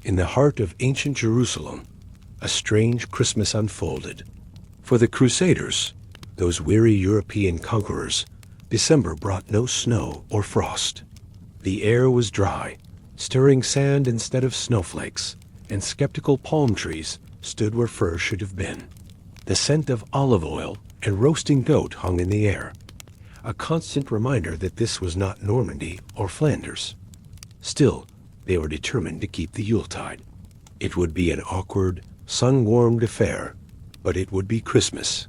In the heart of ancient Jerusalem, a strange Christmas unfolded. For the Crusaders, those weary European conquerors, December brought no snow or frost. The air was dry, stirring sand instead of snowflakes, and skeptical palm trees stood where fir should have been. The scent of olive oil and roasting goat hung in the air, a constant reminder that this was not Normandy or Flanders. Still, they were determined to keep the Yuletide. It would be an awkward, sun-warmed affair, but it would be Christmas.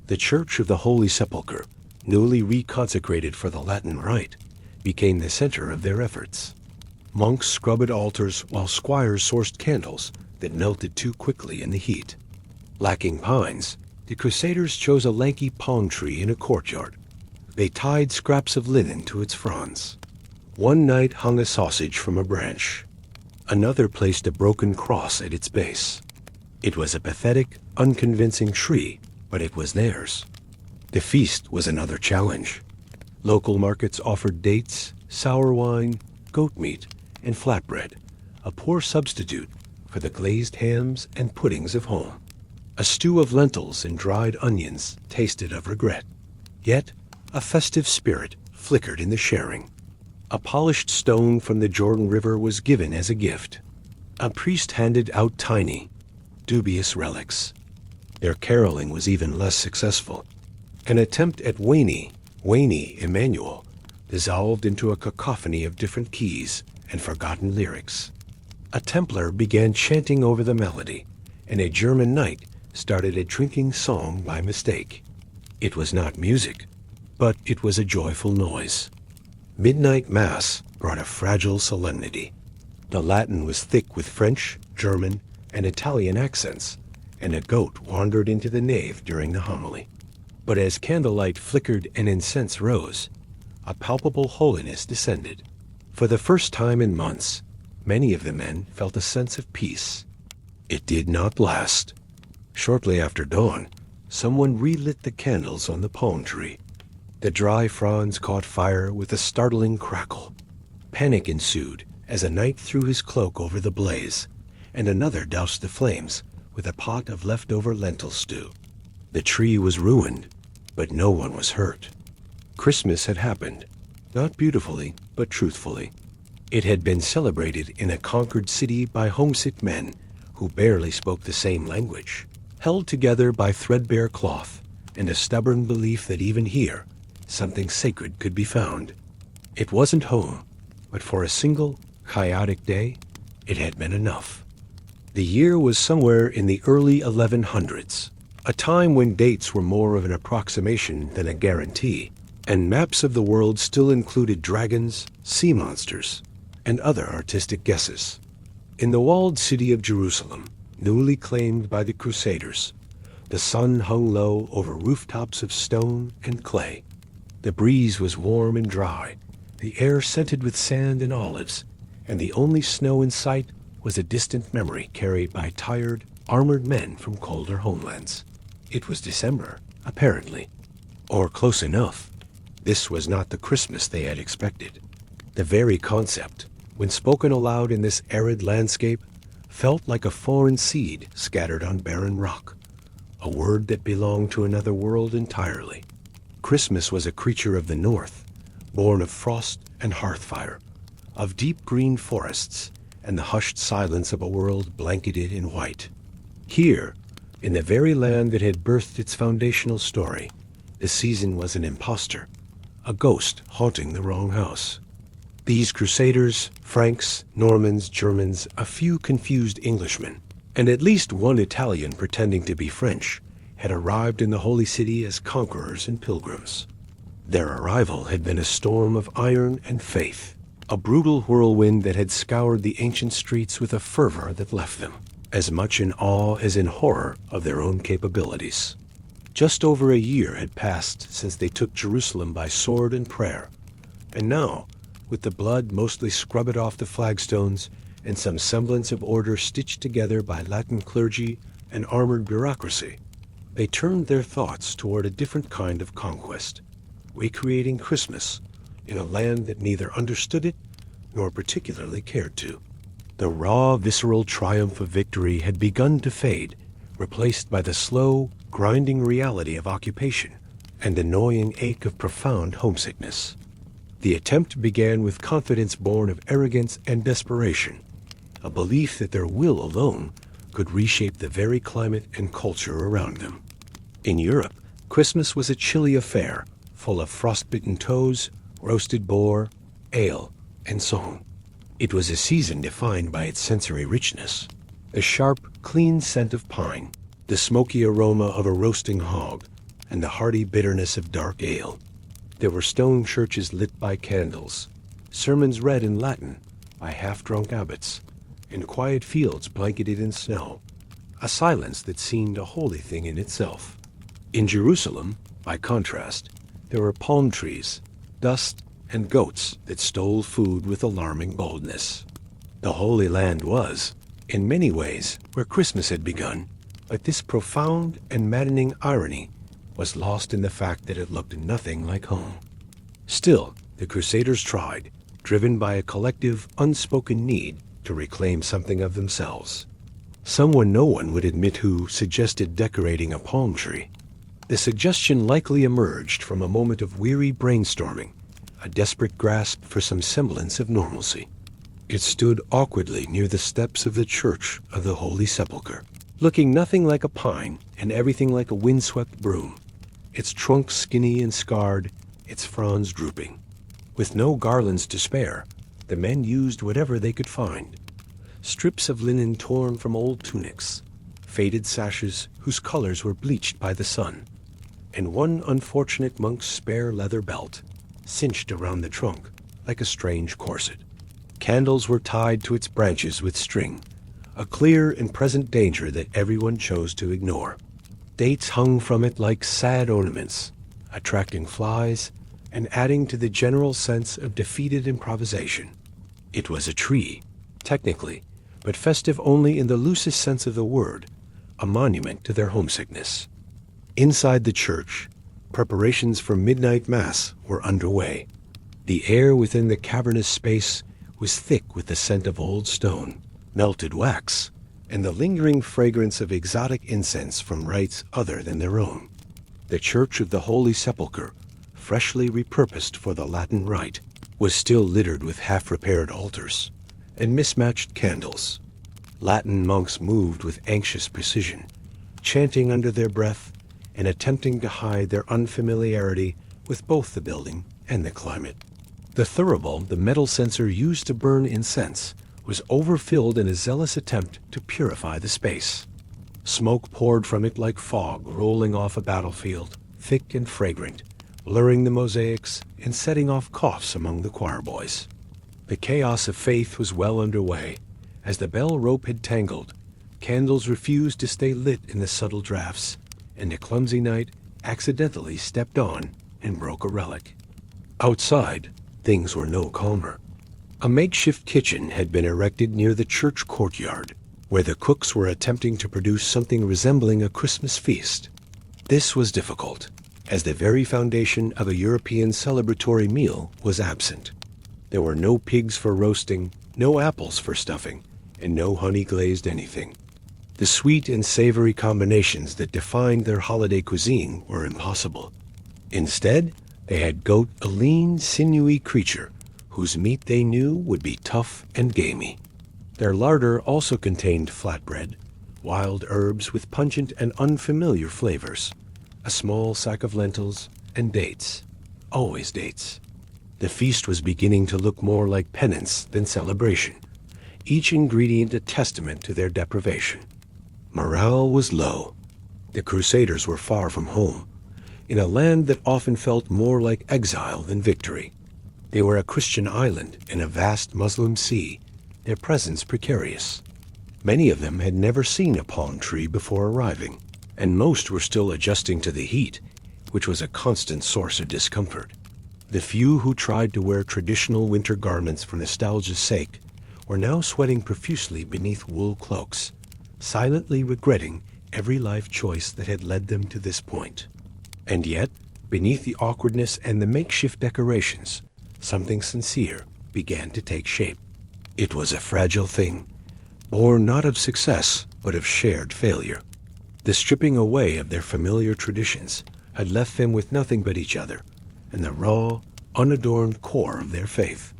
The Church of the Holy Sepulchre, newly reconsecrated for the Latin Rite, became the center of their efforts. Monks scrubbed altars while squires sourced candles that melted too quickly in the heat. Lacking pines, the Crusaders chose a lanky palm tree in a courtyard. They tied scraps of linen to its fronds. One knight hung a sausage from a branch. Another placed a broken cross at its base. It was a pathetic, unconvincing tree, but it was theirs. The feast was another challenge. Local markets offered dates, sour wine, goat meat, and flatbread, a poor substitute for the glazed hams and puddings of home. A stew of lentils and dried onions tasted of regret. Yet, a festive spirit flickered in the sharing. A polished stone from the Jordan River was given as a gift. A priest handed out tiny, dubious relics. Their caroling was even less successful. An attempt at Wainy Emmanuel, dissolved into a cacophony of different keys and forgotten lyrics. A Templar began chanting over the melody, and a German knight started a drinking song by mistake. It was not music, but it was a joyful noise. Midnight Mass brought a fragile solemnity. The Latin was thick with French, German, and Italian accents, and a goat wandered into the nave during the homily. But as candlelight flickered and incense rose, a palpable holiness descended. For the first time in months, many of the men felt a sense of peace. It did not last. Shortly after dawn, someone relit the candles on the palm tree. The dry fronds caught fire with a startling crackle. Panic ensued as a knight threw his cloak over the blaze, and another doused the flames with a pot of leftover lentil stew. The tree was ruined, but no one was hurt. Christmas had happened, not beautifully, but truthfully. It had been celebrated in a conquered city by homesick men who barely spoke the same language, held together by threadbare cloth and a stubborn belief that even here, something sacred could be found. It wasn't home, but for a single, chaotic day, it had been enough. The year was somewhere in the early 1100s, a time when dates were more of an approximation than a guarantee, and maps of the world still included dragons, sea monsters, and other artistic guesses. In the walled city of Jerusalem, newly claimed by the Crusaders, the sun hung low over rooftops of stone and clay. The breeze was warm and dry, the air scented with sand and olives, and the only snow in sight was a distant memory carried by tired, armored men from colder homelands. It was December, apparently. Or close enough. This was not the Christmas they had expected. The very concept, when spoken aloud in this arid landscape, felt like a foreign seed scattered on barren rock, a word that belonged to another world entirely. Christmas was a creature of the north, born of frost and hearthfire, of deep green forests and the hushed silence of a world blanketed in white. Here, in the very land that had birthed its foundational story, the season was an impostor, a ghost haunting the wrong house. These Crusaders, Franks, Normans, Germans, a few confused Englishmen, and at least one Italian pretending to be French, had arrived in the Holy City as conquerors and pilgrims. Their arrival had been a storm of iron and faith, a brutal whirlwind that had scoured the ancient streets with a fervor that left them as much in awe as in horror of their own capabilities. Just over a year had passed since they took Jerusalem by sword and prayer, and now, with the blood mostly scrubbed off the flagstones and some semblance of order stitched together by Latin clergy and armored bureaucracy, they turned their thoughts toward a different kind of conquest, recreating Christmas in a land that neither understood it nor particularly cared to. The raw, visceral triumph of victory had begun to fade, replaced by the slow, grinding reality of occupation and annoying ache of profound homesickness. The attempt began with confidence born of arrogance and desperation, a belief that their will alone could reshape the very climate and culture around them. In Europe, Christmas was a chilly affair, full of frostbitten toes, roasted boar, ale, and song. It was a season defined by its sensory richness, the sharp, clean scent of pine, the smoky aroma of a roasting hog, and the hearty bitterness of dark ale. There were stone churches lit by candles, sermons read in Latin by half-drunk abbots, and quiet fields blanketed in snow, a silence that seemed a holy thing in itself. In Jerusalem, by contrast, there were palm trees, dust, and goats that stole food with alarming boldness. The Holy Land was, in many ways, where Christmas had begun, but this profound and maddening irony was lost in the fact that it looked nothing like home. Still, the Crusaders tried, driven by a collective, unspoken need to reclaim something of themselves. Someone no one would admit who suggested decorating a palm tree. The suggestion likely emerged from a moment of weary brainstorming, a desperate grasp for some semblance of normalcy. It stood awkwardly near the steps of the Church of the Holy Sepulchre, looking nothing like a pine and everything like a windswept broom, its trunk skinny and scarred, its fronds drooping. With no garlands to spare, the men used whatever they could find. Strips of linen torn from old tunics, faded sashes whose colors were bleached by the sun, and one unfortunate monk's spare leather belt, cinched around the trunk like a strange corset. Candles were tied to its branches with string, a clear and present danger that everyone chose to ignore. Dates hung from it like sad ornaments, attracting flies and adding to the general sense of defeated improvisation. It was a tree, technically, but festive only in the loosest sense of the word, a monument to their homesickness. Inside the church, preparations for midnight mass were underway. The air within the cavernous space was thick with the scent of old stone, melted wax, and the lingering fragrance of exotic incense from rites other than their own. The Church of the Holy Sepulchre, freshly repurposed for the Latin rite, was still littered with half-repaired altars and mismatched candles. Latin monks moved with anxious precision, chanting under their breath and attempting to hide their unfamiliarity with both the building and the climate. The thurible the metal censer used to burn incense was overfilled in a zealous attempt to purify the space. Smoke poured from it like fog rolling off a battlefield, thick and fragrant, blurring the mosaics and setting off coughs among the choir boys. The chaos of faith was well underway. As the bell rope had tangled, candles refused to stay lit in the subtle drafts, and a clumsy knight accidentally stepped on and broke a relic. Outside, things were no calmer. A makeshift kitchen had been erected near the church courtyard, where the cooks were attempting to produce something resembling a Christmas feast. This was difficult, as the very foundation of a European celebratory meal was absent. There were no pigs for roasting, no apples for stuffing, and no honey-glazed anything. The sweet and savory combinations that defined their holiday cuisine were impossible. Instead, they had goat, a lean, sinewy creature whose meat they knew would be tough and gamey. Their larder also contained flatbread, wild herbs with pungent and unfamiliar flavors, a small sack of lentils, and dates. Always dates. The feast was beginning to look more like penance than celebration, each ingredient a testament to their deprivation. Morale was low. The Crusaders were far from home, in a land that often felt more like exile than victory. They were a Christian island in a vast Muslim sea, their presence precarious. Many of them had never seen a palm tree before arriving, and most were still adjusting to the heat, which was a constant source of discomfort. The few who tried to wear traditional winter garments for nostalgia's sake were now sweating profusely beneath wool cloaks, silently regretting every life choice that had led them to this point. And yet, beneath the awkwardness and the makeshift decorations, something sincere began to take shape. It was a fragile thing, born not of success, but of shared failure. The stripping away of their familiar traditions had left them with nothing but each other and the raw, unadorned core of their faith.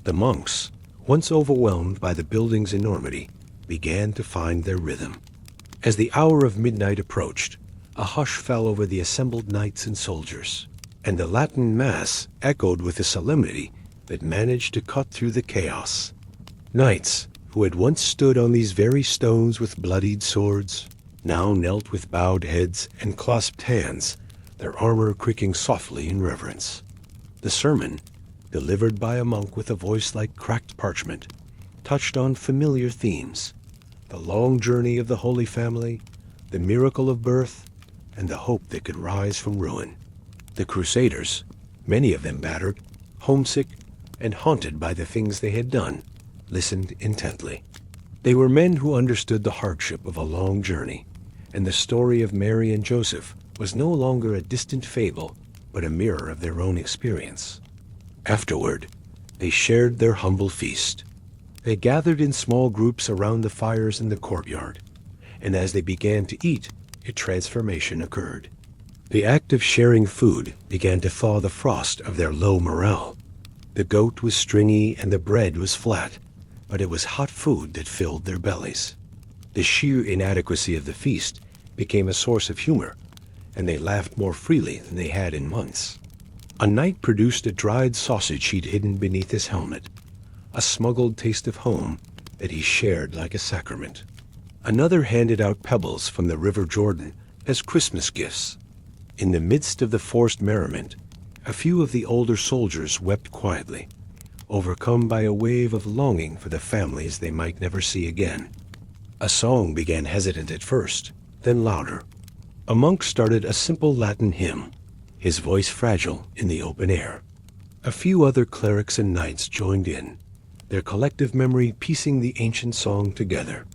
The monks, once overwhelmed by the building's enormity, began to find their rhythm. As the hour of midnight approached, a hush fell over the assembled knights and soldiers, and the Latin Mass echoed with a solemnity that managed to cut through the chaos. Knights, who had once stood on these very stones with bloodied swords, now knelt with bowed heads and clasped hands, their armor creaking softly in reverence. The sermon, delivered by a monk with a voice like cracked parchment, touched on familiar themes: the long journey of the Holy Family, the miracle of birth, and the hope that could rise from ruin. The Crusaders, many of them battered, homesick, and haunted by the things they had done, listened intently. They were men who understood the hardship of a long journey, and the story of Mary and Joseph was no longer a distant fable, but a mirror of their own experience. Afterward, they shared their humble feast. They gathered in small groups around the fires in the courtyard, and as they began to eat, a transformation occurred. The act of sharing food began to thaw the frost of their low morale. The goat was stringy and the bread was flat, but it was hot food that filled their bellies. The sheer inadequacy of the feast became a source of humor, and they laughed more freely than they had in months. A knight produced a dried sausage he'd hidden beneath his helmet, a smuggled taste of home that he shared like a sacrament. Another handed out pebbles from the River Jordan as Christmas gifts. In the midst of the forced merriment, a few of the older soldiers wept quietly, overcome by a wave of longing for the families they might never see again. A song began hesitant at first, then louder. A monk started a simple Latin hymn, his voice fragile in the open air. A few other clerics and knights joined in, their collective memory piecing the ancient song together.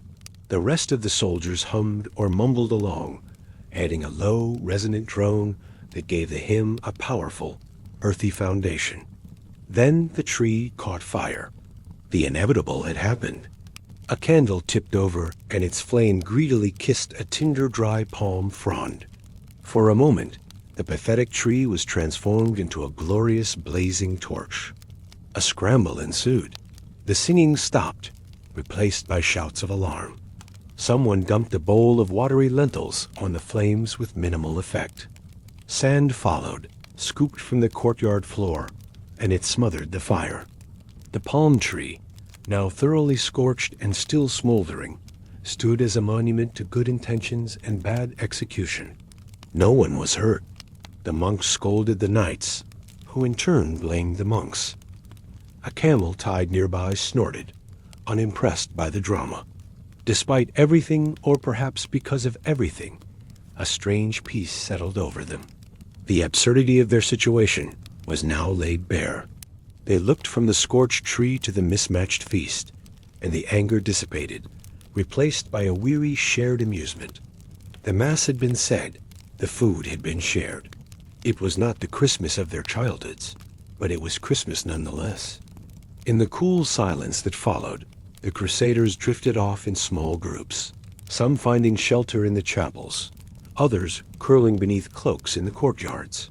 The rest of the soldiers hummed or mumbled along, adding a low, resonant drone that gave the hymn a powerful, earthy foundation. Then the tree caught fire. The inevitable had happened. A candle tipped over, and its flame greedily kissed a tinder-dry palm frond. For a moment, the pathetic tree was transformed into a glorious blazing torch. A scramble ensued. The singing stopped, replaced by shouts of alarm. Someone dumped a bowl of watery lentils on the flames with minimal effect. Sand followed, scooped from the courtyard floor, and it smothered the fire. The palm tree, now thoroughly scorched and still smoldering, stood as a monument to good intentions and bad execution. No one was hurt. The monks scolded the knights, who in turn blamed the monks. A camel tied nearby snorted, unimpressed by the drama. Despite everything, or perhaps because of everything, a strange peace settled over them. The absurdity of their situation was now laid bare. They looked from the scorched tree to the mismatched feast, and the anger dissipated, replaced by a weary shared amusement. The Mass had been said, the food had been shared. It was not the Christmas of their childhoods, but it was Christmas nonetheless. In the cool silence that followed, the Crusaders drifted off in small groups, some finding shelter in the chapels, others curling beneath cloaks in the courtyards.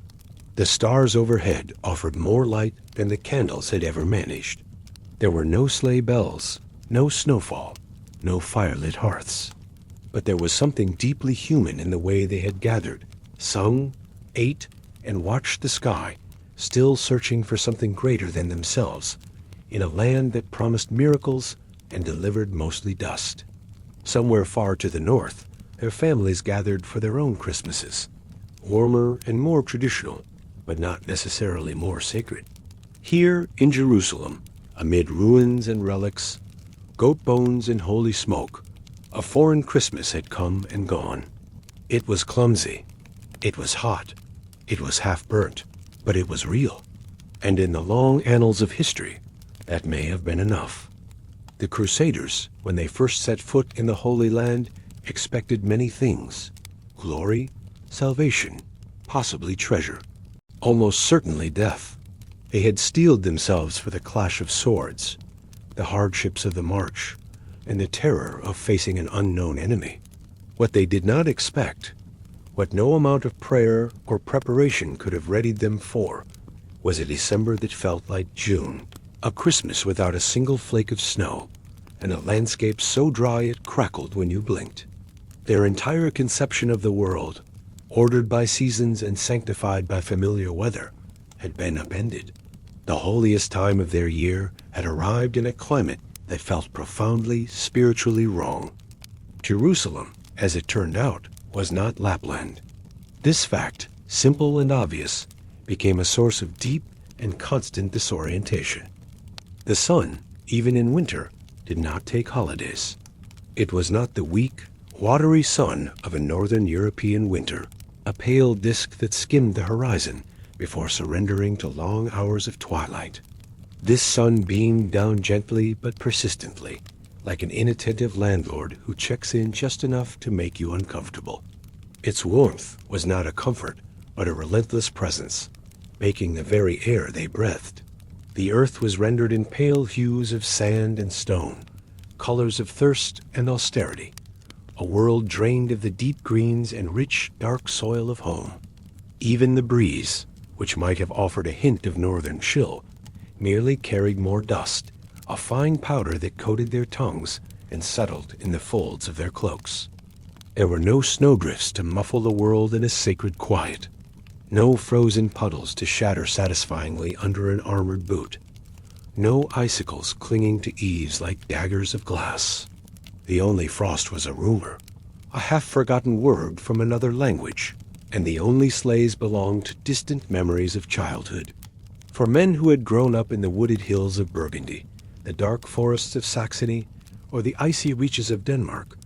The stars overhead offered more light than the candles had ever managed. There were no sleigh bells, no snowfall, no firelit hearths. But there was something deeply human in the way they had gathered, sung, ate, and watched the sky, still searching for something greater than themselves, in a land that promised miracles and delivered mostly dust. Somewhere far to the north, their families gathered for their own Christmases, warmer and more traditional, but not necessarily more sacred. Here in Jerusalem, amid ruins and relics, goat bones and holy smoke, a foreign Christmas had come and gone. It was clumsy, it was hot, it was half-burnt, but it was real. And in the long annals of history, that may have been enough. The Crusaders, when they first set foot in the Holy Land, expected many things: glory, salvation, possibly treasure, almost certainly death. They had steeled themselves for the clash of swords. the hardships of the march, and the terror of facing an unknown enemy. What they did not expect, what no amount of prayer or preparation could have readied them for, was a December that felt like June, a Christmas without a single flake of snow, and a landscape so dry it crackled when you blinked. Their entire conception of the world, ordered by seasons and sanctified by familiar weather, had been upended. The holiest time of their year had arrived in a climate that felt profoundly, spiritually wrong. Jerusalem, as it turned out, was not Lapland. This fact, simple and obvious, became a source of deep and constant disorientation. The sun, even in winter, did not take holidays. It was not the weak, watery sun of a northern European winter, a pale disk that skimmed the horizon before surrendering to long hours of twilight. This sun beamed down gently but persistently, like an inattentive landlord who checks in just enough to make you uncomfortable. Its warmth was not a comfort, but a relentless presence, baking the very air they breathed. The earth was rendered in pale hues of sand and stone, colors of thirst and austerity, a world drained of the deep greens and rich, dark soil of home. Even the breeze, which might have offered a hint of northern chill, merely carried more dust, a fine powder that coated their tongues and settled in the folds of their cloaks. There were no snowdrifts to muffle the world in a sacred quiet, no frozen puddles to shatter satisfyingly under an armored boot, no icicles clinging to eaves like daggers of glass. The only frost was a rumor, a half-forgotten word from another language, and the only sleighs belonged to distant memories of childhood. For men who had grown up in the wooded hills of Burgundy, the dark forests of Saxony, or the icy reaches of Denmark,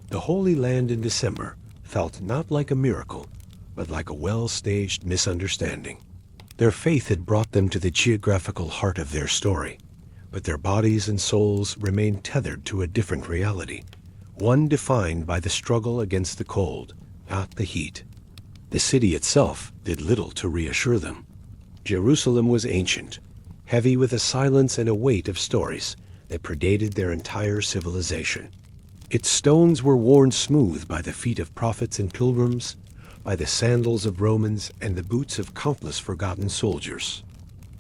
the Holy Land in December felt not like a miracle, but like a well-staged misunderstanding. Their faith had brought them to the geographical heart of their story, but their bodies and souls remained tethered to a different reality, one defined by the struggle against the cold, not the heat. The city itself did little to reassure them. Jerusalem was ancient, heavy with a silence and a weight of stories that predated their entire civilization. Its stones were worn smooth by the feet of prophets and pilgrims, by the sandals of Romans and the boots of countless forgotten soldiers.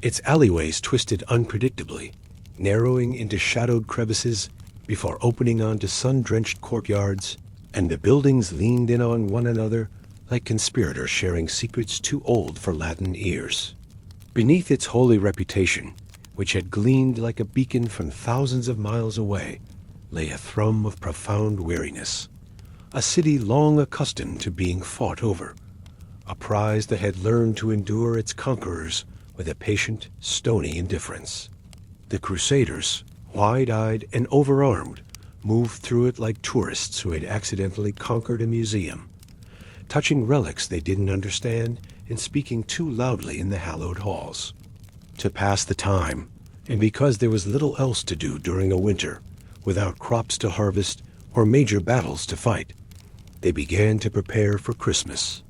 Its alleyways twisted unpredictably, narrowing into shadowed crevices before opening onto sun-drenched courtyards, and the buildings leaned in on one another like conspirators sharing secrets too old for Latin ears. Beneath its holy reputation, which had gleamed like a beacon from thousands of miles away, lay a thrum of profound weariness, a city long accustomed to being fought over, a prize that had learned to endure its conquerors with a patient, stony indifference. The Crusaders, wide-eyed and overarmed, moved through it like tourists who had accidentally conquered a museum, touching relics they didn't understand and speaking too loudly in the hallowed halls. To pass the time, and because there was little else to do during a winter, without crops to harvest or major battles to fight, they began to prepare for Christmas.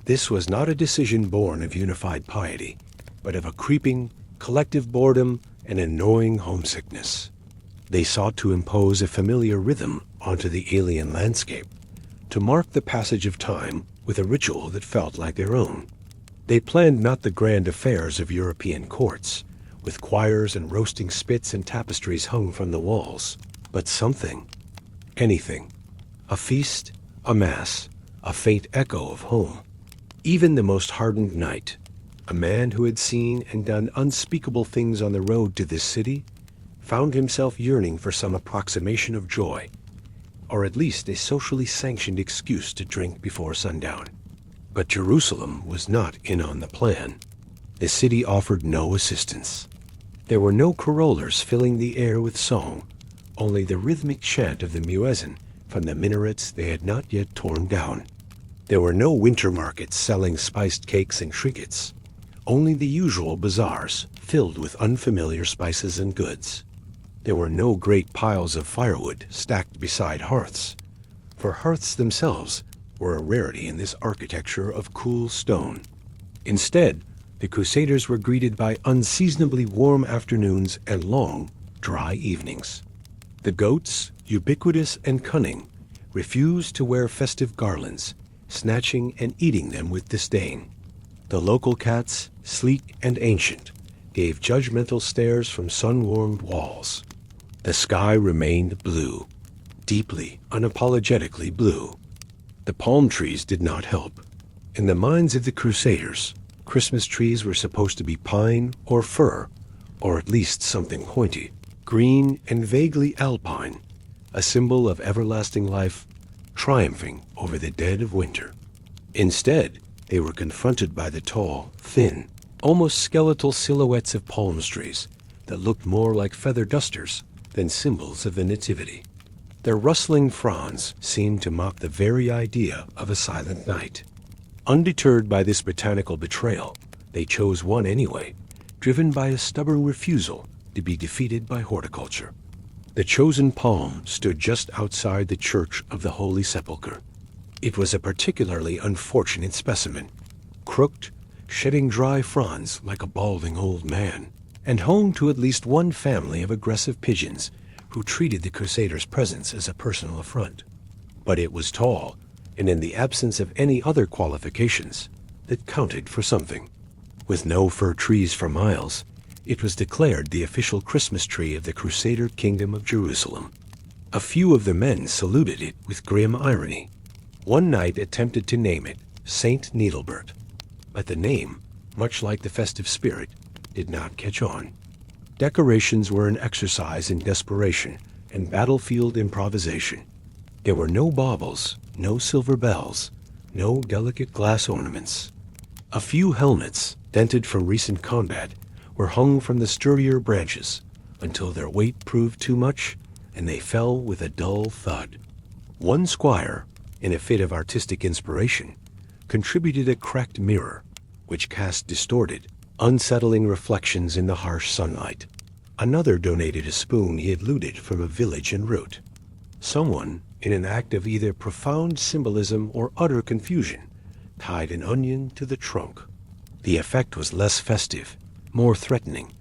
This was not a decision born of unified piety, but of a creeping, collective boredom and annoying homesickness. They sought to impose a familiar rhythm onto the alien landscape, to mark the passage of time with a ritual that felt like their own. They planned not the grand affairs of European courts, with choirs and roasting spits and tapestries hung from the walls, but something, anything, a feast, a mass, a faint echo of home. Even the most hardened knight, a man who had seen and done unspeakable things on the road to this city, found himself yearning for some approximation of joy, or at least a socially sanctioned excuse to drink before sundown. But Jerusalem was not in on the plan. The city offered no assistance. There were no carollers filling the air with song, only the rhythmic chant of the muezzin from the minarets they had not yet torn down. There were no winter markets selling spiced cakes and trinkets, only the usual bazaars filled with unfamiliar spices and goods. There were no great piles of firewood stacked beside hearths, for hearths themselves were a rarity in this architecture of cool stone. Instead, the Crusaders were greeted by unseasonably warm afternoons and long, dry evenings. The goats, ubiquitous and cunning, refused to wear festive garlands, snatching and eating them with disdain. The local cats, sleek and ancient, gave judgmental stares from sun-warmed walls. The sky remained blue, deeply, unapologetically blue. The palm trees did not help. In the minds of the Crusaders, Christmas trees were supposed to be pine or fir, or at least something pointy, green and vaguely alpine, a symbol of everlasting life, triumphing over the dead of winter. Instead, they were confronted by the tall, thin, almost skeletal silhouettes of palm trees that looked more like feather dusters than symbols of the Nativity. Their rustling fronds seemed to mock the very idea of a silent night. Undeterred by this botanical betrayal, they chose one anyway, driven by a stubborn refusal to be defeated by horticulture. The chosen palm stood just outside the church of the Holy Sepulchre. It was a particularly unfortunate specimen, crooked, shedding dry fronds like a balding old man, and home to at least one family of aggressive pigeons who treated the Crusaders' presence as a personal affront. But it was tall, and in the absence of any other qualifications, that counted for something. With no fir trees for miles, it was declared the official Christmas tree of the Crusader Kingdom of Jerusalem. A few of the men saluted it with grim irony. One knight attempted to name it Saint Needlebert, but the name, much like the festive spirit, did not catch on. Decorations were an exercise in desperation and battlefield improvisation. There were no baubles, no silver bells, no delicate glass ornaments. A few helmets, dented from recent combat, were hung from the sturdier branches until their weight proved too much and they fell with a dull thud. One squire, in a fit of artistic inspiration, contributed a cracked mirror, which cast distorted, unsettling reflections in the harsh sunlight. Another donated a spoon he had looted from a village en route. Someone, in an act of either profound symbolism or utter confusion, tied an onion to the trunk. The effect was less festive, more threatening,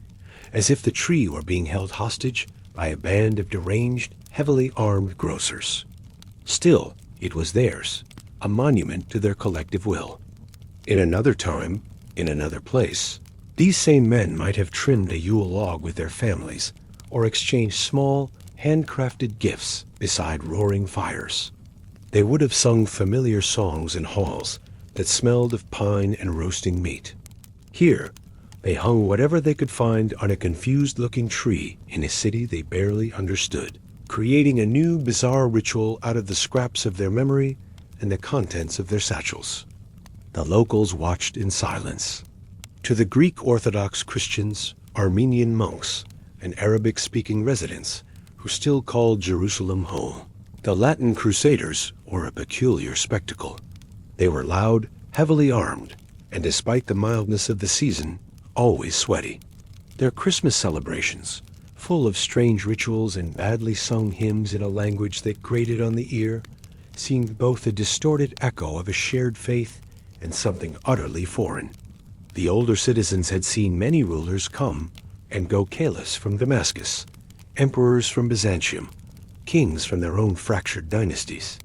as if the tree were being held hostage by a band of deranged, heavily armed grocers. Still, it was theirs, a monument to their collective will. In another time, in another place, these same men might have trimmed a Yule log with their families, or exchanged small, handcrafted gifts beside roaring fires. They would have sung familiar songs in halls that smelled of pine and roasting meat. Here, they hung whatever they could find on a confused-looking tree in a city they barely understood, creating a new bizarre ritual out of the scraps of their memory and the contents of their satchels. The locals watched in silence. To the Greek Orthodox Christians, Armenian monks, and Arabic-speaking residents who still called Jerusalem home, the Latin Crusaders were a peculiar spectacle. They were loud, heavily armed, and despite the mildness of the season, always sweaty. Their Christmas celebrations, full of strange rituals and badly sung hymns in a language that grated on the ear, seemed both a distorted echo of a shared faith and something utterly foreign. The older citizens had seen many rulers come and go caliphs from Damascus, emperors from Byzantium, kings from their own fractured dynasties.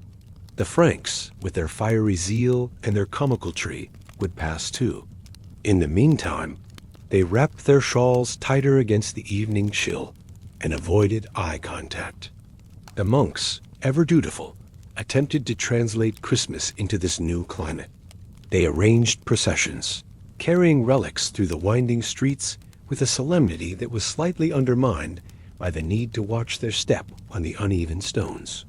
The Franks, with their fiery zeal and their comical tree, would pass too. In the meantime, they wrapped their shawls tighter against the evening chill and avoided eye contact. The monks, ever dutiful, attempted to translate Christmas into this new climate. They arranged processions, carrying relics through the winding streets with a solemnity that was slightly undermined by the need to watch their step on the uneven stones.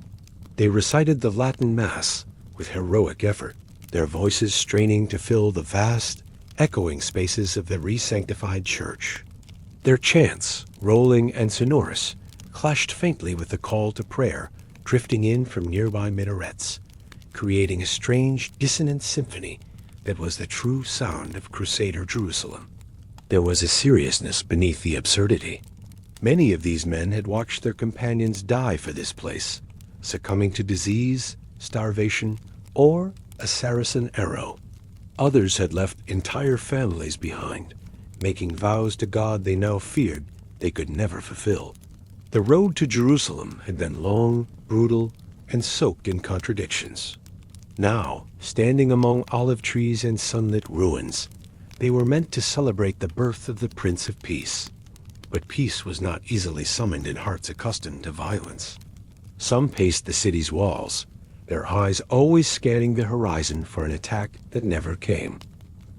They recited the Latin Mass with heroic effort, their voices straining to fill the vast, echoing spaces of the re-sanctified church. Their chants, rolling and sonorous, clashed faintly with the call to prayer drifting in from nearby minarets, creating a strange, dissonant symphony that was the true sound of Crusader Jerusalem. There was a seriousness beneath the absurdity. Many of these men had watched their companions die for this place, succumbing to disease, starvation, or a Saracen arrow. Others had left entire families behind, making vows to God they now feared they could never fulfill. The road to Jerusalem had been long, brutal, and soaked in contradictions. Now, standing among olive trees and sunlit ruins, they were meant to celebrate the birth of the Prince of Peace. But peace was not easily summoned in hearts accustomed to violence. Some paced the city's walls, their eyes always scanning the horizon for an attack that never came.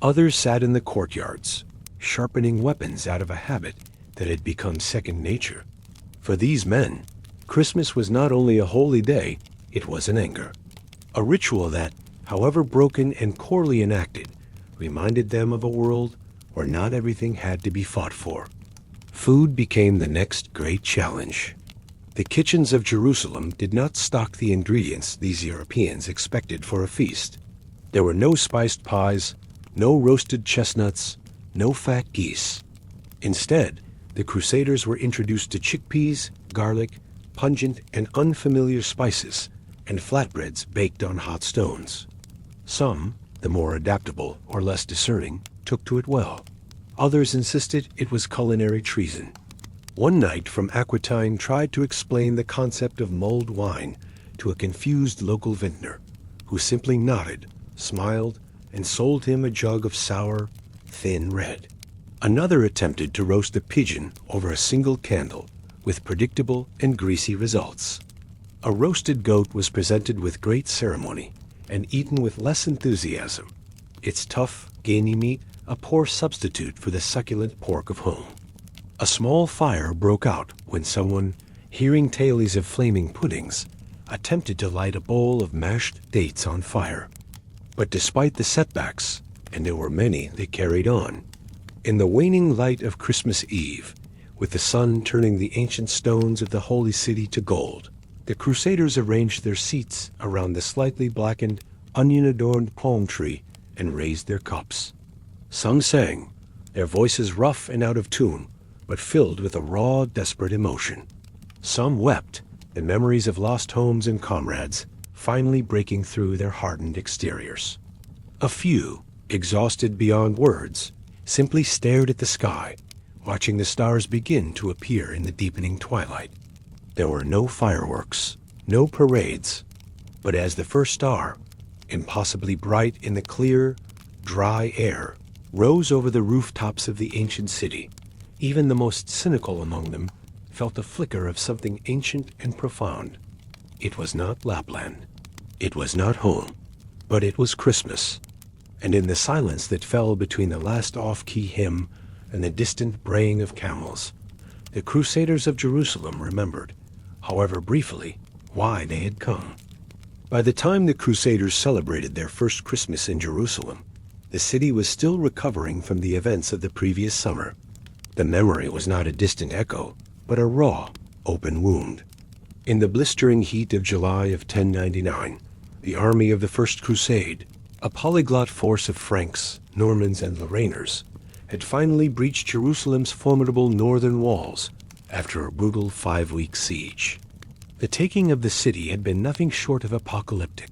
Others sat in the courtyards, sharpening weapons out of a habit that had become second nature. For these men, Christmas was not only a holy day, it was an anger. A ritual that, however broken and poorly enacted, reminded them of a world where not everything had to be fought for. Food became the next great challenge. The kitchens of Jerusalem did not stock the ingredients these Europeans expected for a feast. There were no spiced pies, no roasted chestnuts, no fat geese. Instead, the Crusaders were introduced to chickpeas, garlic, pungent and unfamiliar spices, and flatbreads baked on hot stones. Some, the more adaptable or less discerning, took to it well. Others insisted it was culinary treason. One knight from Aquitaine tried to explain the concept of mulled wine to a confused local vintner, who simply nodded, smiled, and sold him a jug of sour, thin red. Another attempted to roast a pigeon over a single candle, with predictable and greasy results. A roasted goat was presented with great ceremony and eaten with less enthusiasm, its tough, gamey meat a poor substitute for the succulent pork of home. A small fire broke out when someone, hearing tales of flaming puddings, attempted to light a bowl of mashed dates on fire. But despite the setbacks, and there were many, they carried on. In the waning light of Christmas Eve, with the sun turning the ancient stones of the Holy City to gold, the Crusaders arranged their seats around the slightly blackened, onion-adorned palm tree and raised their cups. Some sang, their voices rough and out of tune, but filled with a raw, desperate emotion. Some wept, the memories of lost homes and comrades finally breaking through their hardened exteriors. A few, exhausted beyond words, simply stared at the sky, watching the stars begin to appear in the deepening twilight. There were no fireworks, no parades, but as the first star, impossibly bright in the clear, dry air, rose over the rooftops of the ancient city, even the most cynical among them felt a flicker of something ancient and profound. It was not Lapland. It was not home, but it was Christmas. And in the silence that fell between the last off-key hymn and the distant braying of camels, the Crusaders of Jerusalem remembered, however briefly, why they had come. By the time the Crusaders celebrated their first Christmas in Jerusalem, the city was still recovering from the events of the previous summer. The memory was not a distant echo, but a raw, open wound. In the blistering heat of July of 1099, the army of the First Crusade, a polyglot force of Franks, Normans, and Lorrainers, had finally breached Jerusalem's formidable northern walls after a brutal 5-week siege. The taking of the city had been nothing short of apocalyptic,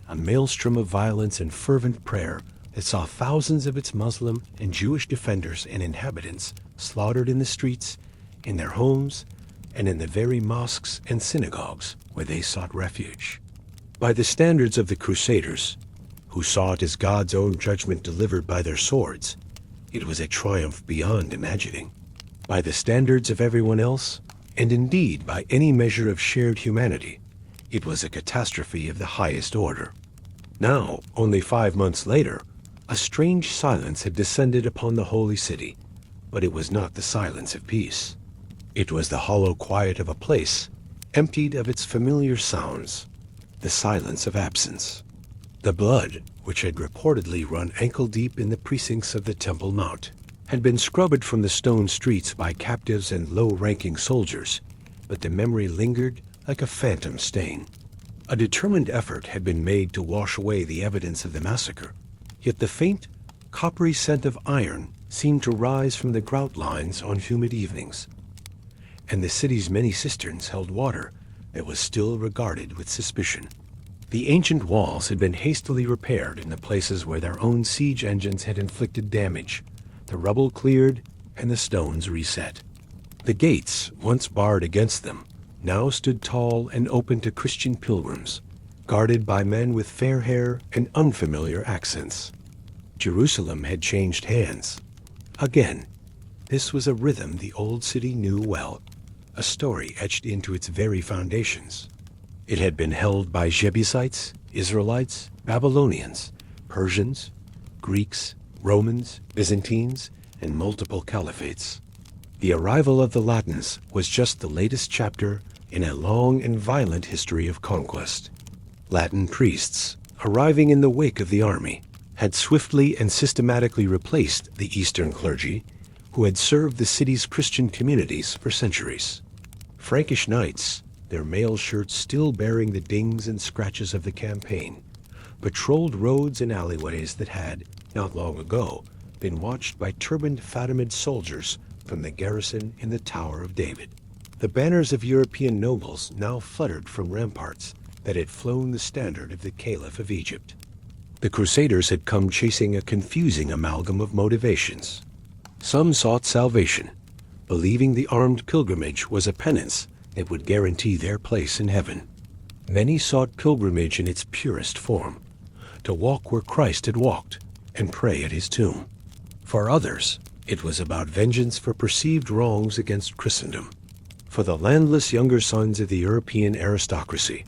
a maelstrom of violence and fervent prayer that saw thousands of its Muslim and Jewish defenders and inhabitants slaughtered in the streets, in their homes, and in the very mosques and synagogues where they sought refuge. By the standards of the Crusaders, who saw it as God's own judgment delivered by their swords, it was a triumph beyond imagining. By the standards of everyone else, and indeed by any measure of shared humanity, it was a catastrophe of the highest order. Now, only 5 months later, a strange silence had descended upon the holy city, but it was not the silence of peace. It was the hollow quiet of a place, emptied of its familiar sounds, the silence of absence. The blood, which had reportedly run ankle-deep in the precincts of the Temple Mount, had been scrubbed from the stone streets by captives and low-ranking soldiers, but the memory lingered like a phantom stain. A determined effort had been made to wash away the evidence of the massacre, yet the faint, coppery scent of iron seemed to rise from the grout lines on humid evenings, and the city's many cisterns held water that was still regarded with suspicion. The ancient walls had been hastily repaired in the places where their own siege engines had inflicted damage, the rubble cleared, and the stones reset. The gates, once barred against them, now stood tall and open to Christian pilgrims, guarded by men with fair hair and unfamiliar accents. Jerusalem had changed hands. Again, this was a rhythm the old city knew well, a story etched into its very foundations. It had been held by Jebusites, Israelites, Babylonians, Persians, Greeks, Romans, Byzantines, and multiple caliphates. The arrival of the Latins was just the latest chapter in a long and violent history of conquest. Latin priests, arriving in the wake of the army, had swiftly and systematically replaced the Eastern clergy, who had served the city's Christian communities for centuries. Frankish knights, their mail shirts still bearing the dings and scratches of the campaign, patrolled roads and alleyways that had, not long ago, been watched by turbaned Fatimid soldiers from the garrison in the Tower of David. The banners of European nobles now fluttered from ramparts that had flown the standard of the Caliph of Egypt. The Crusaders had come chasing a confusing amalgam of motivations. Some sought salvation, believing the armed pilgrimage was a penance that would guarantee their place in heaven. Many sought pilgrimage in its purest form, to walk where Christ had walked and pray at his tomb. For others, it was about vengeance for perceived wrongs against Christendom. For the landless younger sons of the European aristocracy,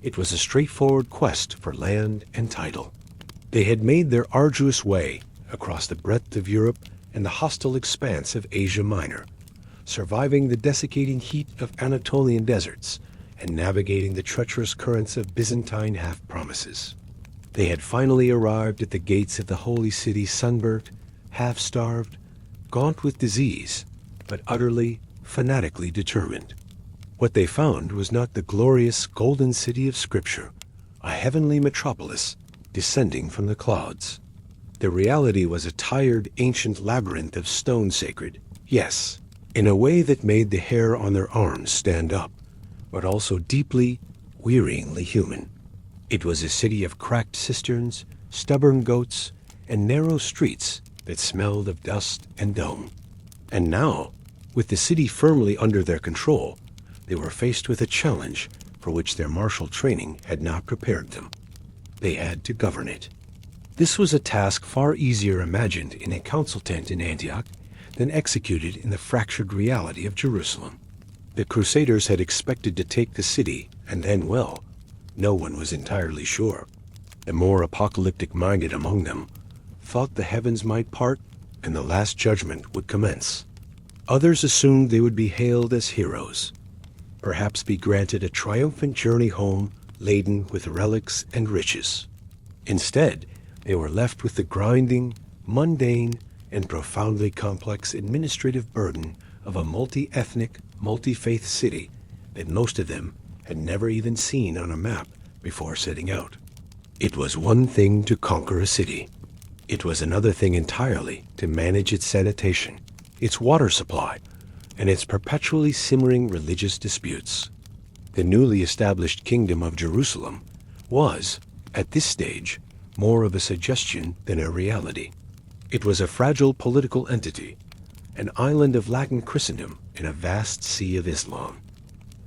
it was a straightforward quest for land and title. They had made their arduous way across the breadth of Europe and the hostile expanse of Asia Minor, surviving the desiccating heat of Anatolian deserts and navigating the treacherous currents of Byzantine half-promises. They had finally arrived at the gates of the holy city, sunburnt, half-starved, gaunt with disease, but utterly, fanatically determined. What they found was not the glorious golden city of Scripture, a heavenly metropolis descending from the clouds. The reality was a tired, ancient labyrinth of stone sacred, yes, in a way that made the hair on their arms stand up, but also deeply, wearyingly human. It was a city of cracked cisterns, stubborn goats, and narrow streets that smelled of dust and dung. And now, with the city firmly under their control, they were faced with a challenge for which their martial training had not prepared them. They had to govern it. This was a task far easier imagined in a council tent in Antioch than executed in the fractured reality of Jerusalem. The Crusaders had expected to take the city, and then, well, no one was entirely sure. The more apocalyptic-minded among them thought the heavens might part and the Last Judgment would commence. Others assumed they would be hailed as heroes, perhaps be granted a triumphant journey home laden with relics and riches. Instead, they were left with the grinding, mundane, and profoundly complex administrative burden of a multi-ethnic, multi-faith city that most of them had never even seen on a map before setting out. It was one thing to conquer a city. It was another thing entirely to manage its sanitation, its water supply, and its perpetually simmering religious disputes. The newly established kingdom of Jerusalem was, at this stage, more of a suggestion than a reality. It was a fragile political entity, an island of Latin Christendom in a vast sea of Islam.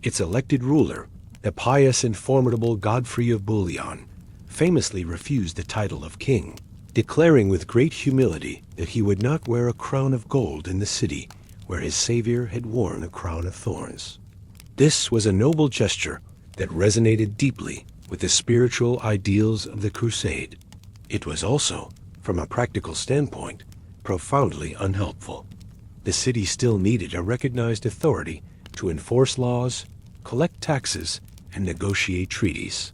Its elected ruler, the pious and formidable Godfrey of Bouillon, famously refused the title of king, declaring with great humility that he would not wear a crown of gold in the city where his Savior had worn a crown of thorns. This was a noble gesture that resonated deeply with the spiritual ideals of the Crusade. It was also, from a practical standpoint, profoundly unhelpful. The city still needed a recognized authority to enforce laws, collect taxes, and negotiate treaties.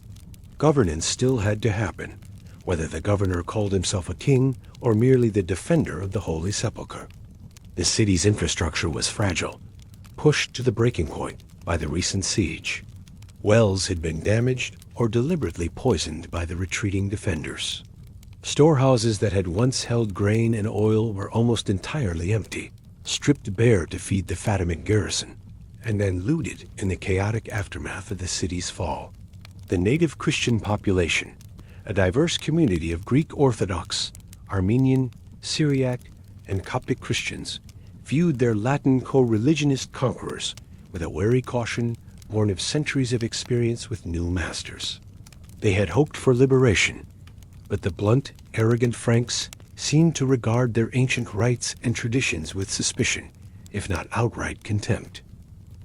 Governance still had to happen, whether the governor called himself a king or merely the defender of the Holy Sepulchre. The city's infrastructure was fragile, pushed to the breaking point by the recent siege. Wells had been damaged or deliberately poisoned by the retreating defenders. Storehouses that had once held grain and oil were almost entirely empty, stripped bare to feed the Fatimid garrison, and then looted in the chaotic aftermath of the city's fall. The native Christian population, a diverse community of Greek Orthodox, Armenian, Syriac, and Coptic Christians, viewed their Latin co-religionist conquerors with a wary caution born of centuries of experience with new masters. They had hoped for liberation, but the blunt, arrogant Franks seemed to regard their ancient rites and traditions with suspicion, if not outright contempt.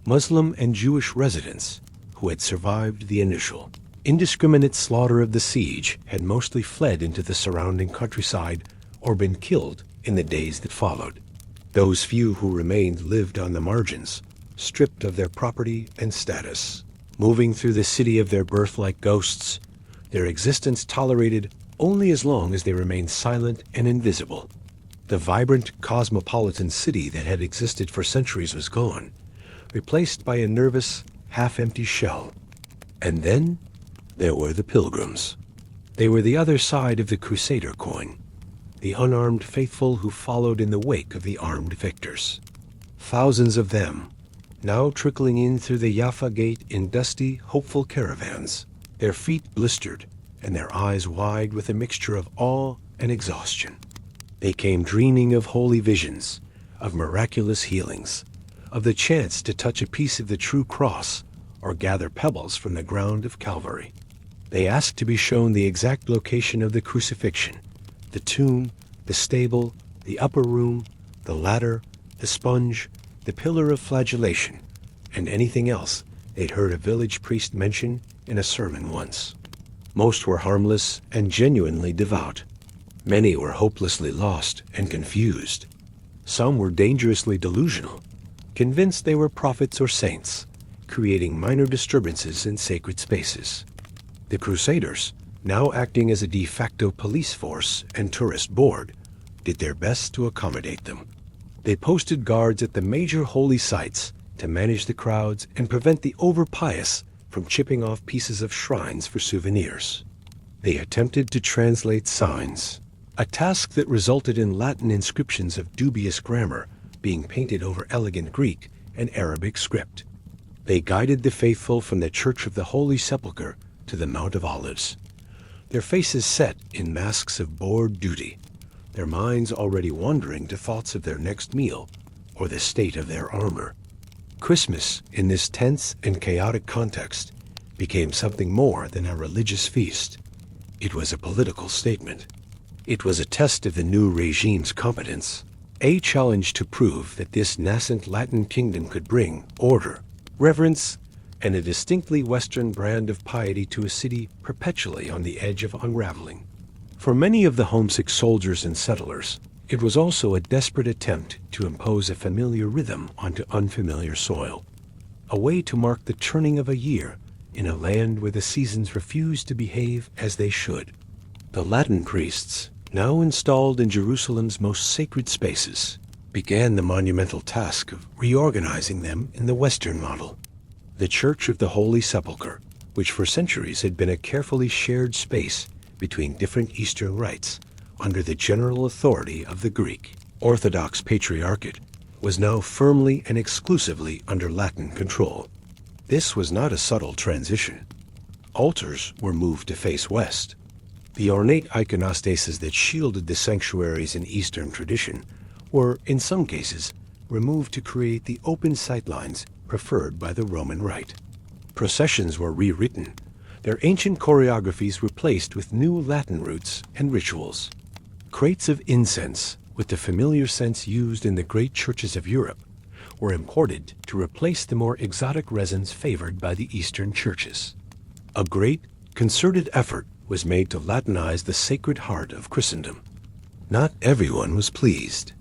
Muslim and Jewish residents, who had survived the initial, indiscriminate slaughter of the siege, had mostly fled into the surrounding countryside or been killed in the days that followed. Those few who remained lived on the margins, stripped of their property and status, moving through the city of their birth like ghosts, their existence tolerated only as long as they remained silent and invisible. The vibrant cosmopolitan city that had existed for centuries was gone, replaced by a nervous, half-empty shell. And then there were the pilgrims. They were the other side of the Crusader coin, the unarmed faithful who followed in the wake of the armed victors. Thousands of them, now trickling in through the Jaffa Gate in dusty, hopeful caravans, their feet blistered and their eyes wide with a mixture of awe and exhaustion. They came dreaming of holy visions, of miraculous healings, of the chance to touch a piece of the true cross or gather pebbles from the ground of Calvary. They asked to be shown the exact location of the crucifixion, the tomb, the stable, the upper room, the ladder, the sponge, the pillar of flagellation, and anything else they'd heard a village priest mention in a sermon once. Most were harmless and genuinely devout. Many were hopelessly lost and confused. Some were dangerously delusional, convinced they were prophets or saints, creating minor disturbances in sacred spaces. The Crusaders, now acting as a de facto police force and tourist board, did their best to accommodate them. They posted guards at the major holy sites to manage the crowds and prevent the over-pious from chipping off pieces of shrines for souvenirs. They attempted to translate signs, a task that resulted in Latin inscriptions of dubious grammar being painted over elegant Greek and Arabic script. They guided the faithful from the Church of the Holy Sepulchre to the Mount of Olives, their faces set in masks of bored duty, their minds already wandering to thoughts of their next meal or the state of their armor. Christmas, in this tense and chaotic context, became something more than a religious feast. It was a political statement. It was a test of the new regime's competence, a challenge to prove that this nascent Latin kingdom could bring order, reverence, and a distinctly Western brand of piety to a city perpetually on the edge of unraveling. For many of the homesick soldiers and settlers, it was also a desperate attempt to impose a familiar rhythm onto unfamiliar soil, a way to mark the turning of a year in a land where the seasons refused to behave as they should. The Latin priests, now installed in Jerusalem's most sacred spaces, began the monumental task of reorganizing them in the Western model. The Church of the Holy Sepulchre, which for centuries had been a carefully shared space between different Eastern rites under the general authority of the Greek Orthodox Patriarchate, was now firmly and exclusively under Latin control. This was not a subtle transition. Altars were moved to face west. The ornate iconostases that shielded the sanctuaries in Eastern tradition were, in some cases, removed to create the open sightlines preferred by the Roman Rite. Processions were rewritten, their ancient choreographies replaced with new Latin roots and rituals. Crates of incense, with the familiar scents used in the great churches of Europe, were imported to replace the more exotic resins favored by the Eastern churches. A great, concerted effort was made to Latinize the Sacred Heart of Christendom. Not everyone was pleased.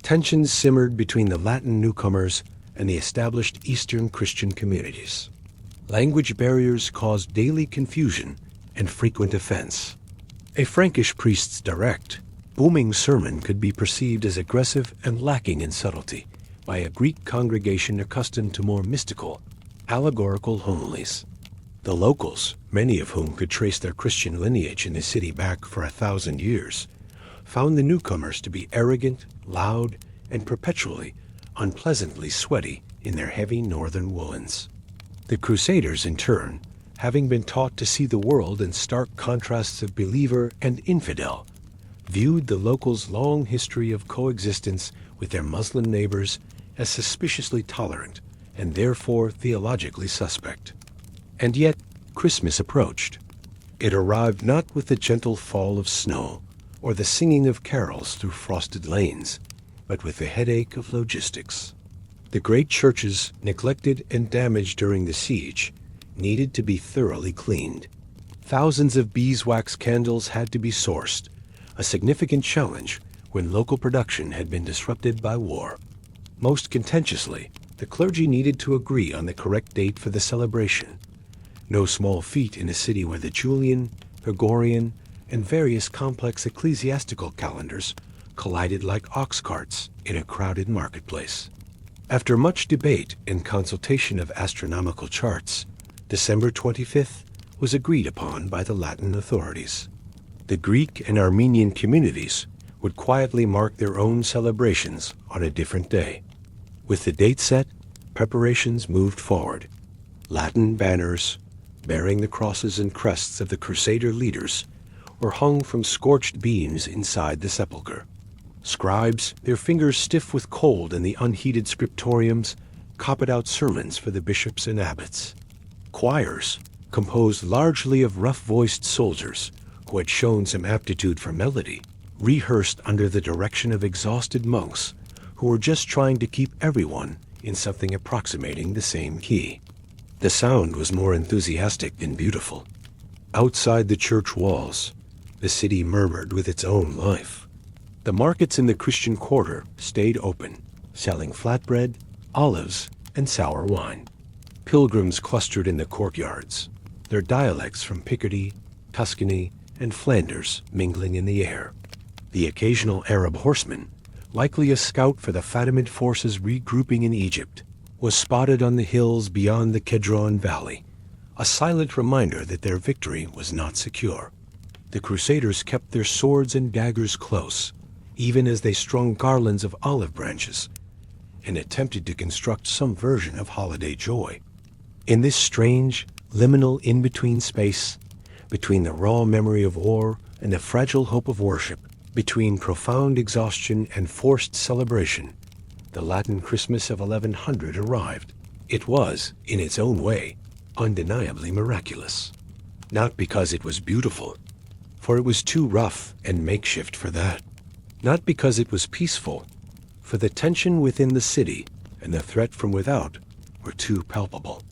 Tensions simmered between the Latin newcomers and the established Eastern Christian communities. Language barriers caused daily confusion and frequent offense. A Frankish priest's direct, booming sermon could be perceived as aggressive and lacking in subtlety by a Greek congregation accustomed to more mystical, allegorical homilies. The locals, many of whom could trace their Christian lineage in the city back for 1,000 years, found the newcomers to be arrogant, loud, and perpetually, unpleasantly sweaty in their heavy northern woolens. The Crusaders, in turn, having been taught to see the world in stark contrasts of believer and infidel, viewed the locals' long history of coexistence with their Muslim neighbors as suspiciously tolerant and therefore theologically suspect. And yet, Christmas approached. It arrived not with the gentle fall of snow or the singing of carols through frosted lanes, but with the headache of logistics. The great churches, neglected and damaged during the siege, needed to be thoroughly cleaned. Thousands of beeswax candles had to be sourced, a significant challenge when local production had been disrupted by war. Most contentiously, the clergy needed to agree on the correct date for the celebration. No small feat in a city where the Julian, Gregorian, and various complex ecclesiastical calendars collided like ox carts in a crowded marketplace. After much debate and consultation of astronomical charts, December 25th was agreed upon by the Latin authorities. The Greek and Armenian communities would quietly mark their own celebrations on a different day. With the date set, preparations moved forward. Latin banners, bearing the crosses and crests of the Crusader leaders, were hung from scorched beams inside the sepulchre. Scribes, their fingers stiff with cold in the unheated scriptoriums, copied out sermons for the bishops and abbots. Choirs, composed largely of rough-voiced soldiers who had shown some aptitude for melody, rehearsed under the direction of exhausted monks who were just trying to keep everyone in something approximating the same key. The sound was more enthusiastic than beautiful. Outside the church walls, the city murmured with its own life. The markets in the Christian quarter stayed open, selling flatbread, olives, and sour wine. Pilgrims clustered in the courtyards, their dialects from Picardy, Tuscany, and Flanders mingling in the air. The occasional Arab horseman, likely a scout for the Fatimid forces regrouping in Egypt, was spotted on the hills beyond the Kedron Valley, a silent reminder that their victory was not secure. The Crusaders kept their swords and daggers close, even as they strung garlands of olive branches and attempted to construct some version of holiday joy. In this strange, liminal in-between space, between the raw memory of war and the fragile hope of worship, between profound exhaustion and forced celebration, the Latin Christmas of 1100 arrived. It was, in its own way, undeniably miraculous. Not because it was beautiful, for it was too rough and makeshift for that. Not because it was peaceful, for the tension within the city and the threat from without were too palpable.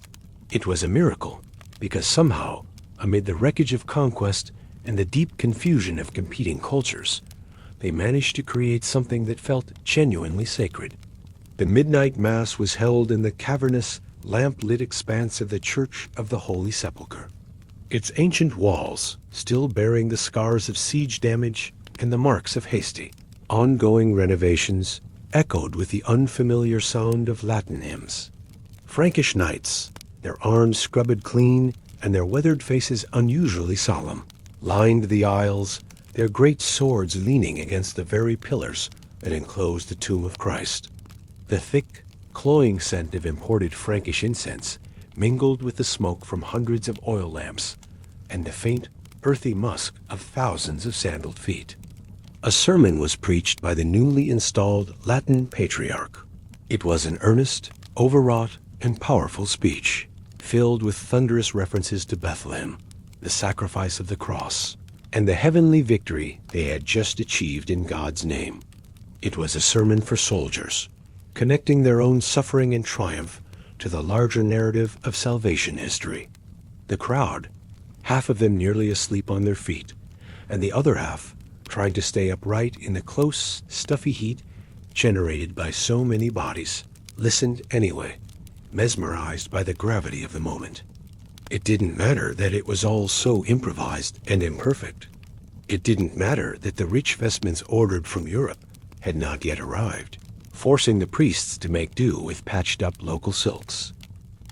It was a miracle because somehow, amid the wreckage of conquest and the deep confusion of competing cultures, they managed to create something that felt genuinely sacred. The midnight mass was held in the cavernous, lamp-lit expanse of the Church of the Holy Sepulchre. Its ancient walls, still bearing the scars of siege damage and the marks of hasty, ongoing renovations, echoed with the unfamiliar sound of Latin hymns. Frankish knights, their arms scrubbed clean and their weathered faces unusually solemn, lined the aisles, their great swords leaning against the very pillars that enclosed the tomb of Christ. The thick, cloying scent of imported Frankish incense mingled with the smoke from hundreds of oil lamps and the faint, earthy musk of thousands of sandaled feet. A sermon was preached by the newly installed Latin patriarch. It was an earnest, overwrought, and powerful speech, filled with thunderous references to Bethlehem, the sacrifice of the cross, and the heavenly victory they had just achieved in God's name. It was a sermon for soldiers, connecting their own suffering and triumph to the larger narrative of salvation history. The crowd, half of them nearly asleep on their feet, and the other half trying to stay upright in the close, stuffy heat generated by so many bodies, listened anyway, mesmerized by the gravity of the moment. It didn't matter that it was all so improvised and imperfect. It didn't matter that the rich vestments ordered from Europe had not yet arrived, forcing the priests to make do with patched-up local silks.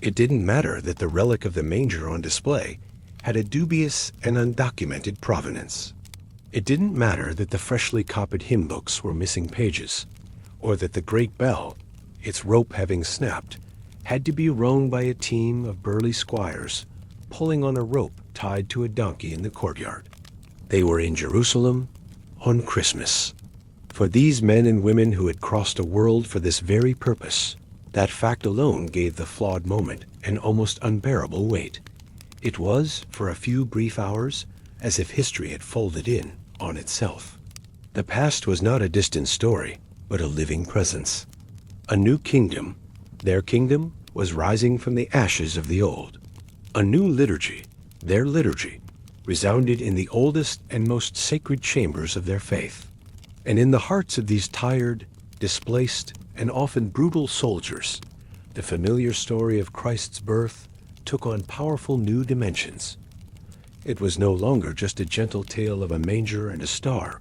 It didn't matter that the relic of the manger on display had a dubious and undocumented provenance. It didn't matter that the freshly copied hymn books were missing pages, or that the great bell, its rope having snapped, had to be rung by a team of burly squires pulling on a rope tied to a donkey in the courtyard. They were in Jerusalem on Christmas. For these men and women who had crossed a world for this very purpose, that fact alone gave the flawed moment an almost unbearable weight. It was, for a few brief hours, as if history had folded in on itself. The past was not a distant story, but a living presence. A new kingdom, their kingdom, was rising from the ashes of the old. A new liturgy, their liturgy, resounded in the oldest and most sacred chambers of their faith. And in the hearts of these tired, displaced, and often brutal soldiers, the familiar story of Christ's birth took on powerful new dimensions. It was no longer just a gentle tale of a manger and a star,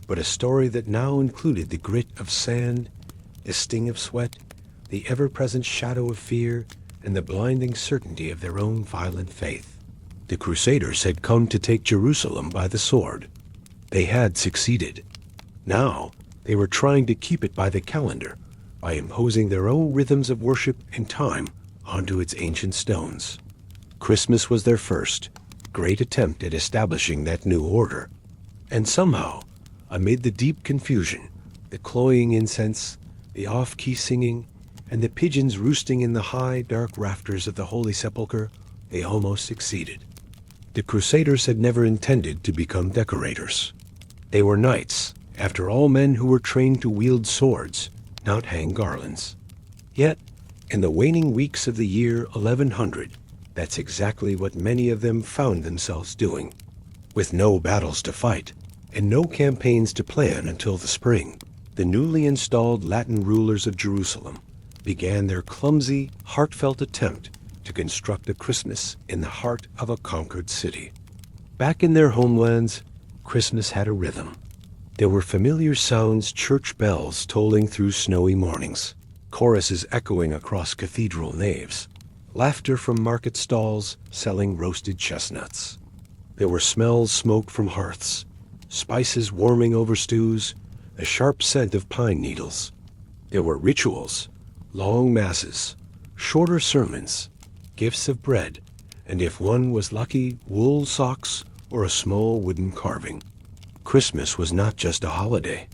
but a story that now included the grit of sand, the sting of sweat, the ever-present shadow of fear, and the blinding certainty of their own violent faith. The Crusaders had come to take Jerusalem by the sword. They had succeeded. Now, they were trying to keep it by the calendar, by imposing their own rhythms of worship and time onto its ancient stones. Christmas was their first, great attempt at establishing that new order. And somehow, amid the deep confusion, the cloying incense, the off-key singing, and the pigeons roosting in the high, dark rafters of the Holy Sepulchre, they almost succeeded. The Crusaders had never intended to become decorators. They were knights, after all, men who were trained to wield swords, not hang garlands. Yet, in the waning weeks of the year 1100, that's exactly what many of them found themselves doing. With no battles to fight, and no campaigns to plan until the spring, the newly installed Latin rulers of Jerusalem began their clumsy, heartfelt attempt to construct a Christmas in the heart of a conquered city. Back in their homelands, Christmas had a rhythm. There were familiar sounds, church bells tolling through snowy mornings, choruses echoing across cathedral naves, laughter from market stalls selling roasted chestnuts. There were smells smoked from hearths, spices warming over stews, a sharp scent of pine needles. There were rituals, long masses, shorter sermons, gifts of bread, and if one was lucky, wool socks or a small wooden carving. Christmas was not just a holiday.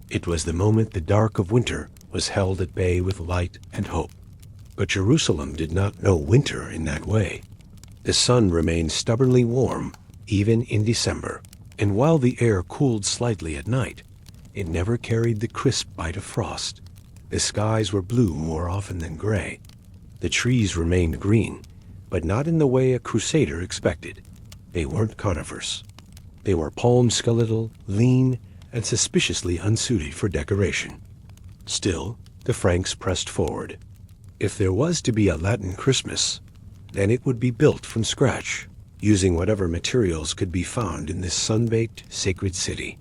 It was the moment the dark of winter was held at bay with light and hope. But Jerusalem did not know winter in that way. The sun remained stubbornly warm, even in December, and while the air cooled slightly at night, it never carried the crisp bite of frost. The skies were blue more often than gray. The trees remained green, but not in the way a crusader expected. They weren't conifers. They were palm skeletal, lean, and suspiciously unsuited for decoration. Still, the Franks pressed forward. If there was to be a Latin Christmas, then it would be built from scratch, using whatever materials could be found in this sun-baked, sacred city.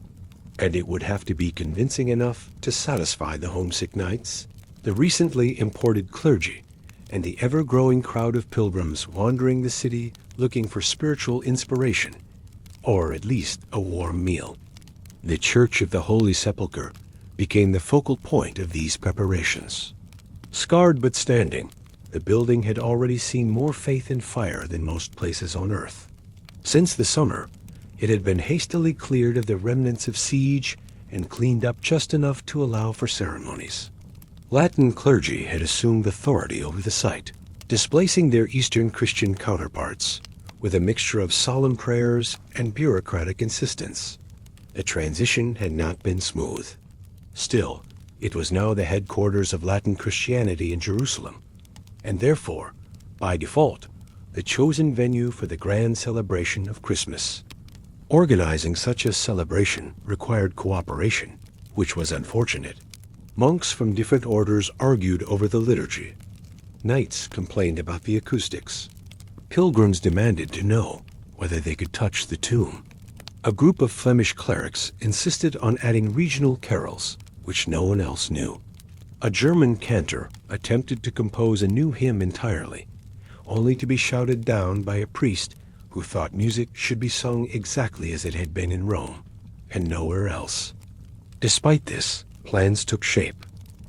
And it would have to be convincing enough to satisfy the homesick knights, the recently imported clergy, and the ever-growing crowd of pilgrims wandering the city looking for spiritual inspiration, or at least a warm meal. The Church of the Holy Sepulchre became the focal point of these preparations. Scarred but standing, the building had already seen more faith and fire than most places on earth. Since the summer, it had been hastily cleared of the remnants of siege and cleaned up just enough to allow for ceremonies. Latin clergy had assumed authority over the site, displacing their Eastern Christian counterparts with a mixture of solemn prayers and bureaucratic insistence. The transition had not been smooth. Still, it was now the headquarters of Latin Christianity in Jerusalem, and therefore, by default, the chosen venue for the grand celebration of Christmas. Organizing such a celebration required cooperation, which was unfortunate. Monks from different orders argued over the liturgy. Knights complained about the acoustics. Pilgrims demanded to know whether they could touch the tomb. A group of Flemish clerics insisted on adding regional carols, which no one else knew. A German cantor attempted to compose a new hymn entirely, only to be shouted down by a priest who thought music should be sung exactly as it had been in Rome, and nowhere else. Despite this, plans took shape.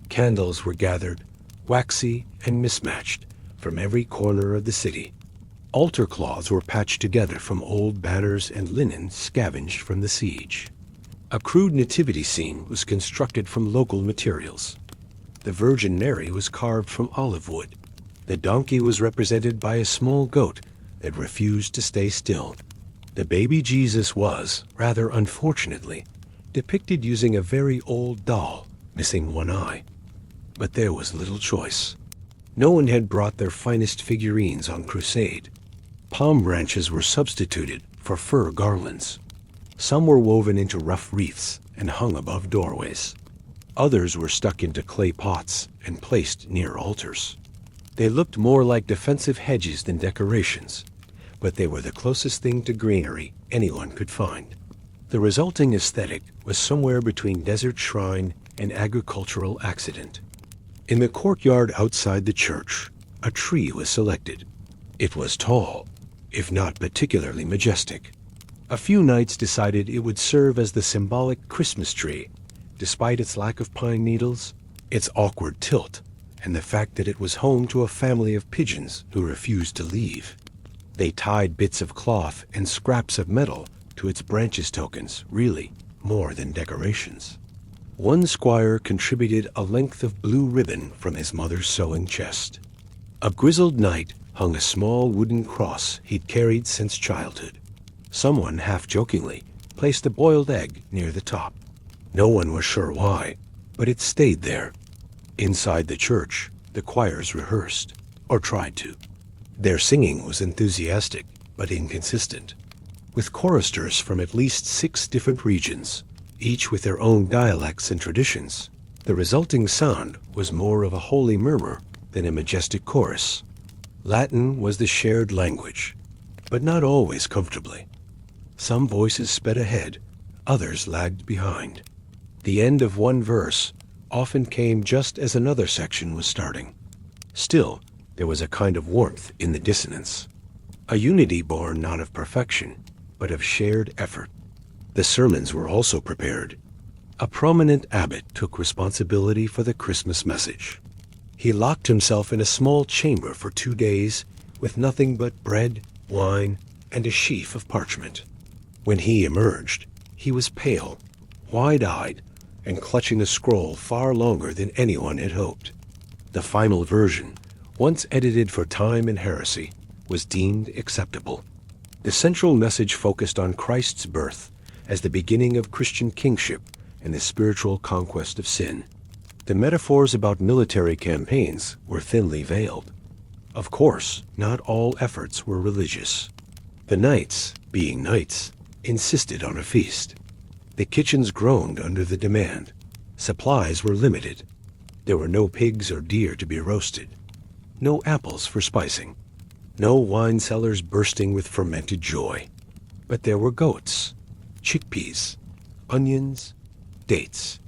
Candles were gathered, waxy and mismatched, from every corner of the city. Altar cloths were patched together from old banners and linen scavenged from the siege. A crude nativity scene was constructed from local materials. The Virgin Mary was carved from olive wood. The donkey was represented by a small goat that refused to stay still. The baby Jesus was, rather unfortunately, depicted using a very old doll, missing one eye. But there was little choice. No one had brought their finest figurines on crusade. Palm branches were substituted for fir garlands. Some were woven into rough wreaths and hung above doorways. Others were stuck into clay pots and placed near altars. They looked more like defensive hedges than decorations, but they were the closest thing to greenery anyone could find. The resulting aesthetic was somewhere between desert shrine and agricultural accident. In the courtyard outside the church, a tree was selected. It was tall, if not particularly majestic. A few knights decided it would serve as the symbolic Christmas tree, despite its lack of pine needles, its awkward tilt, and the fact that it was home to a family of pigeons who refused to leave. They tied bits of cloth and scraps of metal to its branches tokens, really, more than decorations. One squire contributed a length of blue ribbon from his mother's sewing chest. A grizzled knight hung a small wooden cross he'd carried since childhood. Someone, half-jokingly, placed a boiled egg near the top. No one was sure why, but it stayed there. Inside the church, the choirs rehearsed, or tried to. Their singing was enthusiastic, but inconsistent. With choristers from at least 6 different regions, each with their own dialects and traditions, the resulting sound was more of a holy murmur than a majestic chorus. Latin was the shared language, but not always comfortably. Some voices sped ahead, others lagged behind. The end of one verse often came just as another section was starting. Still, there was a kind of warmth in the dissonance, a unity born not of perfection, but of shared effort. The sermons were also prepared. A prominent abbot took responsibility for the Christmas message. He locked himself in a small chamber for 2 days with nothing but bread, wine, and a sheaf of parchment. When he emerged, he was pale, wide-eyed, and clutching a scroll far longer than anyone had hoped. The final version, once edited for time and heresy, was deemed acceptable. The central message focused on Christ's birth as the beginning of Christian kingship and the spiritual conquest of sin. The metaphors about military campaigns were thinly veiled. Of course, not all efforts were religious. The knights, being knights, insisted on a feast. The kitchens groaned under the demand. Supplies were limited. There were no pigs or deer to be roasted, no apples for spicing, no wine cellars bursting with fermented joy. But there were goats, chickpeas, onions, dates,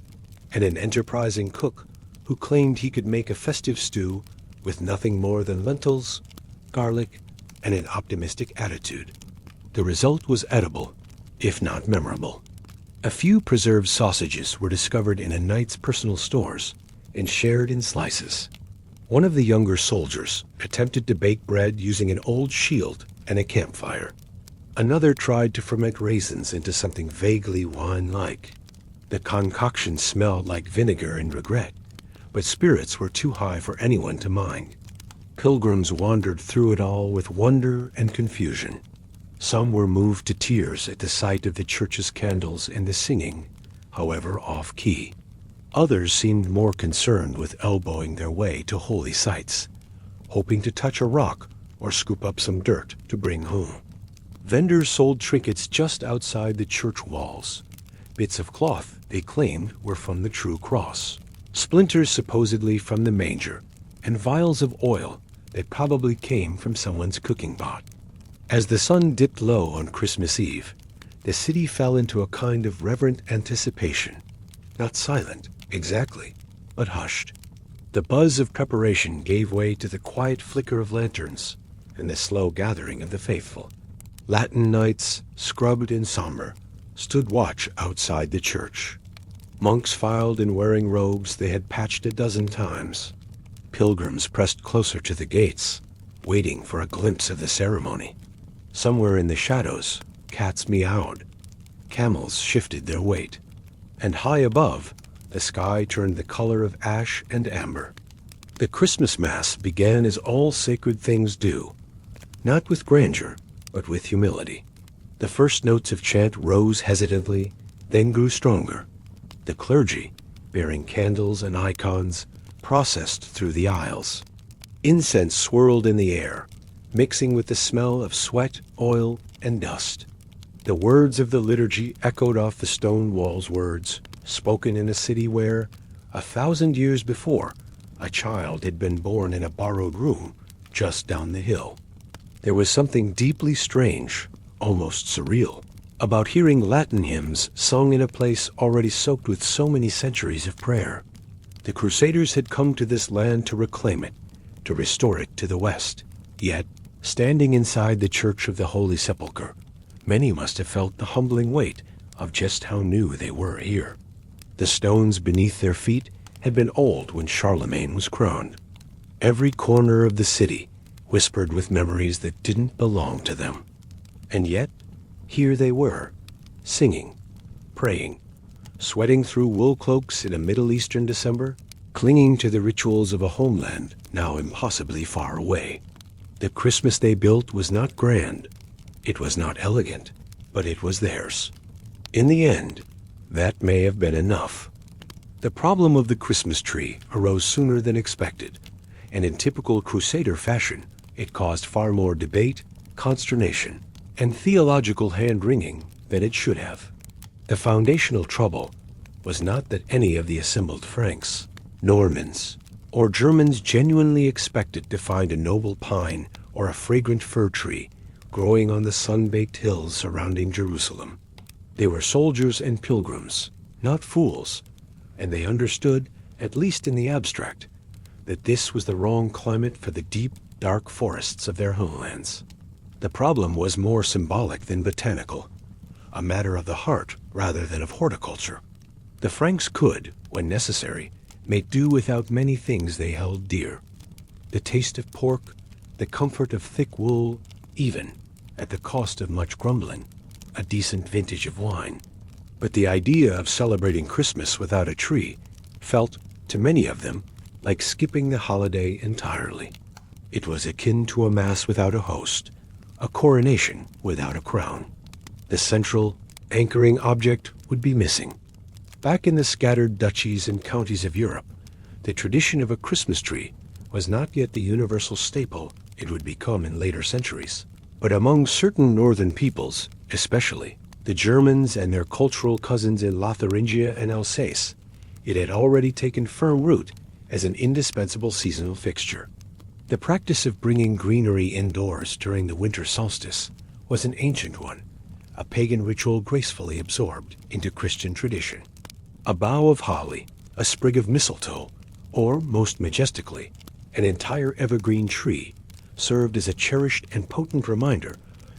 and an enterprising cook who claimed he could make a festive stew with nothing more than lentils, garlic, and an optimistic attitude. The result was edible, if not memorable. A few preserved sausages were discovered in a knight's personal stores and shared in slices. One of the younger soldiers attempted to bake bread using an old shield and a campfire. Another tried to ferment raisins into something vaguely wine-like. The concoction smelled like vinegar and regret, but spirits were too high for anyone to mind. Pilgrims wandered through it all with wonder and confusion. Some were moved to tears at the sight of the church's candles and the singing, however off-key. Others seemed more concerned with elbowing their way to holy sites, hoping to touch a rock or scoop up some dirt to bring home. Vendors sold trinkets just outside the church walls. Bits of cloth they claimed were from the true cross, splinters supposedly from the manger, and vials of oil that probably came from someone's cooking pot. As the sun dipped low on Christmas Eve, the city fell into a kind of reverent anticipation. Not silent, exactly, but hushed. The buzz of preparation gave way to the quiet flicker of lanterns and the slow gathering of the faithful. Latin knights, scrubbed and somber, stood watch outside the church. Monks filed in wearing robes they had patched a dozen times. Pilgrims pressed closer to the gates, waiting for a glimpse of the ceremony. Somewhere in the shadows, cats meowed. Camels shifted their weight. and high above, the sky turned the color of ash and amber. The Christmas Mass began as all sacred things do, not with grandeur, but with humility. The first notes of chant rose hesitantly, then grew stronger. The clergy, bearing candles and icons, processed through the aisles. Incense swirled in the air, mixing with the smell of sweat, oil, and dust. The words of the liturgy echoed off the stone walls, words spoken in a city where, 1,000 years before, a child had been born in a borrowed room just down the hill. There was something deeply strange, almost surreal, about hearing Latin hymns sung in a place already soaked with so many centuries of prayer. The Crusaders had come to this land to reclaim it, to restore it to the West. Yet, standing inside the Church of the Holy Sepulchre, many must have felt the humbling weight of just how new they were here. The stones beneath their feet had been old when Charlemagne was crowned. Every corner of the city whispered with memories that didn't belong to them. And yet, here they were, singing, praying, sweating through wool cloaks in a Middle Eastern December, clinging to the rituals of a homeland now impossibly far away. The Christmas they built was not grand, it was not elegant, but it was theirs. In the end, that may have been enough. The problem of the Christmas tree arose sooner than expected, and in typical Crusader fashion, it caused far more debate, consternation, and theological hand-wringing than it should have. The foundational trouble was not that any of the assembled Franks, Normans, or Germans genuinely expected to find a noble pine or a fragrant fir tree growing on the sun-baked hills surrounding Jerusalem. They were soldiers and pilgrims, not fools, and they understood, at least in the abstract, that this was the wrong climate for the deep, dark forests of their homelands. The problem was more symbolic than botanical, a matter of the heart rather than of horticulture. The Franks could, when necessary, make do without many things they held dear. The taste of pork, the comfort of thick wool, even, at the cost of much grumbling, a decent vintage of wine. But the idea of celebrating Christmas without a tree felt, to many of them, like skipping the holiday entirely. It was akin to a mass without a host, a coronation without a crown. The central, anchoring object would be missing. Back in the scattered duchies and counties of Europe, the tradition of a Christmas tree was not yet the universal staple it would become in later centuries. But among certain northern peoples, especially the Germans and their cultural cousins in Lotharingia and Alsace, it had already taken firm root as an indispensable seasonal fixture. The practice of bringing greenery indoors during the winter solstice was an ancient one, a pagan ritual gracefully absorbed into Christian tradition. A bough of holly, a sprig of mistletoe, or, most majestically, an entire evergreen tree served as a cherished and potent reminder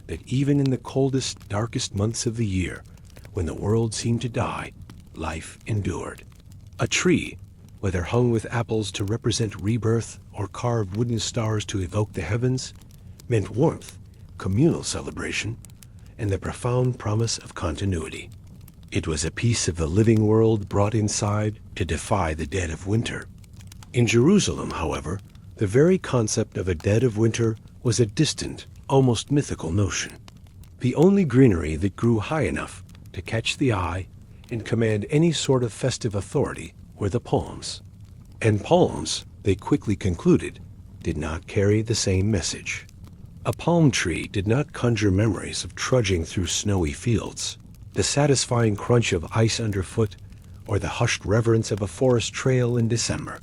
that even in the coldest, darkest months of the year, when the world seemed to die, life endured. A tree, whether hung with apples to represent rebirth or carved wooden stars to evoke the heavens, meant warmth, communal celebration, and the profound promise of continuity. It was a piece of the living world brought inside to defy the dead of winter. In Jerusalem, however, the very concept of a dead of winter was a distant, almost mythical notion. The only greenery that grew high enough to catch the eye and command any sort of festive authority were the palms. And palms, they quickly concluded, did not carry the same message. A palm tree did not conjure memories of trudging through snowy fields, the satisfying crunch of ice underfoot, or the hushed reverence of a forest trail in December.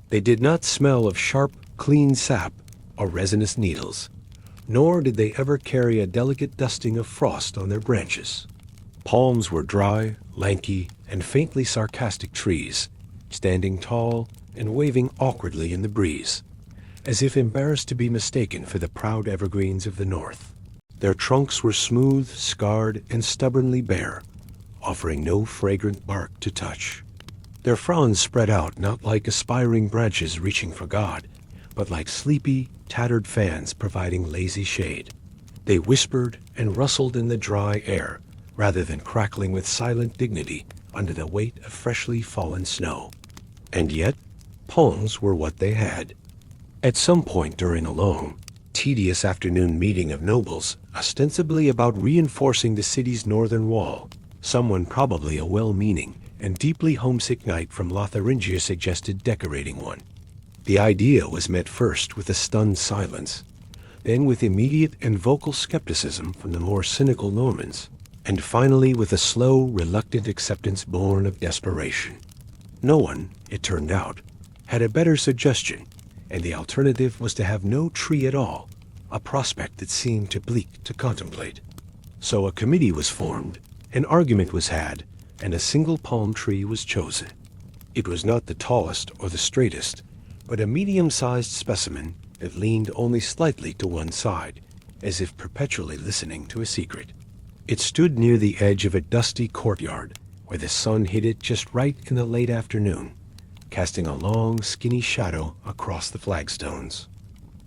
They did not smell of sharp, clean sap or resinous needles, nor did they ever carry a delicate dusting of frost on their branches. Palms were dry, lanky, and faintly sarcastic trees, standing tall and waving awkwardly in the breeze, as if embarrassed to be mistaken for the proud evergreens of the north. Their trunks were smooth, scarred, and stubbornly bare, offering no fragrant bark to touch. Their fronds spread out not like aspiring branches reaching for God, but like sleepy, tattered fans providing lazy shade. They whispered and rustled in the dry air, rather than crackling with silent dignity under the weight of freshly fallen snow. And yet, palms were what they had. At some point during a long, tedious afternoon meeting of nobles, ostensibly about reinforcing the city's northern wall, someone, probably a well-meaning and deeply homesick knight from Lotharingia, suggested decorating one. The idea was met first with a stunned silence, then with immediate and vocal skepticism from the more cynical Normans, and finally with a slow, reluctant acceptance born of desperation. No one, it turned out, had a better suggestion, and the alternative was to have no tree at all, a prospect that seemed too bleak to contemplate. So a committee was formed, an argument was had, and a single palm tree was chosen. It was not the tallest or the straightest, but a medium-sized specimen that leaned only slightly to one side, as if perpetually listening to a secret. It stood near the edge of a dusty courtyard, where the sun hit it just right in the late afternoon, casting a long, skinny shadow across the flagstones.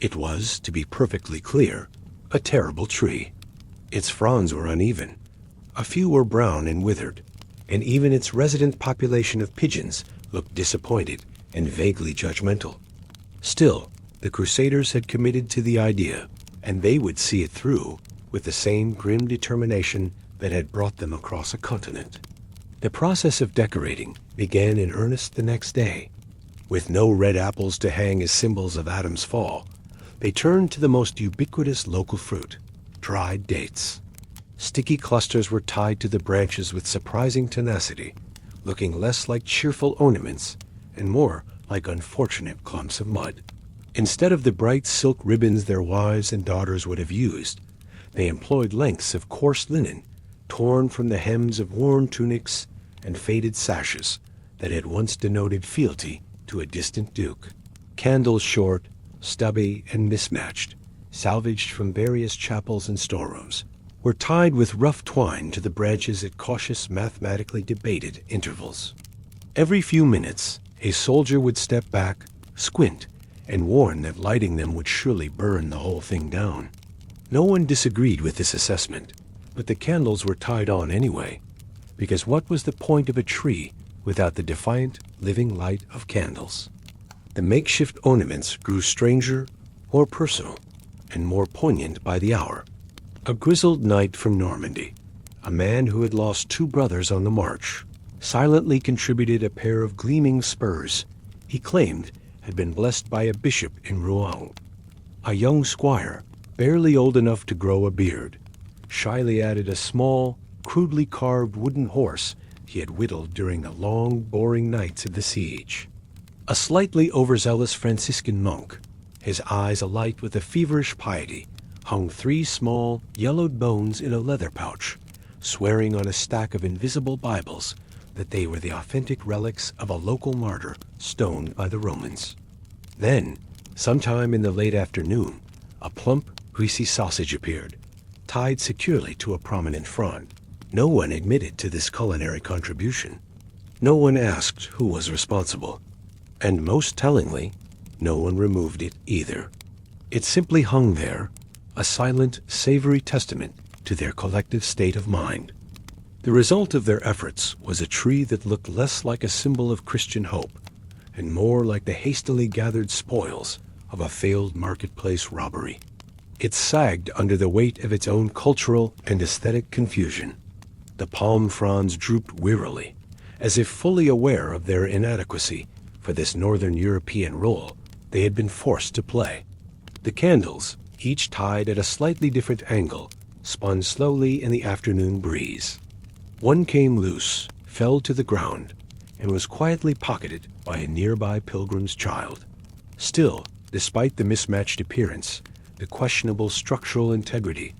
It was, to be perfectly clear, a terrible tree. Its fronds were uneven. A few were brown and withered, and even its resident population of pigeons looked disappointed and vaguely judgmental. Still, the Crusaders had committed to the idea, and they would see it through with the same grim determination that had brought them across a continent. The process of decorating began in earnest the next day. With no red apples to hang as symbols of Adam's fall, they turned to the most ubiquitous local fruit, dried dates. Sticky clusters were tied to the branches with surprising tenacity, looking less like cheerful ornaments and more like unfortunate clumps of mud. Instead of the bright silk ribbons their wives and daughters would have used, they employed lengths of coarse linen, torn from the hems of worn tunics and faded sashes that had once denoted fealty to a distant duke. Candles short, stubby, and mismatched, salvaged from various chapels and storerooms, were tied with rough twine to the branches at cautious, mathematically debated intervals. Every few minutes, a soldier would step back, squint, and warn that lighting them would surely burn the whole thing down. No one disagreed with this assessment, but the candles were tied on anyway, because what was the point of a tree without the defiant, living light of candles? The makeshift ornaments grew stranger, more personal, and more poignant by the hour. A grizzled knight from Normandy, a man who had lost 2 brothers on the march, silently contributed a pair of gleaming spurs he claimed had been blessed by a bishop in Rouen. A young squire, barely old enough to grow a beard, shyly added a small, crudely carved wooden horse he had whittled during the long, boring nights of the siege. A slightly overzealous Franciscan monk, his eyes alight with a feverish piety, hung 3 small, yellowed bones in a leather pouch, swearing on a stack of invisible Bibles that they were the authentic relics of a local martyr stoned by the Romans. Then, sometime in the late afternoon, a plump, greasy sausage appeared, tied securely to a prominent frond. No one admitted to this culinary contribution. No one asked who was responsible. And most tellingly, no one removed it either. It simply hung there, a silent, savory testament to their collective state of mind. The result of their efforts was a tree that looked less like a symbol of Christian hope and more like the hastily gathered spoils of a failed marketplace robbery. It sagged under the weight of its own cultural and aesthetic confusion. The palm fronds drooped wearily, as if fully aware of their inadequacy for this northern European role they had been forced to play. The candles, each tied at a slightly different angle, spun slowly in the afternoon breeze. One came loose, fell to the ground, and was quietly pocketed by a nearby pilgrim's child. Still, despite the mismatched appearance, the questionable structural integrity,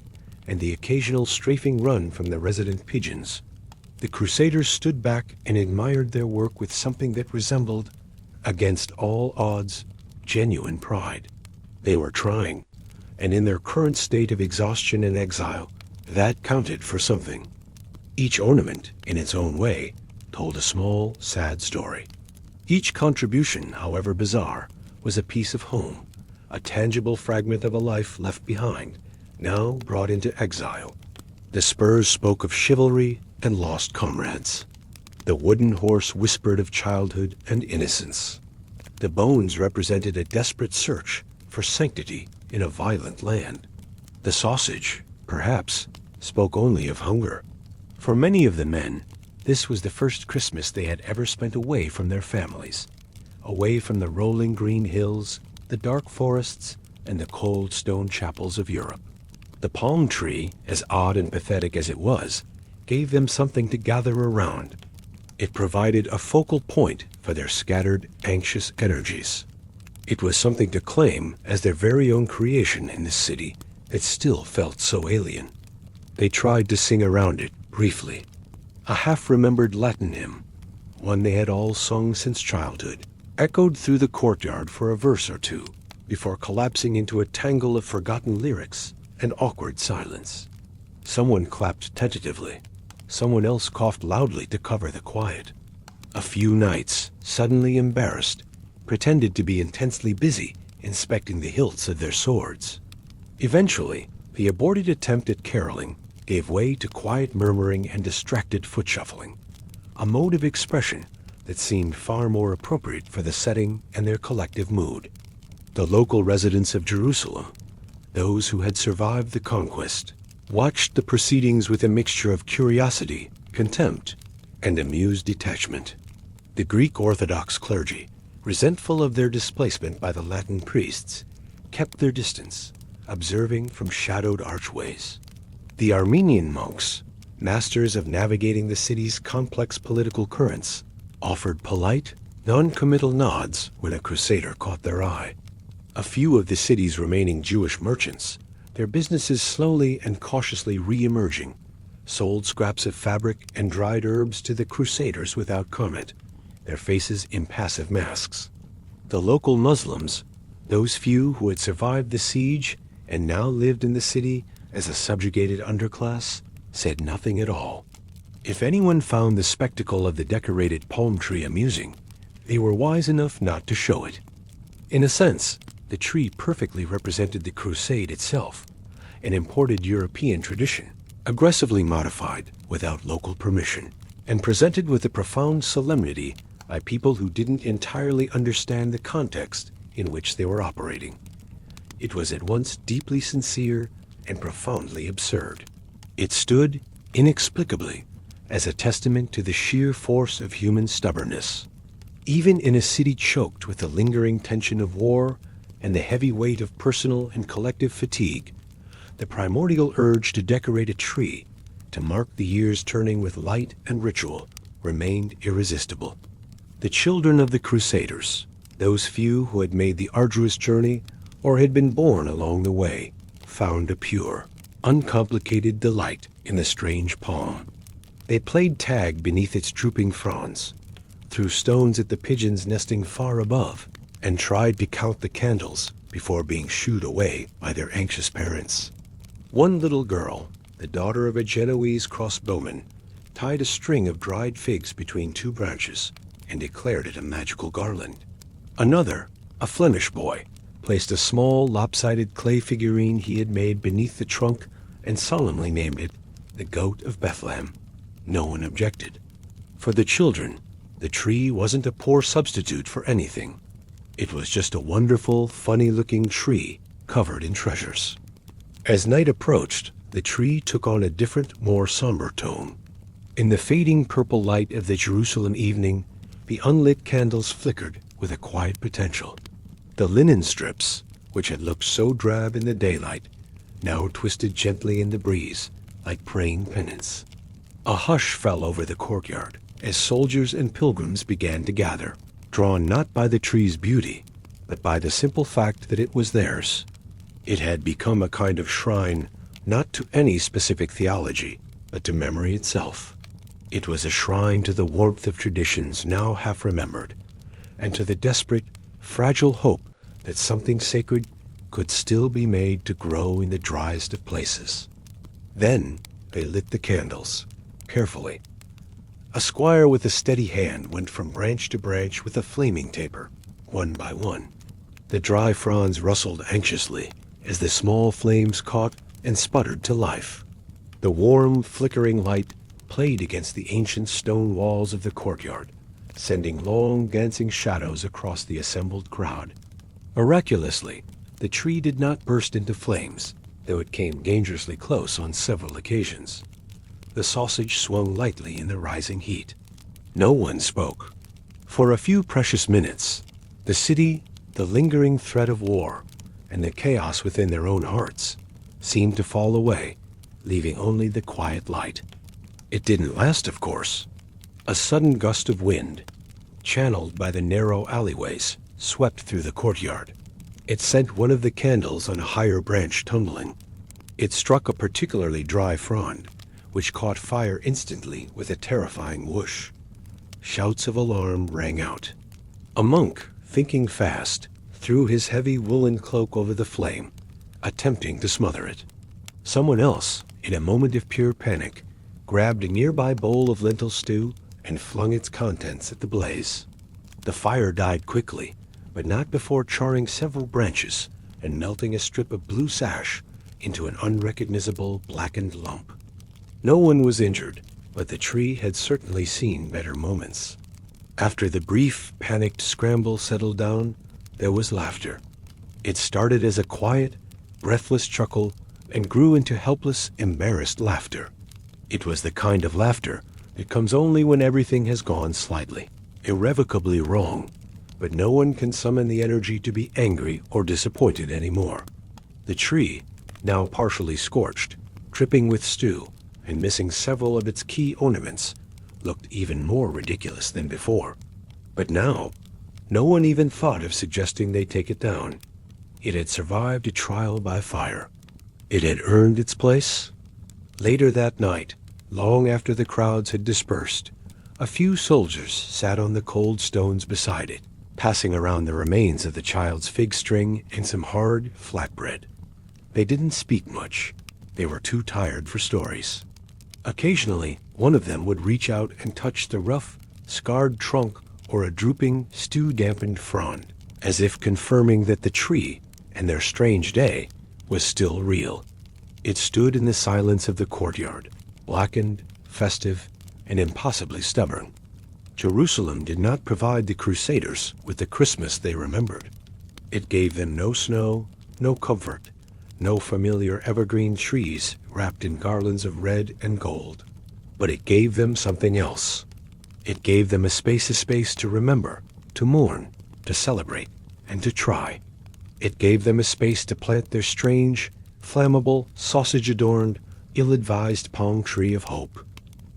and the occasional strafing run from the resident pigeons, the Crusaders stood back and admired their work with something that resembled, against all odds, genuine pride. They were trying, and in their current state of exhaustion and exile, that counted for something. Each ornament, in its own way, told a small, sad story. Each contribution, however bizarre, was a piece of home, a tangible fragment of a life left behind, now brought into exile. The spurs spoke of chivalry and lost comrades. The wooden horse whispered of childhood and innocence. The bones represented a desperate search for sanctity in a violent land. The sausage, perhaps, spoke only of hunger. For many of the men, this was the first Christmas they had ever spent away from their families, away from the rolling green hills, the dark forests, and the cold stone chapels of Europe. The palm tree, as odd and pathetic as it was, gave them something to gather around. It provided a focal point for their scattered, anxious energies. It was something to claim as their very own creation in this city that still felt so alien. They tried to sing around it, briefly. A half-remembered Latin hymn, one they had all sung since childhood, echoed through the courtyard for a verse or two, before collapsing into a tangle of forgotten lyrics and awkward silence. Someone clapped tentatively. Someone else coughed loudly to cover the quiet. A few knights, suddenly embarrassed, pretended to be intensely busy inspecting the hilts of their swords. Eventually, the aborted attempt at caroling gave way to quiet murmuring and distracted foot shuffling, a mode of expression that seemed far more appropriate for the setting and their collective mood. The local residents of Jerusalem, those who had survived the conquest, watched the proceedings with a mixture of curiosity, contempt, and amused detachment. The Greek Orthodox clergy, resentful of their displacement by the Latin priests, kept their distance, observing from shadowed archways. The Armenian monks, masters of navigating the city's complex political currents, offered polite, non-committal nods when a crusader caught their eye. A few of the city's remaining Jewish merchants, their businesses slowly and cautiously re-emerging, sold scraps of fabric and dried herbs to the crusaders without comment, their faces impassive masks. The local Muslims, those few who had survived the siege and now lived in the city as a subjugated underclass, said nothing at all. If anyone found the spectacle of the decorated palm tree amusing, they were wise enough not to show it. In a sense, the tree perfectly represented the crusade itself, an imported European tradition, aggressively modified without local permission, and presented with a profound solemnity by people who didn't entirely understand the context in which they were operating. It was at once deeply sincere and profoundly absurd. It stood, inexplicably, as a testament to the sheer force of human stubbornness. Even in a city choked with the lingering tension of war and the heavy weight of personal and collective fatigue, the primordial urge to decorate a tree, to mark the year's turning with light and ritual, remained irresistible. The children of the Crusaders, those few who had made the arduous journey or had been born along the way, found a pure, uncomplicated delight in the strange palm. They played tag beneath its drooping fronds, threw stones at the pigeons nesting far above, and tried to count the candles before being shooed away by their anxious parents. One little girl, the daughter of a Genoese crossbowman, tied a string of dried figs between two branches and declared it a magical garland. Another, a Flemish boy, placed a small lopsided clay figurine he had made beneath the trunk and solemnly named it the Goat of Bethlehem. No one objected. For the children, the tree wasn't a poor substitute for anything. It was just a wonderful, funny-looking tree covered in treasures. As night approached, the tree took on a different, more somber tone. In the fading purple light of the Jerusalem evening, the unlit candles flickered with a quiet potential. The linen strips, which had looked so drab in the daylight, now twisted gently in the breeze, like praying pennants. A hush fell over the courtyard as soldiers and pilgrims began to gather, drawn not by the tree's beauty, but by the simple fact that it was theirs. It had become a kind of shrine, not to any specific theology, but to memory itself. It was a shrine to the warmth of traditions now half remembered, and to the desperate, fragile hope that something sacred could still be made to grow in the driest of places. Then they lit the candles, carefully. A squire with a steady hand went from branch to branch with a flaming taper, one by one. The dry fronds rustled anxiously as the small flames caught and sputtered to life. The warm, flickering light played against the ancient stone walls of the courtyard, sending long dancing shadows across the assembled crowd. Miraculously, the tree did not burst into flames, though it came dangerously close on several occasions. The sausage swung lightly in the rising heat. No one spoke. For a few precious minutes, the city, the lingering threat of war, and the chaos within their own hearts seemed to fall away, leaving only the quiet light. It didn't last, of course. A sudden gust of wind, channeled by the narrow alleyways, swept through the courtyard. It sent one of the candles on a higher branch tumbling. It struck a particularly dry frond, which caught fire instantly with a terrifying whoosh. Shouts of alarm rang out. A monk, thinking fast, threw his heavy woolen cloak over the flame, attempting to smother it. Someone else, in a moment of pure panic, grabbed a nearby bowl of lentil stew and flung its contents at the blaze. The fire died quickly, but not before charring several branches and melting a strip of blue sash into an unrecognizable blackened lump. No one was injured, but the tree had certainly seen better moments. After the brief, panicked scramble settled down, there was laughter. It started as a quiet, breathless chuckle and grew into helpless, embarrassed laughter. It was the kind of laughter that comes only when everything has gone slightly, irrevocably wrong, but no one can summon the energy to be angry or disappointed anymore. The tree, now partially scorched, dripping with stew, and missing several of its key ornaments, looked even more ridiculous than before. But now, no one even thought of suggesting they take it down. It had survived a trial by fire. It had earned its place. Later that night, long after the crowds had dispersed, a few soldiers sat on the cold stones beside it, passing around the remains of the child's fig string and some hard flatbread. They didn't speak much. They were too tired for stories. Occasionally, one of them would reach out and touch the rough, scarred trunk or a drooping, stew-dampened frond, as if confirming that the tree and their strange day was still real. It stood in the silence of the courtyard, blackened, festive, and impossibly stubborn. Jerusalem did not provide the Crusaders with the Christmas they remembered. It gave them no snow, no comfort, no familiar evergreen trees wrapped in garlands of red and gold. But it gave them something else. It gave them a space to remember, to mourn, to celebrate, and to try. It gave them a space to plant their strange, flammable, sausage-adorned, ill-advised palm tree of hope.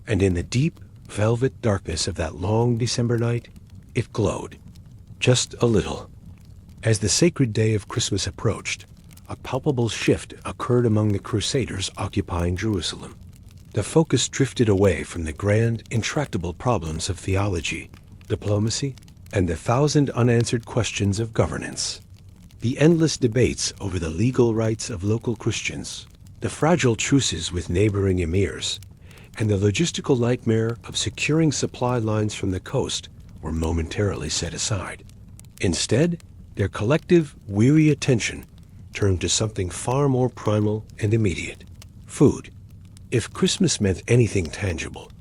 And in the deep, velvet darkness of that long December night, it glowed, just a little. As the sacred day of Christmas approached, a palpable shift occurred among the Crusaders occupying Jerusalem. The focus drifted away from the grand, intractable problems of theology, diplomacy, and the thousand unanswered questions of governance. The endless debates over the legal rights of local Christians, the fragile truces with neighboring emirs, and the logistical nightmare of securing supply lines from the coast were momentarily set aside. Instead, their collective, weary attention turned to something far more primal and immediate: food. If Christmas meant anything tangible,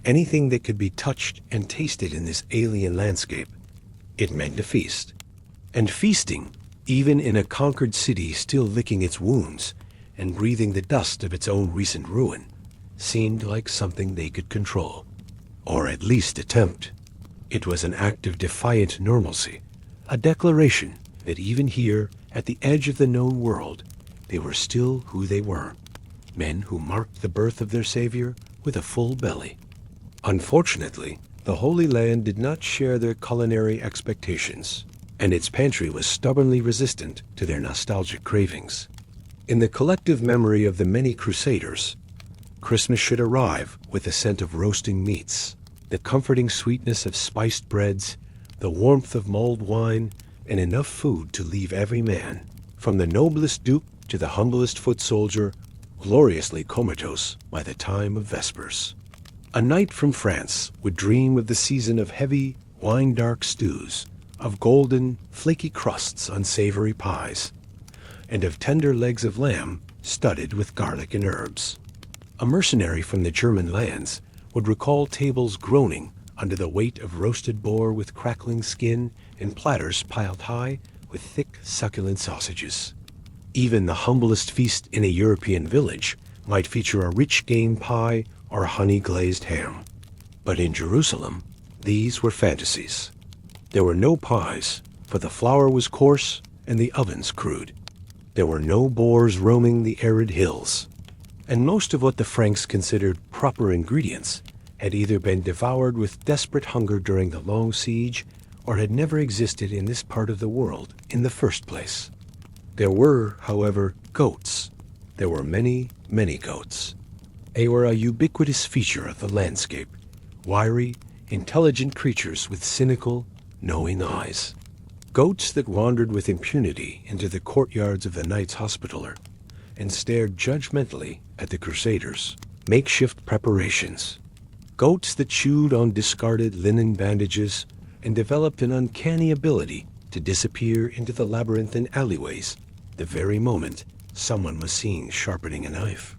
anything that could be touched and tasted in this alien landscape, it meant a feast. And feasting, even in a conquered city still licking its wounds and breathing the dust of its own recent ruin, seemed like something they could control, or at least attempt. It was an act of defiant normalcy, a declaration that even here, at the edge of the known world, they were still who they were, men who marked the birth of their Savior with a full belly. Unfortunately, the Holy Land did not share their culinary expectations, and its pantry was stubbornly resistant to their nostalgic cravings. In the collective memory of the many Crusaders, Christmas should arrive with the scent of roasting meats, the comforting sweetness of spiced breads, the warmth of mulled wine, and enough food to leave every man, from the noblest duke to the humblest foot soldier, gloriously comatose by the time of Vespers. A knight from France would dream of the season of heavy, wine-dark stews, of golden, flaky crusts on savory pies, and of tender legs of lamb studded with garlic and herbs. A mercenary from the German lands would recall tables groaning under the weight of roasted boar with crackling skin and platters piled high with thick, succulent sausages. Even the humblest feast in a European village might feature a rich game pie or honey-glazed ham. But in Jerusalem, these were fantasies. There were no pies, for the flour was coarse and the ovens crude. There were no boars roaming the arid hills. And most of what the Franks considered proper ingredients had either been devoured with desperate hunger during the long siege or had never existed in this part of the world in the first place. There were, however, goats. There were many, many goats. They were a ubiquitous feature of the landscape, wiry, intelligent creatures with cynical, knowing eyes. Goats that wandered with impunity into the courtyards of the Knights Hospitaller and stared judgmentally at the Crusaders' makeshift preparations. Goats that chewed on discarded linen bandages and developed an uncanny ability to disappear into the labyrinthine alleyways the very moment someone was seen sharpening a knife.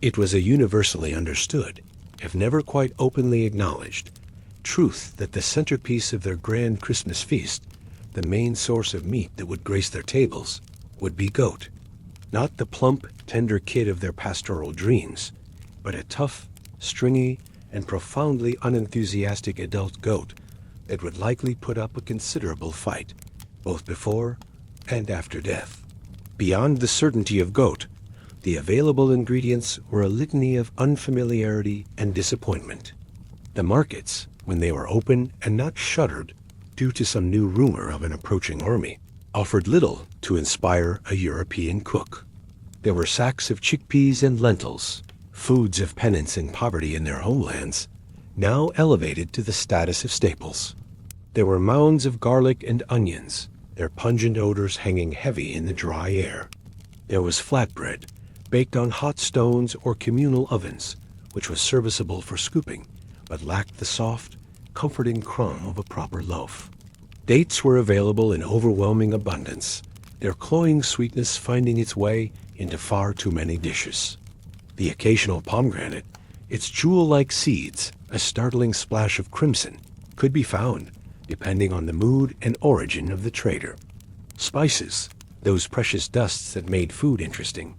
It was a universally understood, if never quite openly acknowledged, truth that the centerpiece of their grand Christmas feast, the main source of meat that would grace their tables, would be goat. Not the plump, tender kid of their pastoral dreams, but a tough, stringy, and profoundly unenthusiastic adult goat that would likely put up a considerable fight, both before and after death. Beyond the certainty of goat, the available ingredients were a litany of unfamiliarity and disappointment. The markets, when they were open and not shuttered due to some new rumor of an approaching army, offered little to inspire a European cook. There were sacks of chickpeas and lentils, foods of penance and poverty in their homelands, now elevated to the status of staples. There were mounds of garlic and onions, their pungent odors hanging heavy in the dry air. There was flatbread, baked on hot stones or communal ovens, which was serviceable for scooping, but lacked the soft, comforting crumb of a proper loaf. Dates were available in overwhelming abundance, their cloying sweetness finding its way into far too many dishes. The occasional pomegranate, its jewel-like seeds, a startling splash of crimson, could be found, depending on the mood and origin of the trader. Spices, those precious dusts that made food interesting,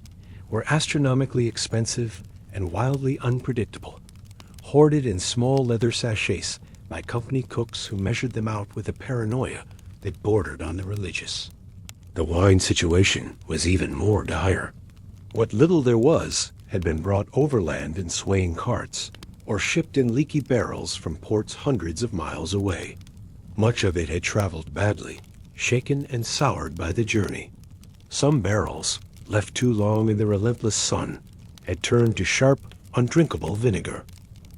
were astronomically expensive and wildly unpredictable, hoarded in small leather sachets by company cooks who measured them out with a paranoia that bordered on the religious. The wine situation was even more dire. What little there was had been brought overland in swaying carts or shipped in leaky barrels from ports hundreds of miles away. Much of it had traveled badly, shaken and soured by the journey. Some barrels, left too long in the relentless sun, had turned to sharp, undrinkable vinegar.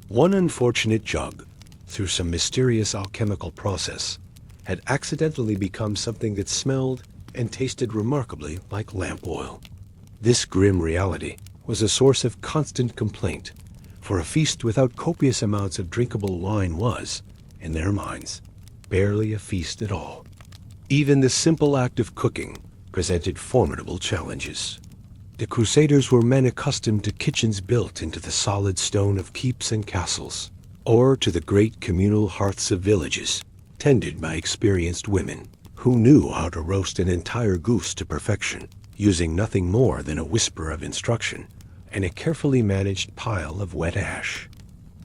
One unfortunate jug, through some mysterious alchemical process, had accidentally become something that smelled and tasted remarkably like lamp oil. This grim reality was a source of constant complaint, for a feast without copious amounts of drinkable wine was, in their minds, barely a feast at all. Even the simple act of cooking presented formidable challenges. The Crusaders were men accustomed to kitchens built into the solid stone of keeps and castles, or to the great communal hearths of villages, tended by experienced women, who knew how to roast an entire goose to perfection, using nothing more than a whisper of instruction and a carefully managed pile of wet ash.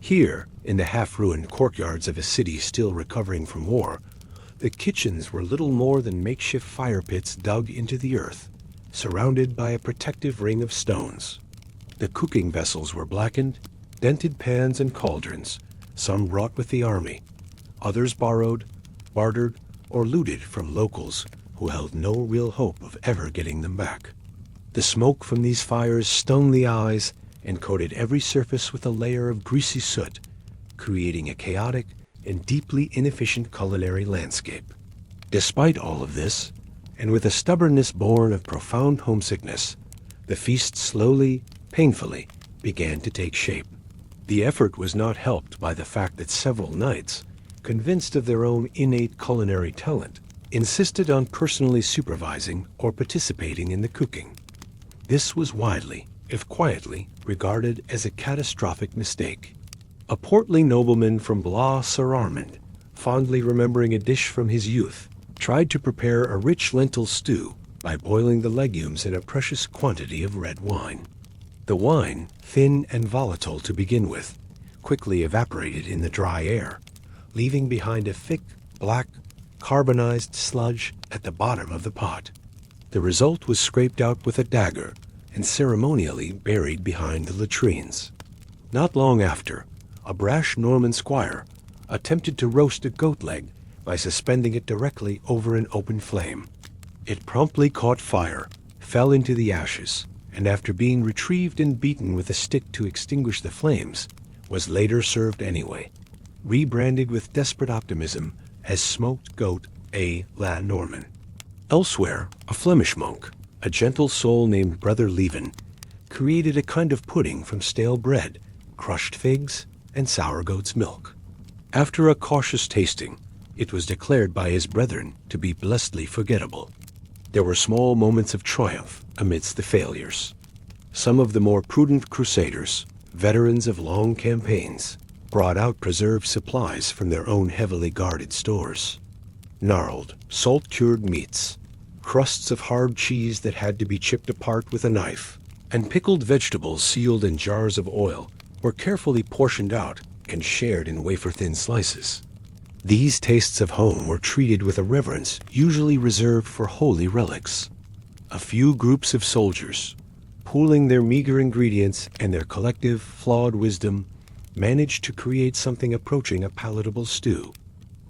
Here, in the half-ruined courtyards of a city still recovering from war, the kitchens were little more than makeshift fire pits dug into the earth, surrounded by a protective ring of stones. The cooking vessels were blackened, dented pans and cauldrons, some brought with the army, others borrowed, bartered, or looted from locals who held no real hope of ever getting them back. The smoke from these fires stung the eyes and coated every surface with a layer of greasy soot, creating a chaotic and deeply inefficient culinary landscape. Despite all of this, and with a stubbornness born of profound homesickness, the feast slowly, painfully, began to take shape. The effort was not helped by the fact that several knights, convinced of their own innate culinary talent, insisted on personally supervising or participating in the cooking. This was widely, if quietly, regarded as a catastrophic mistake. A portly nobleman from Blas-sur-Armand, fondly remembering a dish from his youth, tried to prepare a rich lentil stew by boiling the legumes in a precious quantity of red wine. The wine, thin and volatile to begin with, quickly evaporated in the dry air, leaving behind a thick, black, carbonized sludge at the bottom of the pot. The result was scraped out with a dagger and ceremonially buried behind the latrines. Not long after, a brash Norman squire attempted to roast a goat leg by suspending it directly over an open flame. It promptly caught fire, fell into the ashes, and after being retrieved and beaten with a stick to extinguish the flames, was later served anyway, rebranded with desperate optimism as smoked goat à la Norman. Elsewhere, a Flemish monk, a gentle soul named Brother Leven, created a kind of pudding from stale bread, crushed figs, and sour goat's milk. After a cautious tasting, it was declared by his brethren to be blessedly forgettable. There were small moments of triumph amidst the failures. Some of the more prudent crusaders, veterans of long campaigns, brought out preserved supplies from their own heavily guarded stores. Gnarled, salt-cured meats, crusts of hard cheese that had to be chipped apart with a knife, and pickled vegetables sealed in jars of oil were carefully portioned out and shared in wafer-thin slices. These tastes of home were treated with a reverence usually reserved for holy relics. A few groups of soldiers, pooling their meager ingredients and their collective, flawed wisdom, managed to create something approaching a palatable stew.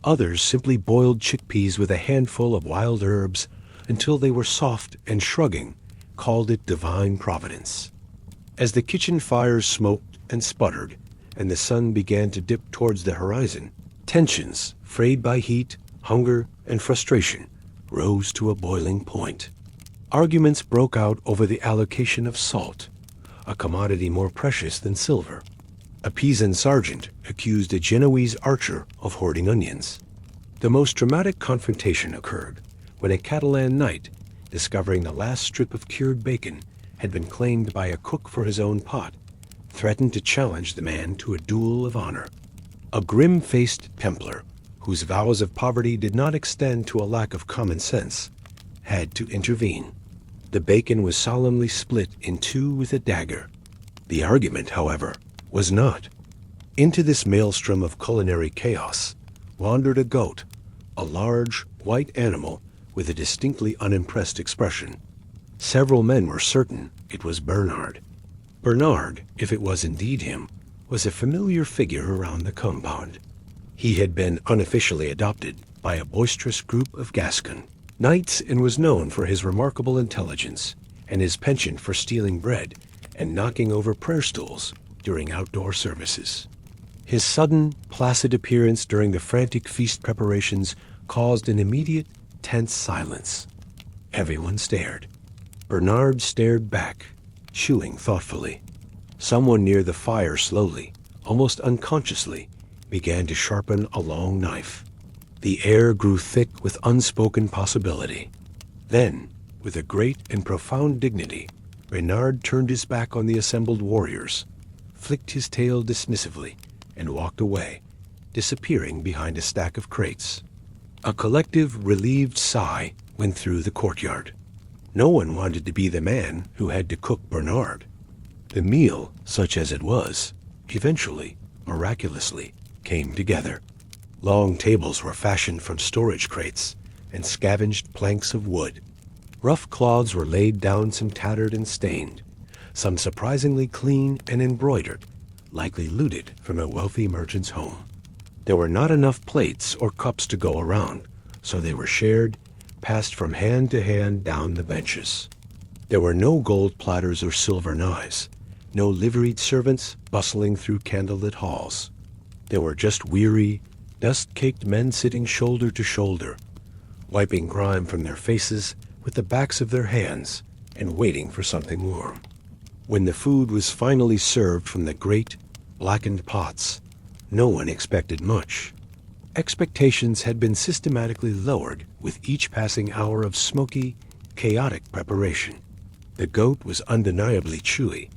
Others simply boiled chickpeas with a handful of wild herbs until they were soft and, shrugging, called it divine providence. As the kitchen fires smoked and sputtered, and the sun began to dip towards the horizon, tensions, frayed by heat, hunger, and frustration, rose to a boiling point. Arguments broke out over the allocation of salt, a commodity more precious than silver. A Pisan sergeant accused a Genoese archer of hoarding onions. The most dramatic confrontation occurred when a Catalan knight, discovering the last strip of cured bacon had been claimed by a cook for his own pot, threatened to challenge the man to a duel of honor. A grim-faced Templar, whose vows of poverty did not extend to a lack of common sense, had to intervene. The bacon was solemnly split in two with a dagger. The argument, however, was not. Into this maelstrom of culinary chaos wandered a goat, a large, white animal with a distinctly unimpressed expression. Several men were certain it was Bernard. Bernard, if it was indeed him, was a familiar figure around the compound. He had been unofficially adopted by a boisterous group of Gascon knights and was known for his remarkable intelligence and his penchant for stealing bread and knocking over prayer stools during outdoor services. His sudden, placid appearance during the frantic feast preparations caused an immediate, tense silence. Everyone stared. Bernard stared back, chewing thoughtfully. Someone near the fire slowly, almost unconsciously, began to sharpen a long knife. The air grew thick with unspoken possibility. Then, with a great and profound dignity, Bernard turned his back on the assembled warriors, flicked his tail dismissively, and walked away, disappearing behind a stack of crates. A collective, relieved sigh went through the courtyard. No one wanted to be the man who had to cook Bernard. The meal, such as it was, eventually, miraculously, came together. Long tables were fashioned from storage crates and scavenged planks of wood. Rough cloths were laid down, some tattered and stained, some surprisingly clean and embroidered, likely looted from a wealthy merchant's home. There were not enough plates or cups to go around, so they were shared, passed from hand to hand down the benches. There were no gold platters or silver knives, no liveried servants bustling through candlelit halls. There were just weary, dust-caked men sitting shoulder to shoulder, wiping grime from their faces with the backs of their hands and waiting for something warm. When the food was finally served from the great, blackened pots, no one expected much. Expectations had been systematically lowered with each passing hour of smoky, chaotic preparation. The goat was undeniably chewy,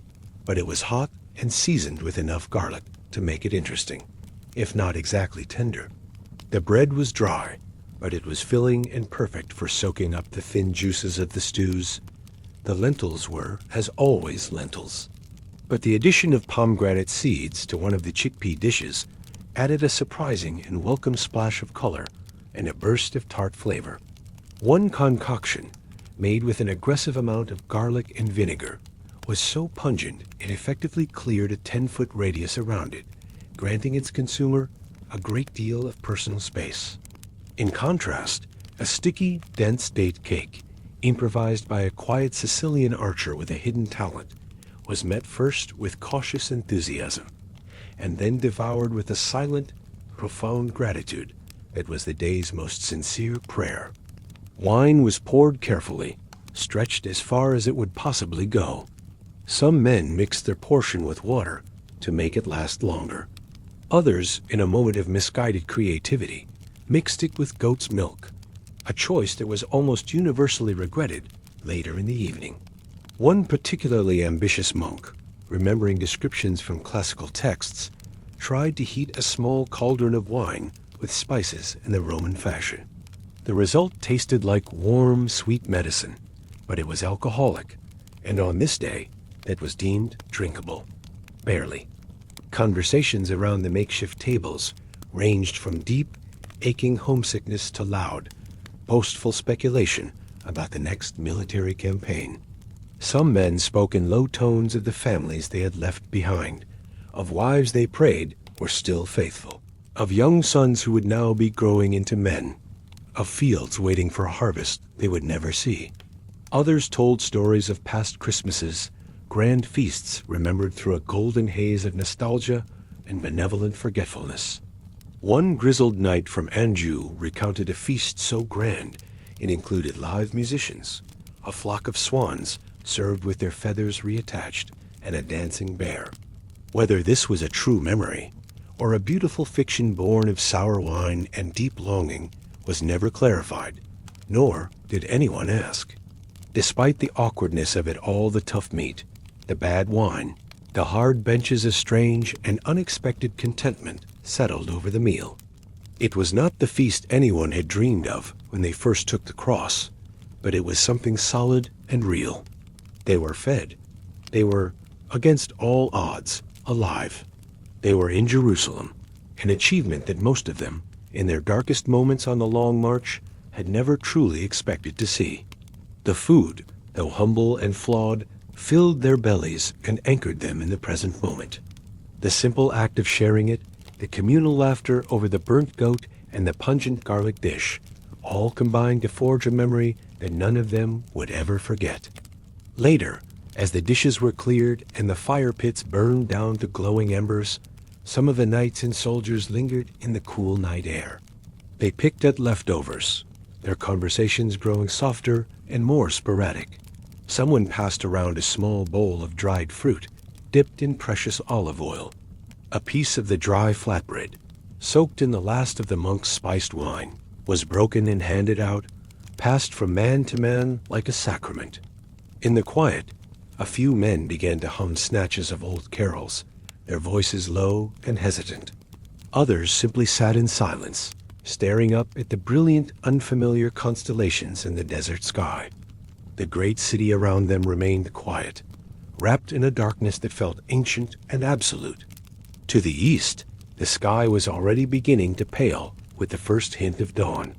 but it was hot and seasoned with enough garlic to make it interesting, if not exactly tender. The bread was dry, but it was filling and perfect for soaking up the thin juices of the stews. The lentils were, as always, lentils. But the addition of pomegranate seeds to one of the chickpea dishes added a surprising and welcome splash of color and a burst of tart flavor. One concoction, made with an aggressive amount of garlic and vinegar, was so pungent it effectively cleared a 10-foot radius around it, granting its consumer a great deal of personal space. In contrast, a sticky, dense date cake, improvised by a quiet Sicilian archer with a hidden talent, was met first with cautious enthusiasm, and then devoured with a silent, profound gratitude that was the day's most sincere prayer. Wine was poured carefully, stretched as far as it would possibly go. Some men mixed their portion with water to make it last longer. Others, in a moment of misguided creativity, mixed it with goat's milk, a choice that was almost universally regretted later in the evening. One particularly ambitious monk, remembering descriptions from classical texts, tried to heat a small cauldron of wine with spices in the Roman fashion. The result tasted like warm, sweet medicine, but it was alcoholic, and on this day, it was deemed drinkable. Barely. Conversations around the makeshift tables ranged from deep, aching homesickness to loud, boastful speculation about the next military campaign. Some men spoke in low tones of the families they had left behind, of wives they prayed were still faithful, of young sons who would now be growing into men, of fields waiting for a harvest they would never see. Others told stories of past Christmases, grand feasts remembered through a golden haze of nostalgia and benevolent forgetfulness. One grizzled knight from Anjou recounted a feast so grand it included live musicians, a flock of swans served with their feathers reattached, and a dancing bear. Whether this was a true memory, or a beautiful fiction born of sour wine and deep longing, was never clarified, nor did anyone ask. Despite the awkwardness of it all, the tough meat, the bad wine, the hard benches, a strange and unexpected contentment settled over the meal. It was not the feast anyone had dreamed of when they first took the cross, but it was something solid and real. They were fed. They were, against all odds, alive. They were in Jerusalem, an achievement that most of them, in their darkest moments on the long march, had never truly expected to see. The food, though humble and flawed, filled their bellies and anchored them in the present moment. The simple act of sharing it, the communal laughter over the burnt goat and the pungent garlic dish, all combined to forge a memory that none of them would ever forget. Later, as the dishes were cleared and the fire pits burned down to glowing embers, some of the knights and soldiers lingered in the cool night air. They picked at leftovers, their conversations growing softer and more sporadic. Someone passed around a small bowl of dried fruit, dipped in precious olive oil. A piece of the dry flatbread, soaked in the last of the monk's spiced wine, was broken and handed out, passed from man to man like a sacrament. In the quiet, a few men began to hum snatches of old carols, their voices low and hesitant. Others simply sat in silence, staring up at the brilliant, unfamiliar constellations in the desert sky. The great city around them remained quiet, wrapped in a darkness that felt ancient and absolute. To the east, the sky was already beginning to pale with the first hint of dawn.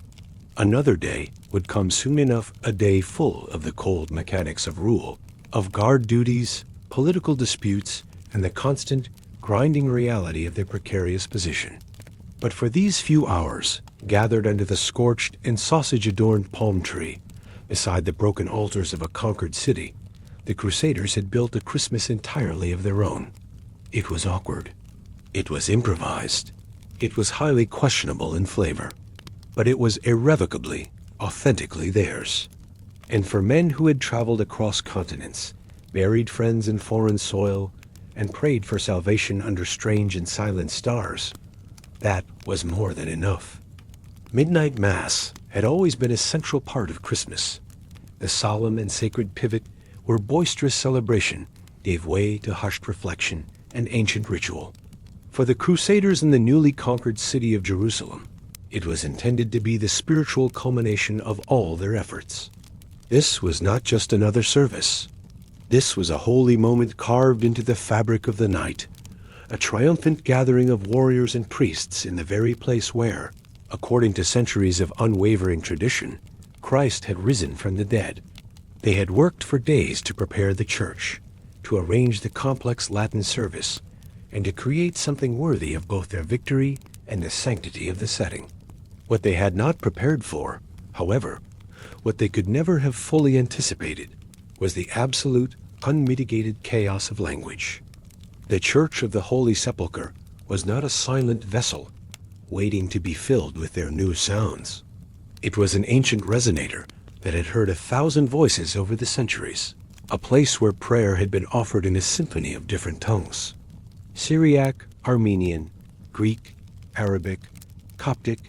Another day would come soon enough, a day full of the cold mechanics of rule, of guard duties, political disputes, and the constant, grinding reality of their precarious position. But for these few hours, gathered under the scorched and sausage-adorned palm tree, beside the broken altars of a conquered city, the Crusaders had built a Christmas entirely of their own. It was awkward. It was improvised. It was highly questionable in flavor. But it was irrevocably, authentically theirs. And for men who had traveled across continents, buried friends in foreign soil, and prayed for salvation under strange and silent stars, that was more than enough. Midnight Mass had always been a central part of Christmas. The solemn and sacred pivot where boisterous celebration gave way to hushed reflection and ancient ritual. For the Crusaders in the newly conquered city of Jerusalem, it was intended to be the spiritual culmination of all their efforts. This was not just another service. This was a holy moment carved into the fabric of the night, a triumphant gathering of warriors and priests in the very place where, according to centuries of unwavering tradition, Christ had risen from the dead. They had worked for days to prepare the church, to arrange the complex Latin service, and to create something worthy of both their victory and the sanctity of the setting. What they had not prepared for, however, what they could never have fully anticipated, was the absolute, unmitigated chaos of language. The Church of the Holy Sepulchre was not a silent vessel, waiting to be filled with their new sounds. It was an ancient resonator that had heard 1,000 voices over the centuries, a place where prayer had been offered in a symphony of different tongues. Syriac, Armenian, Greek, Arabic, Coptic,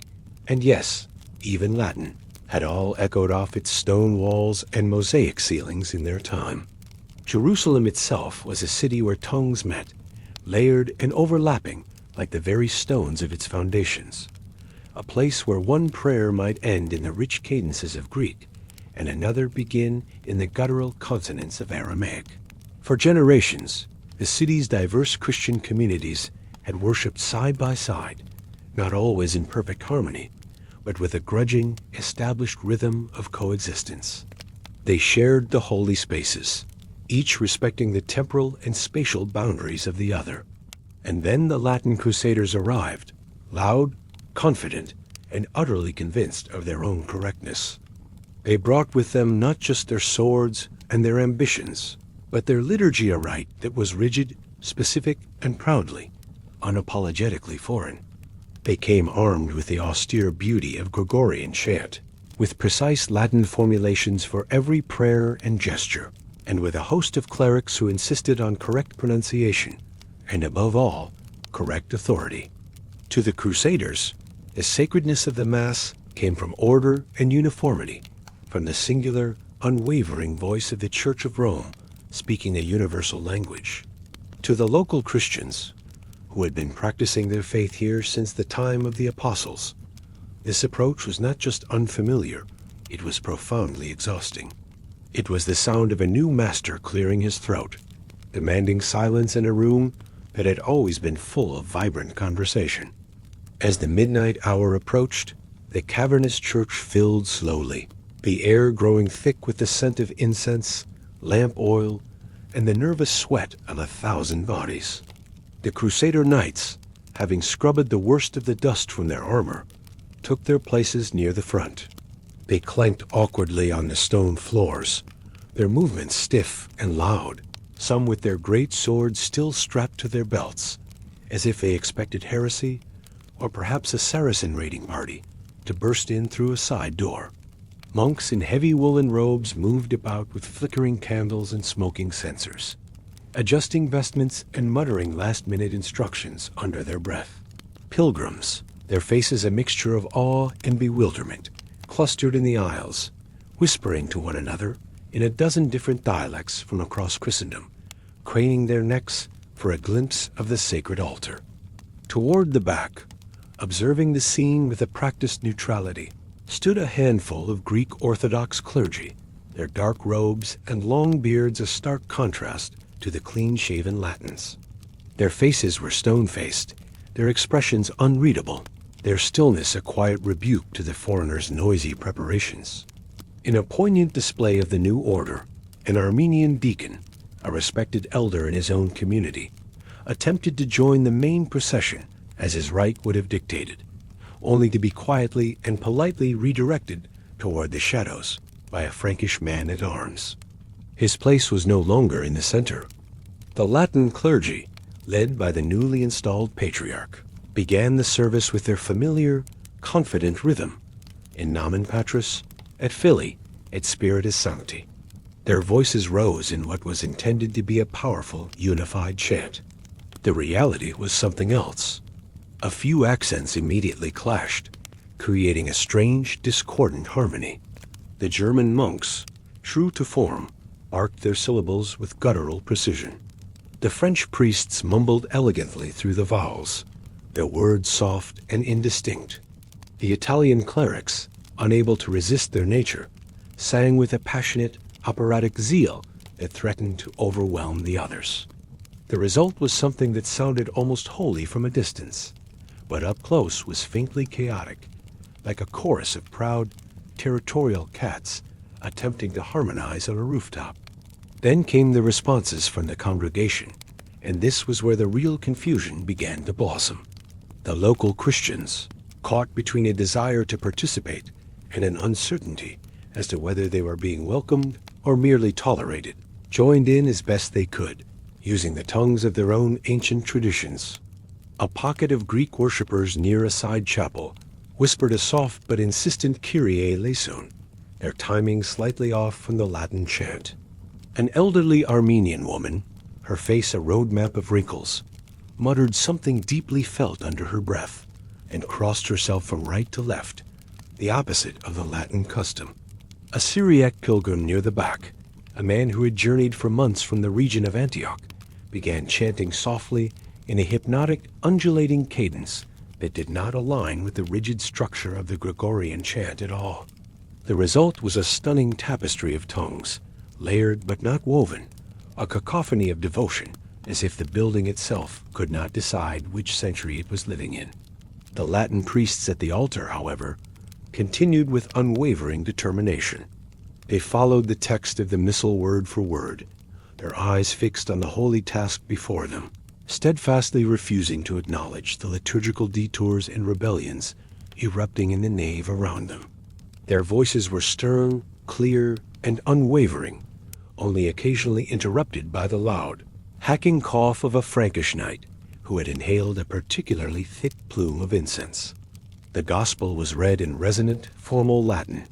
and yes, even Latin, had all echoed off its stone walls and mosaic ceilings in their time. Jerusalem itself was a city where tongues met, layered and overlapping like the very stones of its foundations. A place where one prayer might end in the rich cadences of Greek, and another begin in the guttural consonants of Aramaic. For generations, the city's diverse Christian communities had worshipped side by side, not always in perfect harmony, but with a grudging, established rhythm of coexistence. They shared the holy spaces, each respecting the temporal and spatial boundaries of the other. And then the Latin Crusaders arrived, loud, confident, and utterly convinced of their own correctness. They brought with them not just their swords and their ambitions, but their liturgy a rite that was rigid, specific, and proudly, unapologetically foreign. They came armed with the austere beauty of Gregorian chant, with precise Latin formulations for every prayer and gesture, and with a host of clerics who insisted on correct pronunciation, and above all, correct authority. To the Crusaders, the sacredness of the Mass came from order and uniformity, from the singular, unwavering voice of the Church of Rome, speaking a universal language. To the local Christians, who had been practicing their faith here since the time of the apostles, this approach was not just unfamiliar, it was profoundly exhausting. It was the sound of a new master clearing his throat, demanding silence in a room that had always been full of vibrant conversation. As the midnight hour approached, the cavernous church filled slowly, the air growing thick with the scent of incense, lamp oil, and the nervous sweat of 1,000 bodies. The Crusader knights, having scrubbed the worst of the dust from their armor, took their places near the front. They clanked awkwardly on the stone floors, their movements stiff and loud, some with their great swords still strapped to their belts, as if they expected heresy, or perhaps a Saracen raiding party, to burst in through a side door. Monks in heavy woolen robes moved about with flickering candles and smoking censers, adjusting vestments and muttering last-minute instructions under their breath. Pilgrims, their faces a mixture of awe and bewilderment, clustered in the aisles, whispering to one another in a dozen different dialects from across Christendom, craning their necks for a glimpse of the sacred altar. Toward the back, observing the scene with a practiced neutrality, stood a handful of Greek Orthodox clergy, their dark robes and long beards a stark contrast to the clean-shaven Latins. Their faces were stone-faced, their expressions unreadable, their stillness a quiet rebuke to the foreigner's noisy preparations. In a poignant display of the new order, an Armenian deacon, a respected elder in his own community, attempted to join the main procession as his rite would have dictated, only to be quietly and politely redirected toward the shadows by a Frankish man-at-arms. His place was no longer in the center. The Latin clergy, led by the newly installed patriarch, began the service with their familiar, confident rhythm, in Nomen Patris, et Filii, et Spiritus Sancti. Their voices rose in what was intended to be a powerful, unified chant. The reality was something else. A few accents immediately clashed, creating a strange, discordant harmony. The German monks, true to form, arced their syllables with guttural precision. The French priests mumbled elegantly through the vowels, their words soft and indistinct. The Italian clerics, unable to resist their nature, sang with a passionate, operatic zeal that threatened to overwhelm the others. The result was something that sounded almost holy from a distance, but up close was faintly chaotic, like a chorus of proud, territorial cats attempting to harmonize on a rooftop. Then came the responses from the congregation, and this was where the real confusion began to blossom. The local Christians, caught between a desire to participate and an uncertainty as to whether they were being welcomed or merely tolerated, joined in as best they could, using the tongues of their own ancient traditions. A pocket of Greek worshippers near a side chapel whispered a soft but insistent Kyrie eleison, their timing slightly off from the Latin chant. An elderly Armenian woman, her face a roadmap of wrinkles, muttered something deeply felt under her breath and crossed herself from right to left, the opposite of the Latin custom. A Syriac pilgrim near the back, a man who had journeyed for months from the region of Antioch, began chanting softly in a hypnotic, undulating cadence that did not align with the rigid structure of the Gregorian chant at all. The result was a stunning tapestry of tongues, layered but not woven, a cacophony of devotion, as if the building itself could not decide which century it was living in. The Latin priests at the altar, however, continued with unwavering determination. They followed the text of the missal word for word, their eyes fixed on the holy task before them, steadfastly refusing to acknowledge the liturgical detours and rebellions erupting in the nave around them. Their voices were stern, clear, and unwavering, only occasionally interrupted by the loud, hacking cough of a Frankish knight who had inhaled a particularly thick plume of incense. The gospel was read in resonant, formal Latin.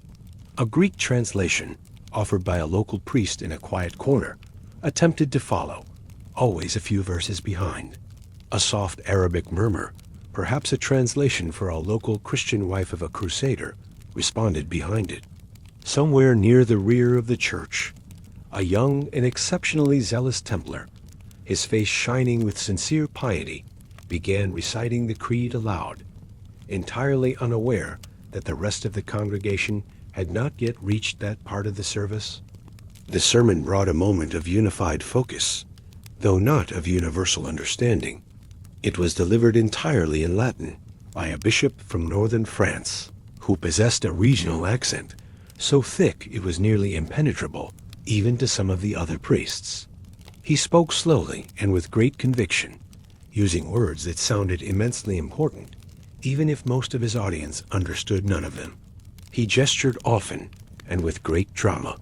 A Greek translation, offered by a local priest in a quiet corner, attempted to follow, always a few verses behind. A soft Arabic murmur, perhaps a translation for a local Christian wife of a crusader, responded behind it. Somewhere near the rear of the church, a young and exceptionally zealous Templar, his face shining with sincere piety, began reciting the creed aloud, entirely unaware that the rest of the congregation had not yet reached that part of the service. The sermon brought a moment of unified focus, though not of universal understanding. It was delivered entirely in Latin by a bishop from northern France, who possessed a regional accent so thick it was nearly impenetrable even to some of the other priests. He spoke slowly and with great conviction, using words that sounded immensely important, even if most of his audience understood none of them. He gestured often and with great drama.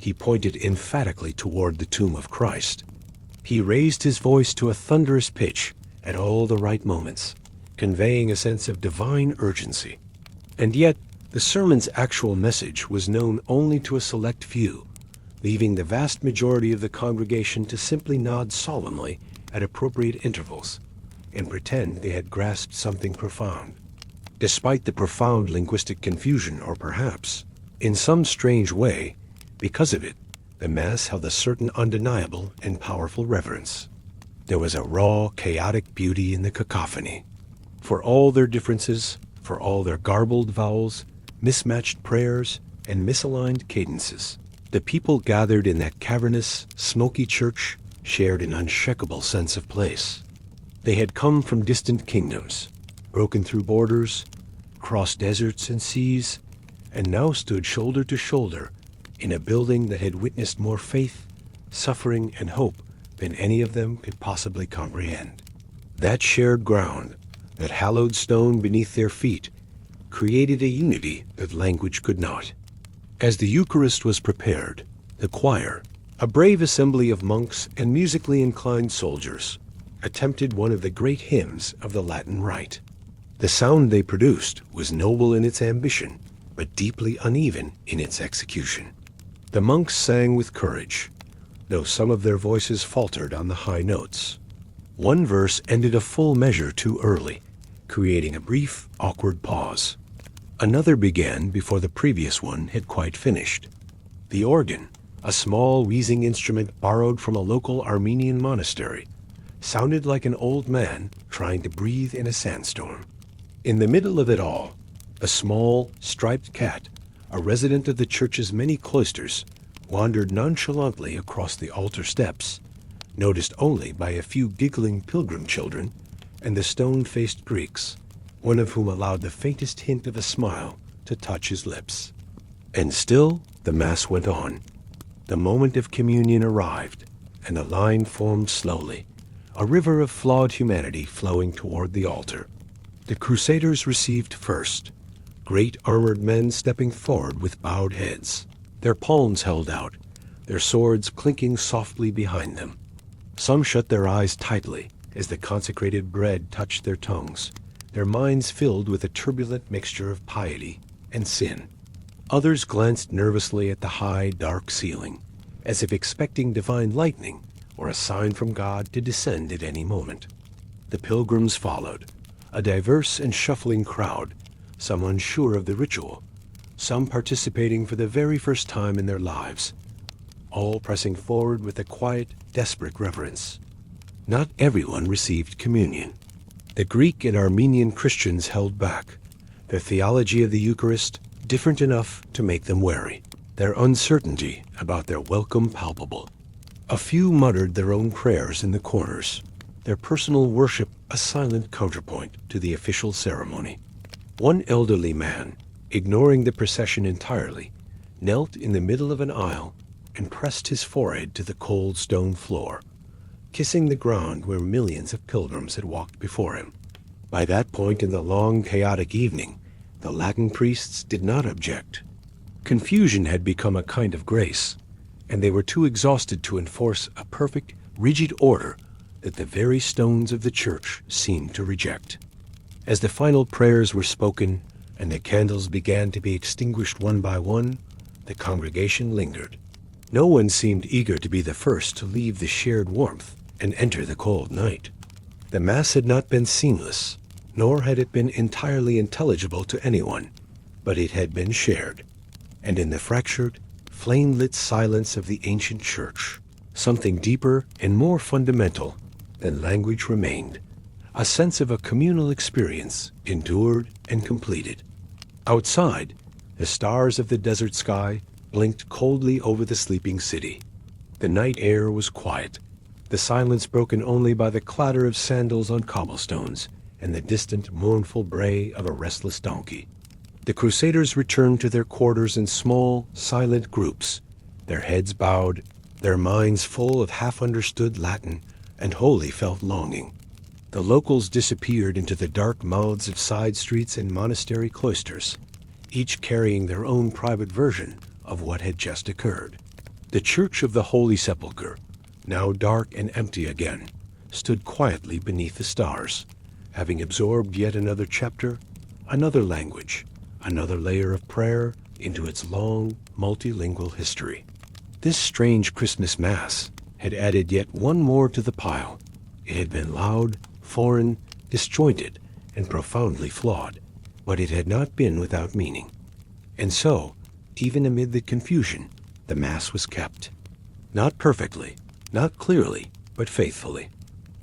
He pointed emphatically toward the tomb of Christ. He raised his voice to a thunderous pitch at all the right moments, conveying a sense of divine urgency. And yet, the sermon's actual message was known only to a select few, leaving the vast majority of the congregation to simply nod solemnly at appropriate intervals and pretend they had grasped something profound. Despite the profound linguistic confusion, or perhaps, in some strange way, because of it, the Mass held a certain undeniable and powerful reverence. There was a raw, chaotic beauty in the cacophony. For all their differences, for all their garbled vowels, mismatched prayers, and misaligned cadences, the people gathered in that cavernous, smoky church shared an unshakable sense of place. They had come from distant kingdoms, broken through borders, crossed deserts and seas, and now stood shoulder to shoulder in a building that had witnessed more faith, suffering, and hope than any of them could possibly comprehend. That shared ground, that hallowed stone beneath their feet, created a unity that language could not. As the Eucharist was prepared, the choir, a brave assembly of monks and musically inclined soldiers, attempted one of the great hymns of the Latin Rite. The sound they produced was noble in its ambition, but deeply uneven in its execution. The monks sang with courage, though some of their voices faltered on the high notes. One verse ended a full measure too early, creating a brief, awkward pause. Another began before the previous one had quite finished. The organ, A small wheezing instrument borrowed from a local Armenian monastery sounded like an old man trying to breathe in a sandstorm. In the middle of it all, a small, striped cat, a resident of the church's many cloisters, wandered nonchalantly across the altar steps, noticed only by a few giggling pilgrim children and the stone-faced Greeks, one of whom allowed the faintest hint of a smile to touch his lips. And still the Mass went on. The moment of communion arrived, and a line formed slowly, a river of flawed humanity flowing toward the altar. The Crusaders received first, great armored men stepping forward with bowed heads, their palms held out, their swords clinking softly behind them. Some shut their eyes tightly as the consecrated bread touched their tongues, their minds filled with a turbulent mixture of piety and sin. Others glanced nervously at the high, dark ceiling, as if expecting divine lightning or a sign from God to descend at any moment. The pilgrims followed, a diverse and shuffling crowd, some unsure of the ritual, some participating for the very first time in their lives, all pressing forward with a quiet, desperate reverence. Not everyone received communion. The Greek and Armenian Christians held back, their theology of the Eucharist different enough to make them wary, their uncertainty about their welcome palpable. A few muttered their own prayers in the corners, their personal worship a silent counterpoint to the official ceremony. One elderly man, ignoring the procession entirely, knelt in the middle of an aisle and pressed his forehead to the cold stone floor, kissing the ground where millions of pilgrims had walked before him. By that point in the long, chaotic evening, the Latin priests did not object. Confusion had become a kind of grace, and they were too exhausted to enforce a perfect, rigid order that the very stones of the church seemed to reject. As the final prayers were spoken and the candles began to be extinguished one by one, the congregation lingered. No one seemed eager to be the first to leave the shared warmth and enter the cold night. The Mass had not been seamless, nor had it been entirely intelligible to anyone, but it had been shared. And in the fractured, flame-lit silence of the ancient church, something deeper and more fundamental than language remained. A sense of a communal experience endured and completed. Outside, the stars of the desert sky blinked coldly over the sleeping city. The night air was quiet, the silence broken only by the clatter of sandals on cobblestones and the distant, mournful bray of a restless donkey. The Crusaders returned to their quarters in small, silent groups, their heads bowed, their minds full of half-understood Latin and wholly felt longing. The locals disappeared into the dark mouths of side streets and monastery cloisters, each carrying their own private version of what had just occurred. The Church of the Holy Sepulchre, now dark and empty again, stood quietly beneath the stars, having absorbed yet another chapter, another language, another layer of prayer into its long, multilingual history. This strange Christmas Mass had added yet one more to the pile. It had been loud, foreign, disjointed, and profoundly flawed, but it had not been without meaning. And so, even amid the confusion, the Mass was kept. Not perfectly, not clearly, but faithfully.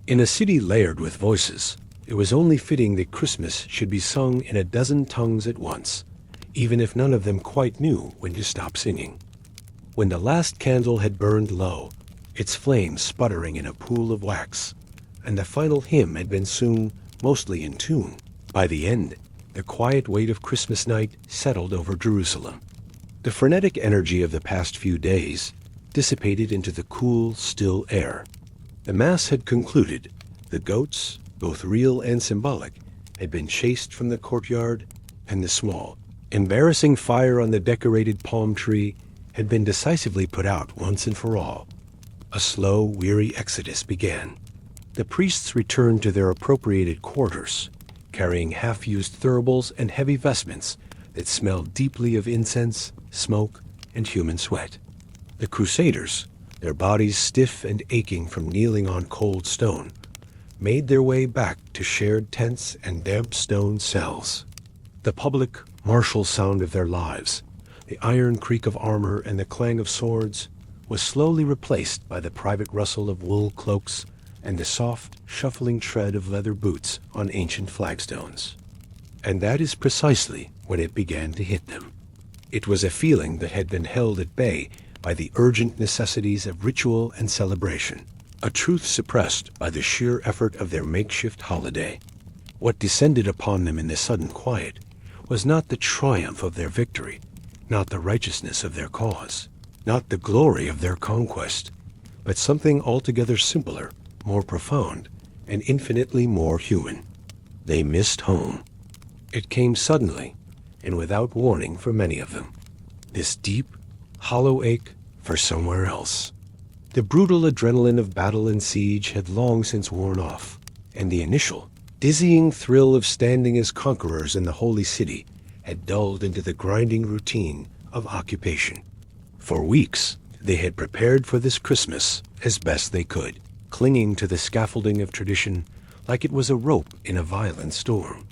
In a city layered with voices, it was only fitting that Christmas should be sung in a dozen tongues at once, even if none of them quite knew when to stop singing. When the last candle had burned low, its flame sputtering in a pool of wax, and the final hymn had been sung mostly in tune, by the end, the quiet weight of Christmas night settled over Jerusalem. The frenetic energy of the past few days dissipated into the cool, still air. The Mass had concluded. The goats, both real and symbolic, had been chased from the courtyard, and the small, embarrassing fire on the decorated palm tree had been decisively put out once and for all. A slow, weary exodus began. The priests returned to their appropriated quarters, carrying half-used thuribles and heavy vestments that smelled deeply of incense, smoke, and human sweat. The Crusaders, their bodies stiff and aching from kneeling on cold stone, made their way back to shared tents and damp stone cells. The public, martial sound of their lives, the iron creak of armor and the clang of swords, was slowly replaced by the private rustle of wool cloaks and the soft, shuffling tread of leather boots on ancient flagstones. And that is precisely when it began to hit them. It was a feeling that had been held at bay by the urgent necessities of ritual and celebration, a truth suppressed by the sheer effort of their makeshift holiday. What descended upon them in the sudden quiet was not the triumph of their victory, not the righteousness of their cause, not the glory of their conquest, but something altogether simpler, more profound, and infinitely more human. They missed home. It came suddenly and without warning for many of them, this deep, hollow ache for somewhere else. The brutal adrenaline of battle and siege had long since worn off, and the initial, dizzying thrill of standing as conquerors in the holy city had dulled into the grinding routine of occupation. For weeks, they had prepared for this Christmas as best they could, clinging to the scaffolding of tradition like it was a rope in a violent storm.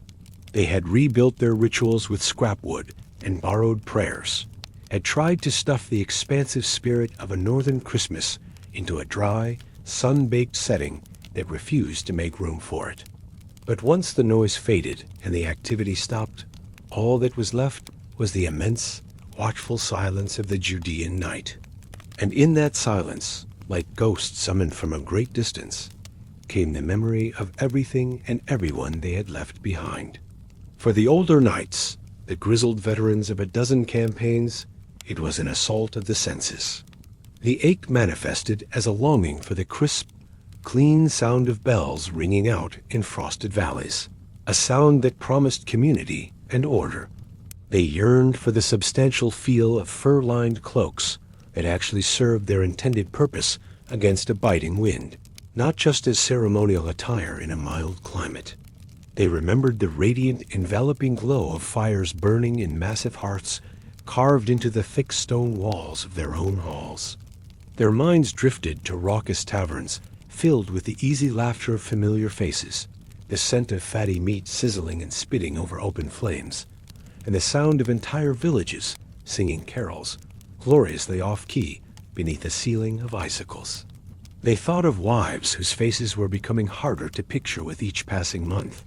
They had rebuilt their rituals with scrap wood and borrowed prayers, had tried to stuff the expansive spirit of a northern Christmas into a dry, sun-baked setting that refused to make room for it. But once the noise faded and the activity stopped, all that was left was the immense, watchful silence of the Judean night. And in that silence, like ghosts summoned from a great distance, came the memory of everything and everyone they had left behind. For the older knights, the grizzled veterans of a dozen campaigns, it was an assault of the senses. The ache manifested as a longing for the crisp, clean sound of bells ringing out in frosted valleys, a sound that promised community and order. They yearned for the substantial feel of fur-lined cloaks that actually served their intended purpose against a biting wind, not just as ceremonial attire in a mild climate. They remembered the radiant, enveloping glow of fires burning in massive hearths carved into the thick stone walls of their own halls. Their minds drifted to raucous taverns filled with the easy laughter of familiar faces, the scent of fatty meat sizzling and spitting over open flames, and the sound of entire villages singing carols, gloriously off-key, beneath a ceiling of icicles. They thought of wives whose faces were becoming harder to picture with each passing month,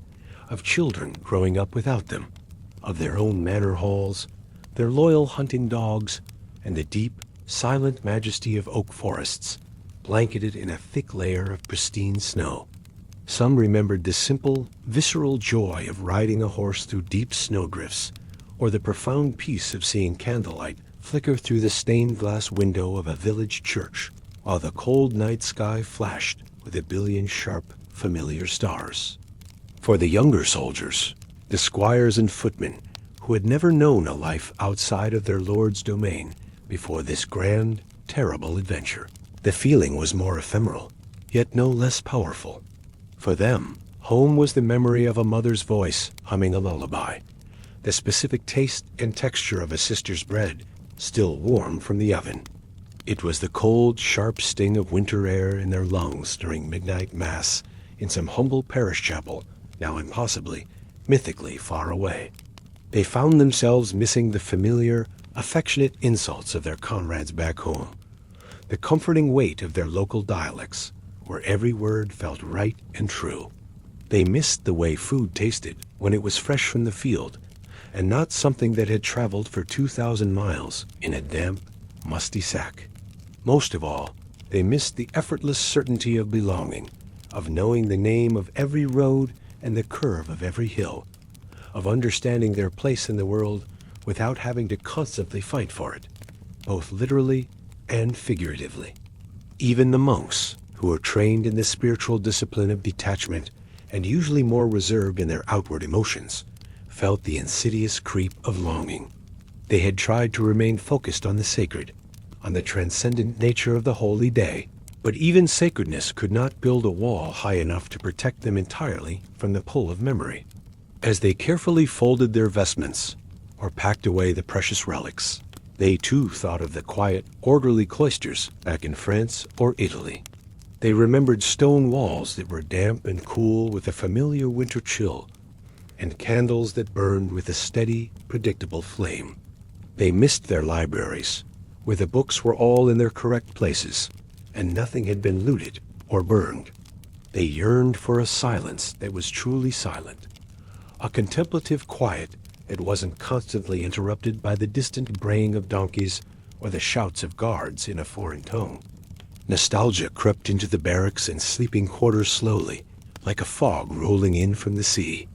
of children growing up without them, of their own manor halls, their loyal hunting dogs, and the deep, silent majesty of oak forests, blanketed in a thick layer of pristine snow. Some remembered the simple, visceral joy of riding a horse through deep snowdrifts, or the profound peace of seeing candlelight flicker through the stained glass window of a village church, while the cold night sky flashed with a billion sharp, familiar stars. For the younger soldiers, the squires and footmen, who had never known a life outside of their lord's domain before this grand, terrible adventure, the feeling was more ephemeral, yet no less powerful. For them, home was the memory of a mother's voice humming a lullaby, the specific taste and texture of a sister's bread, still warm from the oven. It was the cold, sharp sting of winter air in their lungs during midnight mass in some humble parish chapel, now impossibly, mythically far away. They found themselves missing the familiar, affectionate insults of their comrades back home, the comforting weight of their local dialects, where every word felt right and true. They missed the way food tasted when it was fresh from the field, and not something that had traveled for 2,000 miles in a damp, musty sack. Most of all, they missed the effortless certainty of belonging, of knowing the name of every road and the curve of every hill, of understanding their place in the world without having to constantly fight for it, both literally and figuratively. Even the monks, who were trained in the spiritual discipline of detachment and usually more reserved in their outward emotions, felt the insidious creep of longing. They had tried to remain focused on the sacred, on the transcendent nature of the holy day, but even sacredness could not build a wall high enough to protect them entirely from the pull of memory. As they carefully folded their vestments or packed away the precious relics, they too thought of the quiet, orderly cloisters back in France or Italy. They remembered stone walls that were damp and cool with a familiar winter chill, and candles that burned with a steady, predictable flame. They missed their libraries, where the books were all in their correct places, and nothing had been looted or burned. They yearned for a silence that was truly silent, a contemplative quiet that wasn't constantly interrupted by the distant braying of donkeys or the shouts of guards in a foreign tongue. Nostalgia crept into the barracks and sleeping quarters slowly, like a fog rolling in from the sea.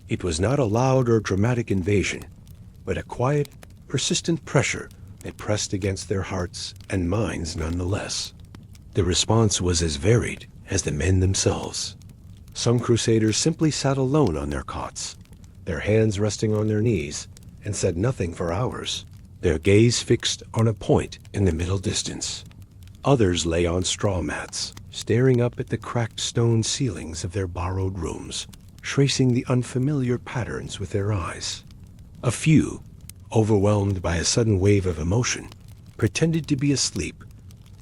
It was not a loud or dramatic invasion, but a quiet, persistent pressure that pressed against their hearts and minds nonetheless. The response was as varied as the men themselves. Some Crusaders simply sat alone on their cots, their hands resting on their knees, and said nothing for hours, their gaze fixed on a point in the middle distance. Others lay on straw mats, staring up at the cracked stone ceilings of their borrowed rooms, tracing the unfamiliar patterns with their eyes. A few, overwhelmed by a sudden wave of emotion, pretended to be asleep,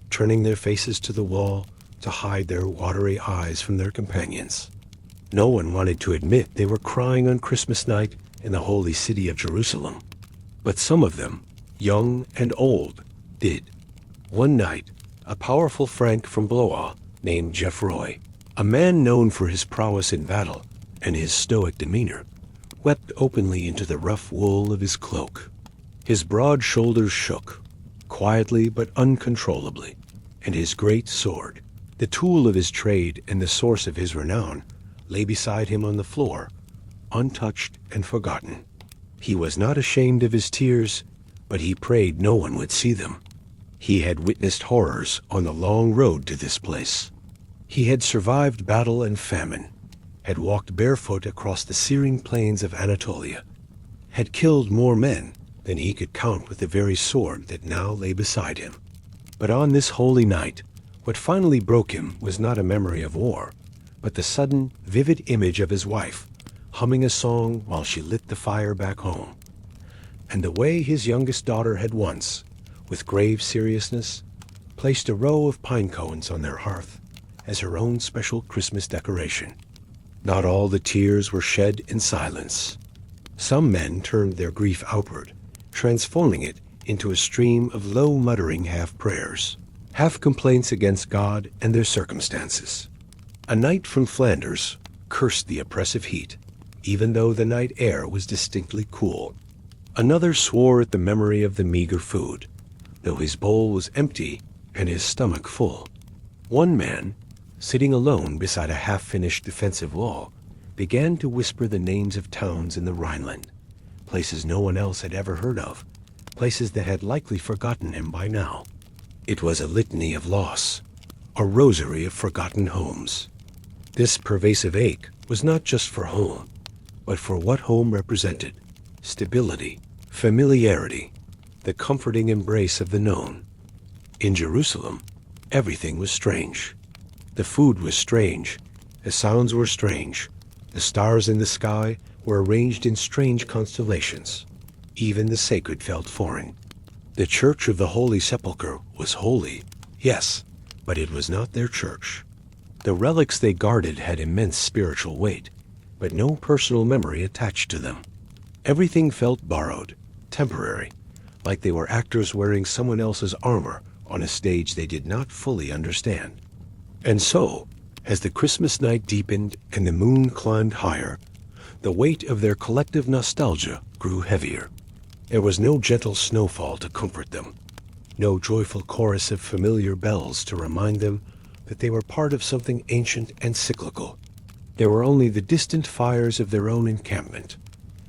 turning their faces to the wall to hide their watery eyes from their companions. No one wanted to admit they were crying on Christmas night in the holy city of Jerusalem, but some of them, young and old, did. One night, a powerful Frank from Blois named Geoffroy, a man known for his prowess in battle and his stoic demeanor, wept openly into the rough wool of his cloak. His broad shoulders shook, quietly but uncontrollably, and his great sword, the tool of his trade and the source of his renown, lay beside him on the floor, untouched and forgotten. He was not ashamed of his tears, but he prayed no one would see them. He had witnessed horrors on the long road to this place. He had survived battle and famine, had walked barefoot across the searing plains of Anatolia, had killed more men than he could count with the very sword that now lay beside him. But on this holy night, what finally broke him was not a memory of war, but the sudden, vivid image of his wife, humming a song while she lit the fire back home. And the way his youngest daughter had once, with grave seriousness, placed a row of pine cones on their hearth as her own special Christmas decoration. Not all the tears were shed in silence. Some men turned their grief outward, transforming it into a stream of low muttering half-prayers, half-complaints against God and their circumstances. A knight from Flanders cursed the oppressive heat, even though the night air was distinctly cool. Another swore at the memory of the meager food, though his bowl was empty and his stomach full. One man, sitting alone beside a half-finished defensive wall, began to whisper the names of towns in the Rhineland, places no one else had ever heard of, places that had likely forgotten him by now. It was a litany of loss, a rosary of forgotten homes. This pervasive ache was not just for home, but for what home represented: stability, familiarity, the comforting embrace of the known. In Jerusalem, everything was strange. The food was strange, the sounds were strange, the stars in the sky were arranged in strange constellations. Even the sacred felt foreign. The church of the Holy Sepulchre was holy, yes, but it was not their church. The relics they guarded had immense spiritual weight, but no personal memory attached to them. Everything felt borrowed, temporary, like they were actors wearing someone else's armor on a stage they did not fully understand. And so, as the Christmas night deepened and the moon climbed higher, the weight of their collective nostalgia grew heavier. There was no gentle snowfall to comfort them, no joyful chorus of familiar bells to remind them that they were part of something ancient and cyclical. There were only the distant fires of their own encampment,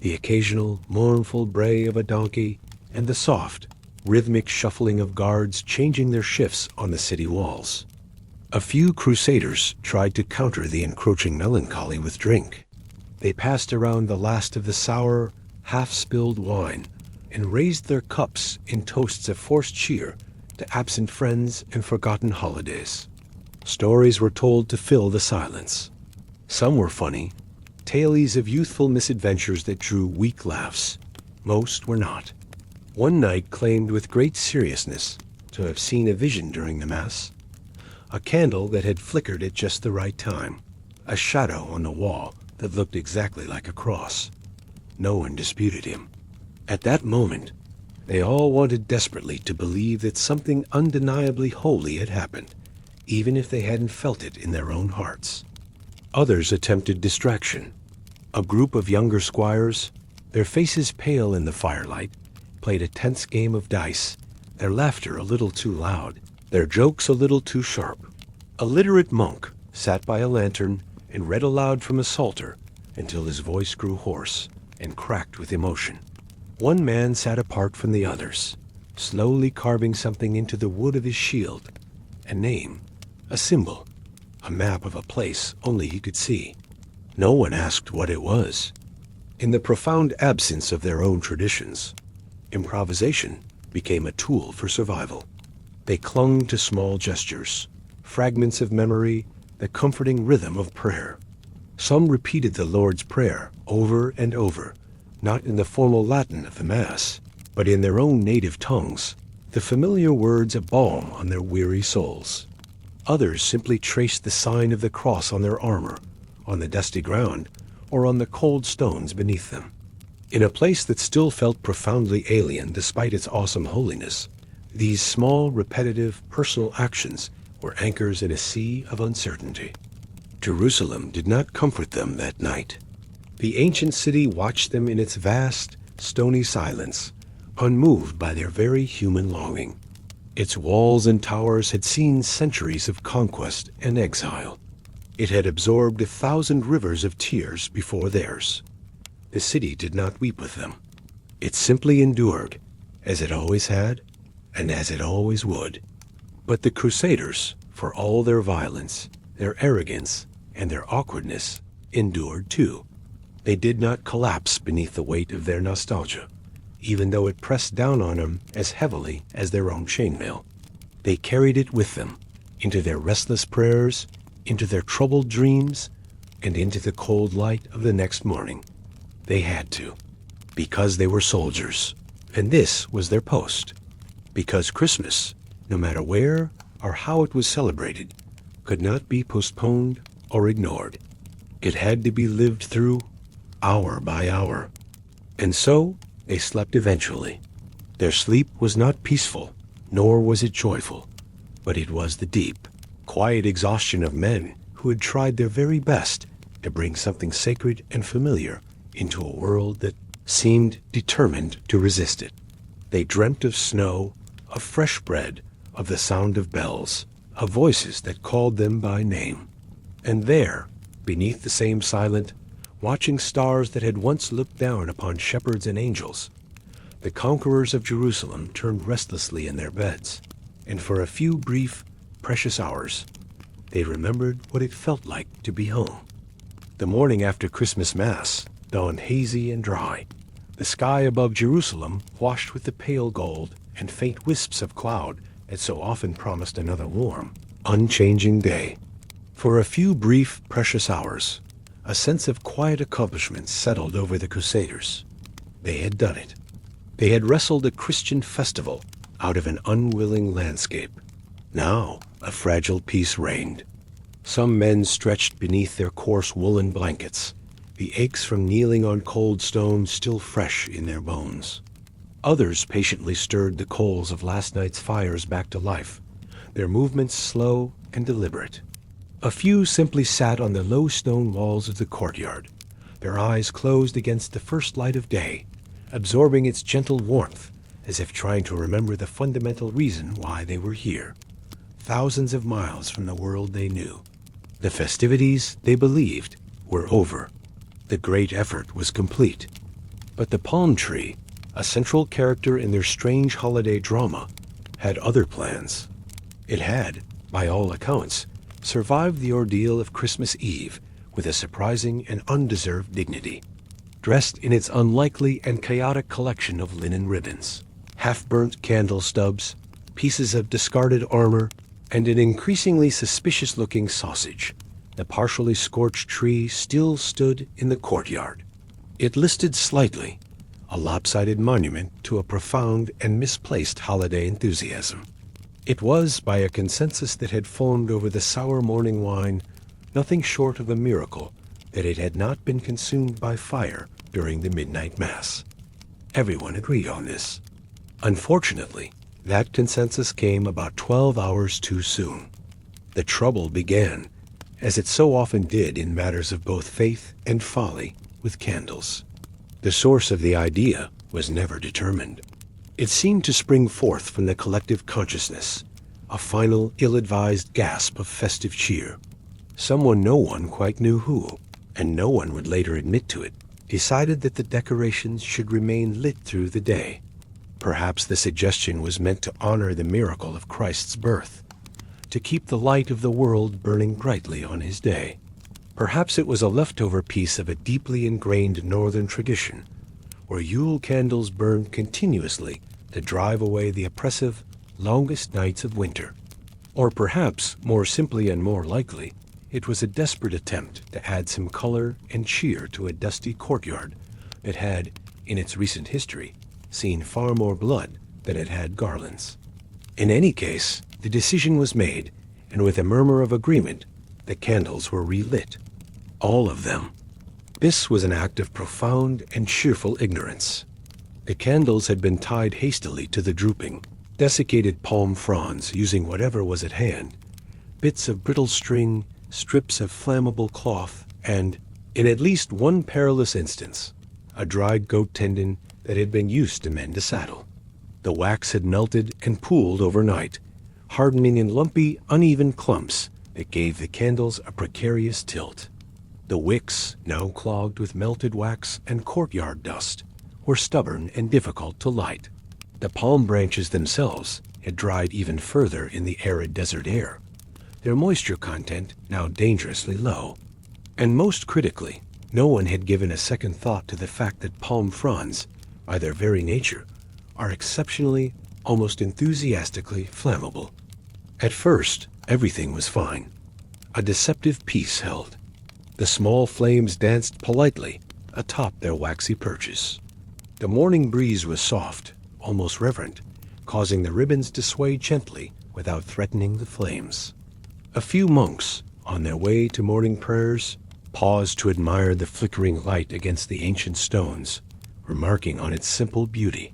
the occasional mournful bray of a donkey, and the soft, rhythmic shuffling of guards changing their shifts on the city walls. A few Crusaders tried to counter the encroaching melancholy with drink. They passed around the last of the sour, half-spilled wine and raised their cups in toasts of forced cheer to absent friends and forgotten holidays. Stories were told to fill the silence. Some were funny, tales of youthful misadventures that drew weak laughs. Most were not. One knight claimed with great seriousness to have seen a vision during the Mass, a candle that had flickered at just the right time, a shadow on the wall that looked exactly like a cross. No one disputed him. At that moment, They all wanted desperately to believe that something undeniably holy had happened, even if they hadn't felt it in their own hearts. Others attempted distraction. A group of younger squires, their faces pale in the firelight, played a tense game of dice, their laughter a little too loud, their jokes a little too sharp. A literate monk sat by a lantern and read aloud from a psalter until his voice grew hoarse and cracked with emotion. One man sat apart from the others, slowly carving something into the wood of his shield, a name, a symbol, a map of a place only he could see. No one asked what it was. In the profound absence of their own traditions, improvisation became a tool for survival. They clung to small gestures, fragments of memory, the comforting rhythm of prayer. Some repeated the Lord's Prayer over and over, not in the formal Latin of the Mass, but in their own native tongues, the familiar words a balm on their weary souls. Others simply traced the sign of the cross on their armor, on the dusty ground, or on the cold stones beneath them. In a place that still felt profoundly alien despite its awesome holiness, these small, repetitive, personal actions were anchors in a sea of uncertainty. Jerusalem did not comfort them that night. The ancient city watched them in its vast, stony silence, unmoved by their very human longing. Its walls and towers had seen centuries of conquest and exile. It had absorbed 1,000 rivers of tears before theirs. The city did not weep with them. It simply endured, as it always had, and as it always would. But the Crusaders, for all their violence, their arrogance, and their awkwardness, endured too. They did not collapse beneath the weight of their nostalgia, even though it pressed down on them as heavily as their own chainmail. They carried it with them, into their restless prayers, into their troubled dreams, and into the cold light of the next morning. They had to, because they were soldiers, and this was their post. Because Christmas, no matter where or how it was celebrated, could not be postponed or ignored. It had to be lived through, hour by hour. And so they slept eventually. Their sleep was not peaceful, nor was it joyful, but it was the deep, quiet exhaustion of men who had tried their very best to bring something sacred and familiar into a world that seemed determined to resist it. They dreamt of snow, of fresh bread, of the sound of bells, of voices that called them by name. And there, beneath the same silent, watching stars that had once looked down upon shepherds and angels, the conquerors of Jerusalem turned restlessly in their beds, and for a few brief, precious hours, they remembered what it felt like to be home. The morning after Christmas Mass dawned hazy and dry, the sky above Jerusalem washed with the pale gold and faint wisps of cloud that so often promised another warm, unchanging day. For a few brief, precious hours, a sense of quiet accomplishment settled over the Crusaders. They had done it. They had wrestled a Christian festival out of an unwilling landscape. Now a fragile peace reigned. Some men stretched beneath their coarse woolen blankets, the aches from kneeling on cold stone still fresh in their bones. Others patiently stirred the coals of last night's fires back to life, their movements slow and deliberate. A few simply sat on the low stone walls of the courtyard, their eyes closed against the first light of day, absorbing its gentle warmth as if trying to remember the fundamental reason why they were here, thousands of miles from the world they knew. The festivities, they believed, were over. The great effort was complete. But the palm tree, a central character in their strange holiday drama, had other plans. It had, by all accounts, survived the ordeal of Christmas Eve with a surprising and undeserved dignity, dressed in its unlikely and chaotic collection of linen ribbons, half-burnt candle stubs, pieces of discarded armor, and an increasingly suspicious-looking sausage. The partially scorched tree still stood in the courtyard. It listed slightly, a lopsided monument to a profound and misplaced holiday enthusiasm. It was, by a consensus that had formed over the sour morning wine, nothing short of a miracle that it had not been consumed by fire during the midnight mass. Everyone agreed on this. Unfortunately, that consensus came about 12 hours too soon. The trouble began, as it so often did in matters of both faith and folly, with candles. The source of the idea was never determined. It seemed to spring forth from the collective consciousness, a final ill-advised gasp of festive cheer. Someone no one quite knew who, and no one would later admit to it, decided that the decorations should remain lit through the day. Perhaps the suggestion was meant to honor the miracle of Christ's birth, to keep the light of the world burning brightly on his day. Perhaps it was a leftover piece of a deeply ingrained northern tradition, where Yule candles burned continuously to drive away the oppressive, longest nights of winter. Or perhaps, more simply and more likely, it was a desperate attempt to add some color and cheer to a dusty courtyard that had, in its recent history, seen far more blood than it had garlands. In any case, the decision was made, and with a murmur of agreement, the candles were relit. All of them. This was an act of profound and cheerful ignorance. The candles had been tied hastily to the drooping, desiccated palm fronds using whatever was at hand, bits of brittle string, strips of flammable cloth, and, in at least one perilous instance, a dried goat tendon that had been used to mend a saddle. The wax had melted and pooled overnight, hardening in lumpy, uneven clumps that gave the candles a precarious tilt. The wicks, now clogged with melted wax and courtyard dust, were stubborn and difficult to light. The palm branches themselves had dried even further in the arid desert air, their moisture content now dangerously low. And most critically, no one had given a second thought to the fact that palm fronds, by their very nature, are exceptionally, almost enthusiastically flammable. At first, everything was fine. A deceptive peace held. The small flames danced politely atop their waxy perches. The morning breeze was soft, almost reverent, causing the ribbons to sway gently without threatening the flames. A few monks, on their way to morning prayers, paused to admire the flickering light against the ancient stones, remarking on its simple beauty.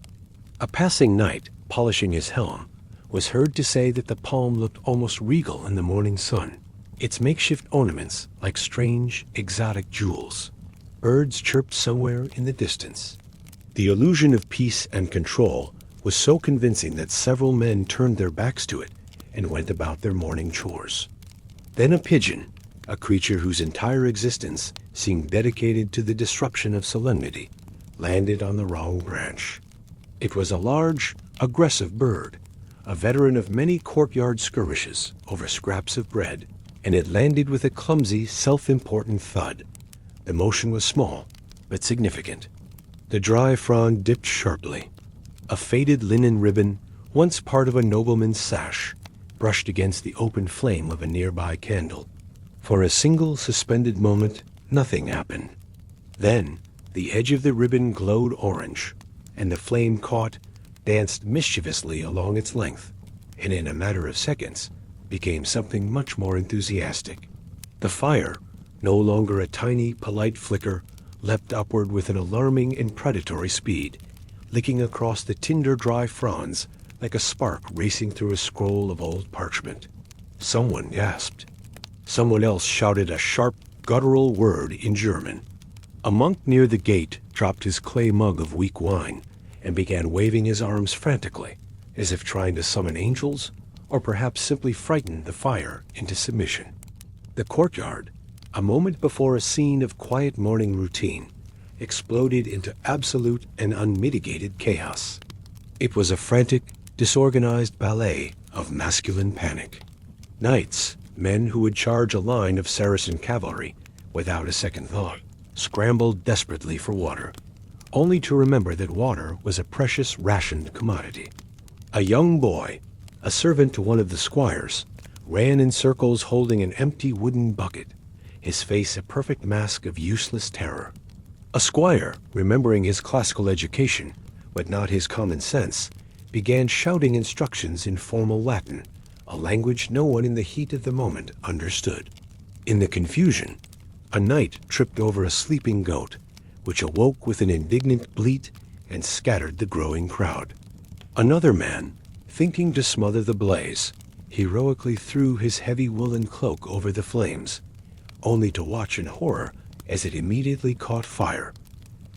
A passing knight, polishing his helm, was heard to say that the palm looked almost regal in the morning sun, its makeshift ornaments like strange, exotic jewels. Birds chirped somewhere in the distance. The illusion of peace and control was so convincing that several men turned their backs to it and went about their morning chores. Then a pigeon, a creature whose entire existence seemed dedicated to the disruption of solemnity, landed on the wrong branch. It was a large, aggressive bird, a veteran of many courtyard skirmishes over scraps of bread, and it landed with a clumsy, self-important thud. The motion was small, but significant. The dry frond dipped sharply. A faded linen ribbon, once part of a nobleman's sash, brushed against the open flame of a nearby candle. For a single suspended moment, nothing happened. Then, the edge of the ribbon glowed orange, and the flame caught, danced mischievously along its length, and in a matter of seconds, became something much more enthusiastic. The fire, no longer a tiny, polite flicker, leapt upward with an alarming and predatory speed, licking across the tinder-dry fronds like a spark racing through a scroll of old parchment. Someone gasped. Someone else shouted a sharp, guttural word in German. A monk near the gate dropped his clay mug of weak wine and began waving his arms frantically, as if trying to summon angels, or perhaps simply frighten the fire into submission. The courtyard, a moment before a scene of quiet morning routine, exploded into absolute and unmitigated chaos. It was a frantic, disorganized ballet of masculine panic. Knights, men who would charge a line of Saracen cavalry without a second thought, scrambled desperately for water, only to remember that water was a precious rationed commodity. A young boy, a servant to one of the squires, ran in circles holding an empty wooden bucket, his face a perfect mask of useless terror. A squire, remembering his classical education, but not his common sense, began shouting instructions in formal Latin, a language no one in the heat of the moment understood. In the confusion, a knight tripped over a sleeping goat, which awoke with an indignant bleat and scattered the growing crowd. Another man, thinking to smother the blaze, heroically threw his heavy woolen cloak over the flames, only to watch in horror as it immediately caught fire,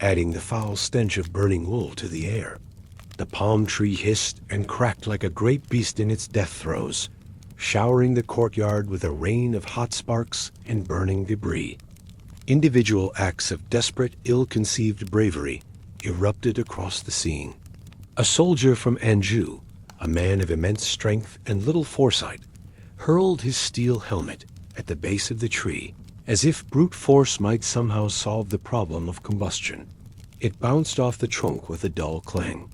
adding the foul stench of burning wool to the air. The palm tree hissed and cracked like a great beast in its death throes, showering the courtyard with a rain of hot sparks and burning debris. Individual acts of desperate, ill-conceived bravery erupted across the scene. A soldier from Anjou, a man of immense strength and little foresight, hurled his steel helmet at the base of the tree, as if brute force might somehow solve the problem of combustion. It bounced off the trunk with a dull clang.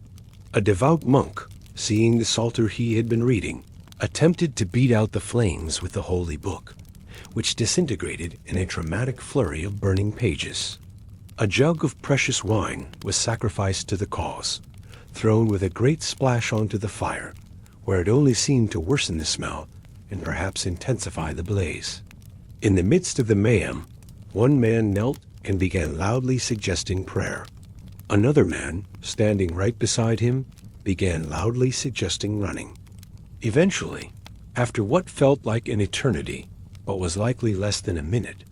A devout monk, seeing the psalter he had been reading, attempted to beat out the flames with the holy book, which disintegrated in a dramatic flurry of burning pages. A jug of precious wine was sacrificed to the cause, thrown with a great splash onto the fire, where it only seemed to worsen the smell and perhaps intensify the blaze. In the midst of the mayhem, one man knelt and began loudly suggesting prayer. Another man, standing right beside him, began loudly suggesting running. Eventually, after what felt like an eternity, but was likely less than a minute,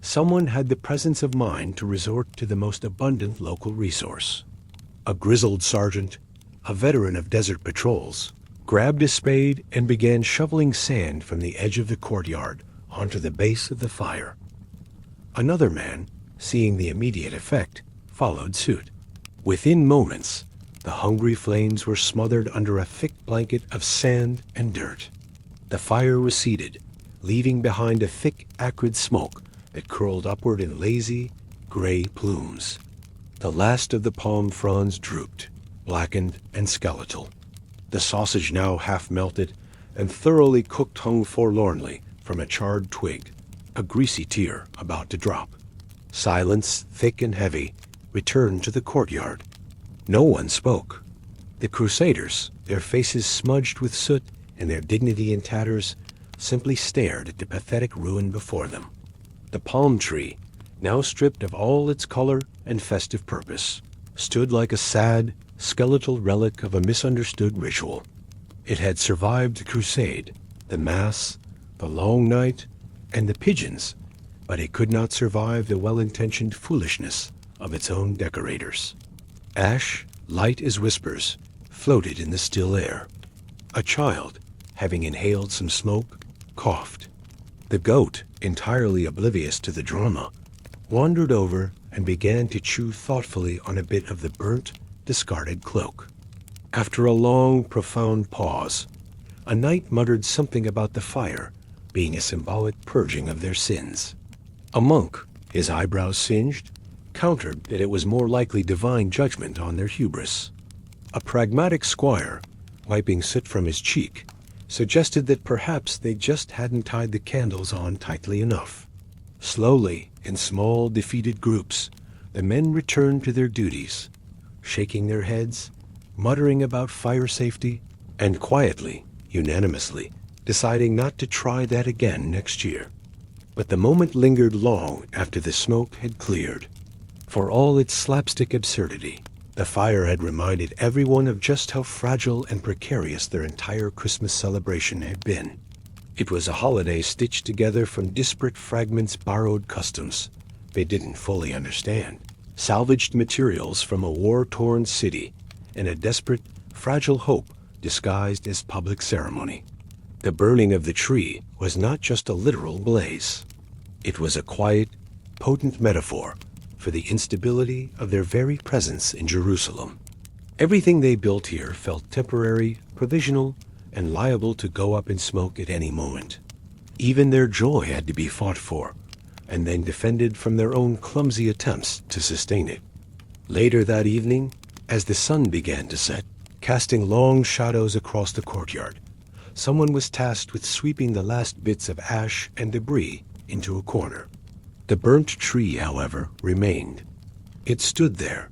someone had the presence of mind to resort to the most abundant local resource. A grizzled sergeant, a veteran of desert patrols, grabbed a spade and began shoveling sand from the edge of the courtyard onto the base of the fire. Another man, seeing the immediate effect, followed suit. Within moments, the hungry flames were smothered under a thick blanket of sand and dirt. The fire receded, leaving behind a thick, acrid smoke that curled upward in lazy, gray plumes. The last of the palm fronds drooped, blackened and skeletal. The sausage, now half melted and thoroughly cooked, hung forlornly from a charred twig, a greasy tear about to drop. Silence, thick and heavy, returned to the courtyard. No one spoke. The Crusaders, their faces smudged with soot and their dignity in tatters, simply stared at the pathetic ruin before them. The palm tree, now stripped of all its color and festive purpose, stood like a sad, skeletal relic of a misunderstood ritual. It had survived the crusade, the mass, the long night, and the pigeons, but it could not survive the well-intentioned foolishness of its own decorators. Ash, light as whispers, floated in the still air. A child, having inhaled some smoke, coughed. The goat, entirely oblivious to the drama, wandered over and began to chew thoughtfully on a bit of the burnt, discarded cloak. After a long, profound pause, a knight muttered something about the fire being a symbolic purging of their sins. A monk, his eyebrows singed, countered that it was more likely divine judgment on their hubris. A pragmatic squire, wiping soot from his cheek, suggested that perhaps they just hadn't tied the candles on tightly enough. Slowly, in small, defeated groups, the men returned to their duties, shaking their heads, muttering about fire safety, and quietly, unanimously, deciding not to try that again next year. But the moment lingered long after the smoke had cleared. For all its slapstick absurdity, the fire had reminded everyone of just how fragile and precarious their entire Christmas celebration had been. It was a holiday stitched together from disparate fragments, borrowed customs they didn't fully understand, salvaged materials from a war-torn city, and a desperate, fragile hope disguised as public ceremony. The burning of the tree was not just a literal blaze. It was a quiet, potent metaphor for the instability of their very presence in Jerusalem. Everything they built here felt temporary, provisional, and liable to go up in smoke at any moment. Even their joy had to be fought for, and then defended from their own clumsy attempts to sustain it. Later that evening, as the sun began to set, casting long shadows across the courtyard, someone was tasked with sweeping the last bits of ash and debris into a corner. The burnt tree, however, remained. It stood there,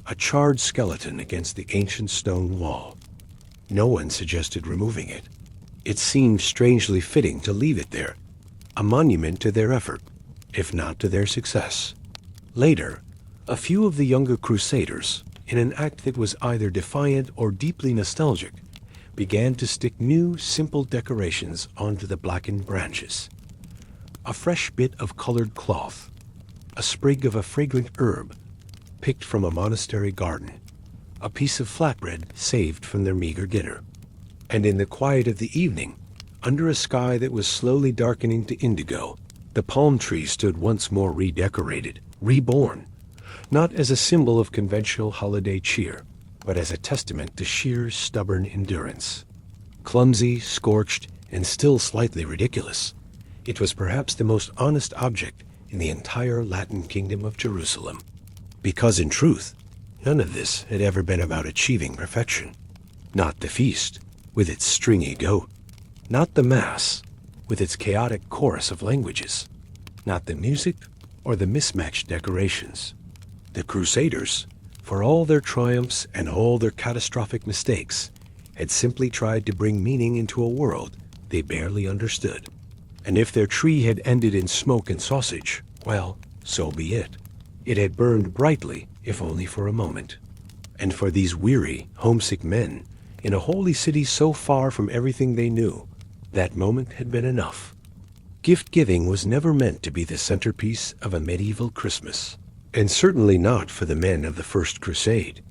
a charred skeleton against the ancient stone wall. No one suggested removing it. It seemed strangely fitting to leave it there, a monument to their effort, if not to their success. Later, a few of the younger Crusaders, in an act that was either defiant or deeply nostalgic, began to stick new, simple decorations onto the blackened branches. A fresh bit of colored cloth, a sprig of a fragrant herb picked from a monastery garden, a piece of flatbread saved from their meager dinner. And in the quiet of the evening, under a sky that was slowly darkening to indigo, the palm tree stood once more redecorated, reborn, not as a symbol of conventional holiday cheer, but as a testament to sheer stubborn endurance. Clumsy, scorched, and still slightly ridiculous, it was perhaps the most honest object in the entire Latin kingdom of Jerusalem. Because in truth, none of this had ever been about achieving perfection. Not the feast, with its stringy goat. Not the Mass, with its chaotic chorus of languages. Not the music or the mismatched decorations. The Crusaders, for all their triumphs and all their catastrophic mistakes, had simply tried to bring meaning into a world they barely understood. And if their tree had ended in smoke and sausage, well, so be it. It had burned brightly, if only for a moment. And for these weary, homesick men, in a holy city so far from everything they knew, that moment had been enough. Gift-giving was never meant to be the centerpiece of a medieval Christmas, and certainly not for the men of the First Crusade.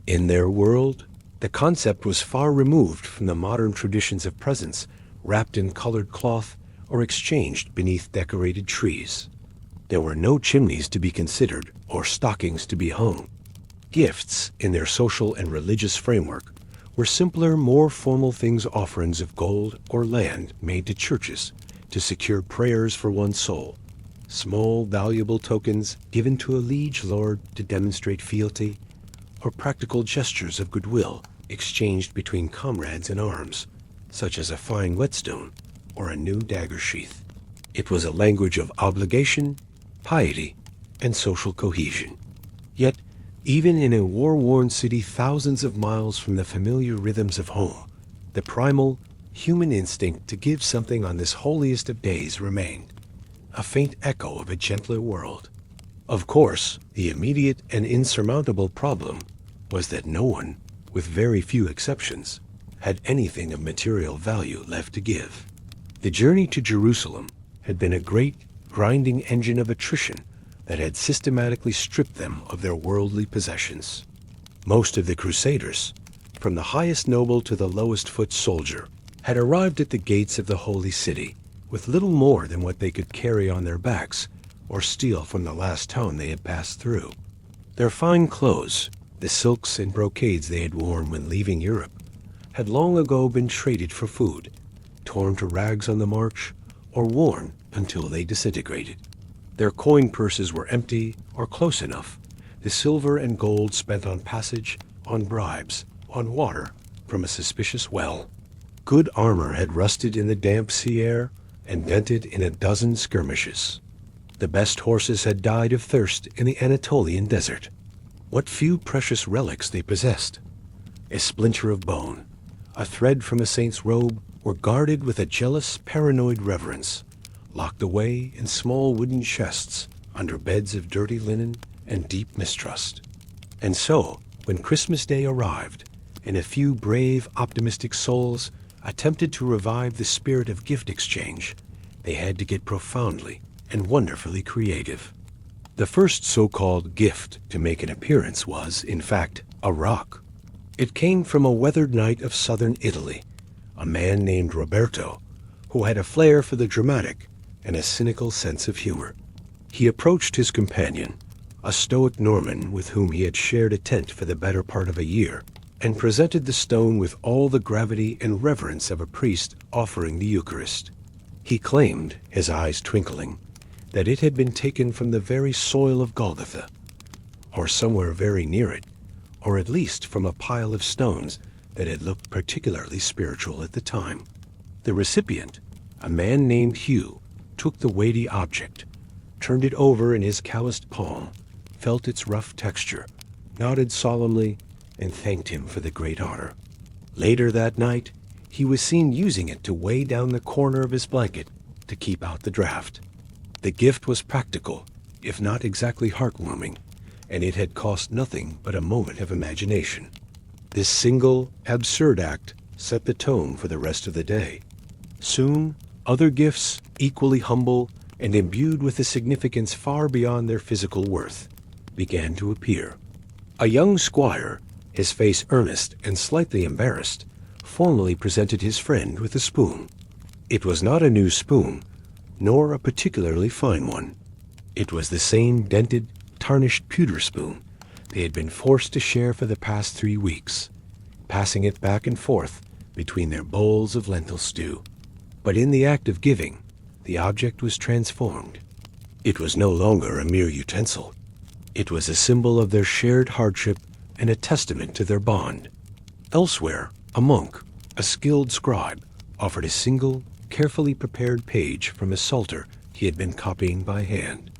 In their world, the concept was far removed from the modern traditions of presents wrapped in colored cloth or exchanged beneath decorated trees. There were no chimneys to be considered or stockings to be hung. Gifts, in their social and religious framework, were simpler, more formal things, offerings of gold or land made to churches to secure prayers for one's soul, small, valuable tokens given to a liege lord to demonstrate fealty, or practical gestures of goodwill exchanged between comrades in arms, such as a fine whetstone or a new dagger sheath. It was a language of obligation, piety, and social cohesion. Yet, even in a war-worn city thousands of miles from the familiar rhythms of home, the primal, human instinct to give something on this holiest of days remained, a faint echo of a gentler world. Of course, the immediate and insurmountable problem was that no one, with very few exceptions, had anything of material value left to give. The journey to Jerusalem had been a great, grinding engine of attrition that had systematically stripped them of their worldly possessions. Most of the Crusaders, from the highest noble to the lowest foot soldier, had arrived at the gates of the holy city with little more than what they could carry on their backs or steal from the last town they had passed through. Their fine clothes, the silks and brocades they had worn when leaving Europe, had long ago been traded for food, torn to rags on the march, or worn until they disintegrated. Their coin purses were empty or close enough, the silver and gold spent on passage, on bribes, on water from a suspicious well. Good armor had rusted in the damp sea air and dented in a dozen skirmishes. The best horses had died of thirst in the Anatolian desert. What few precious relics they possessed, a splinter of bone, a thread from a saint's robe, were guarded with a jealous, paranoid reverence, locked away in small wooden chests under beds of dirty linen and deep mistrust. And so, when Christmas Day arrived, and a few brave, optimistic souls attempted to revive the spirit of gift exchange, they had to get profoundly and wonderfully creative. The first so-called gift to make an appearance was, in fact, a rock. It came from a weathered knight of southern Italy, a man named Roberto, who had a flair for the dramatic and a cynical sense of humor. He approached his companion, a stoic Norman with whom he had shared a tent for the better part of a year, and presented the stone with all the gravity and reverence of a priest offering the Eucharist. He claimed, his eyes twinkling, that it had been taken from the very soil of Golgotha, or somewhere very near it, or at least from a pile of stones that had looked particularly spiritual at the time. The recipient, a man named Hugh, took the weighty object, turned it over in his calloused palm, felt its rough texture, nodded solemnly, and thanked him for the great honor. Later that night, he was seen using it to weigh down the corner of his blanket to keep out the draft. The gift was practical, if not exactly heartwarming, and it had cost nothing but a moment of imagination. This single, absurd act set the tone for the rest of the day. Soon, other gifts, equally humble and imbued with a significance far beyond their physical worth, began to appear. A young squire, his face earnest and slightly embarrassed, formally presented his friend with a spoon. It was not a new spoon, nor a particularly fine one. It was the same dented, tarnished pewter spoon they had been forced to share for the past 3 weeks, passing it back and forth between their bowls of lentil stew. But in the act of giving, the object was transformed. It was no longer a mere utensil. It was a symbol of their shared hardship and a testament to their bond. Elsewhere, a monk, a skilled scribe, offered a single, carefully prepared page from a psalter he had been copying by hand.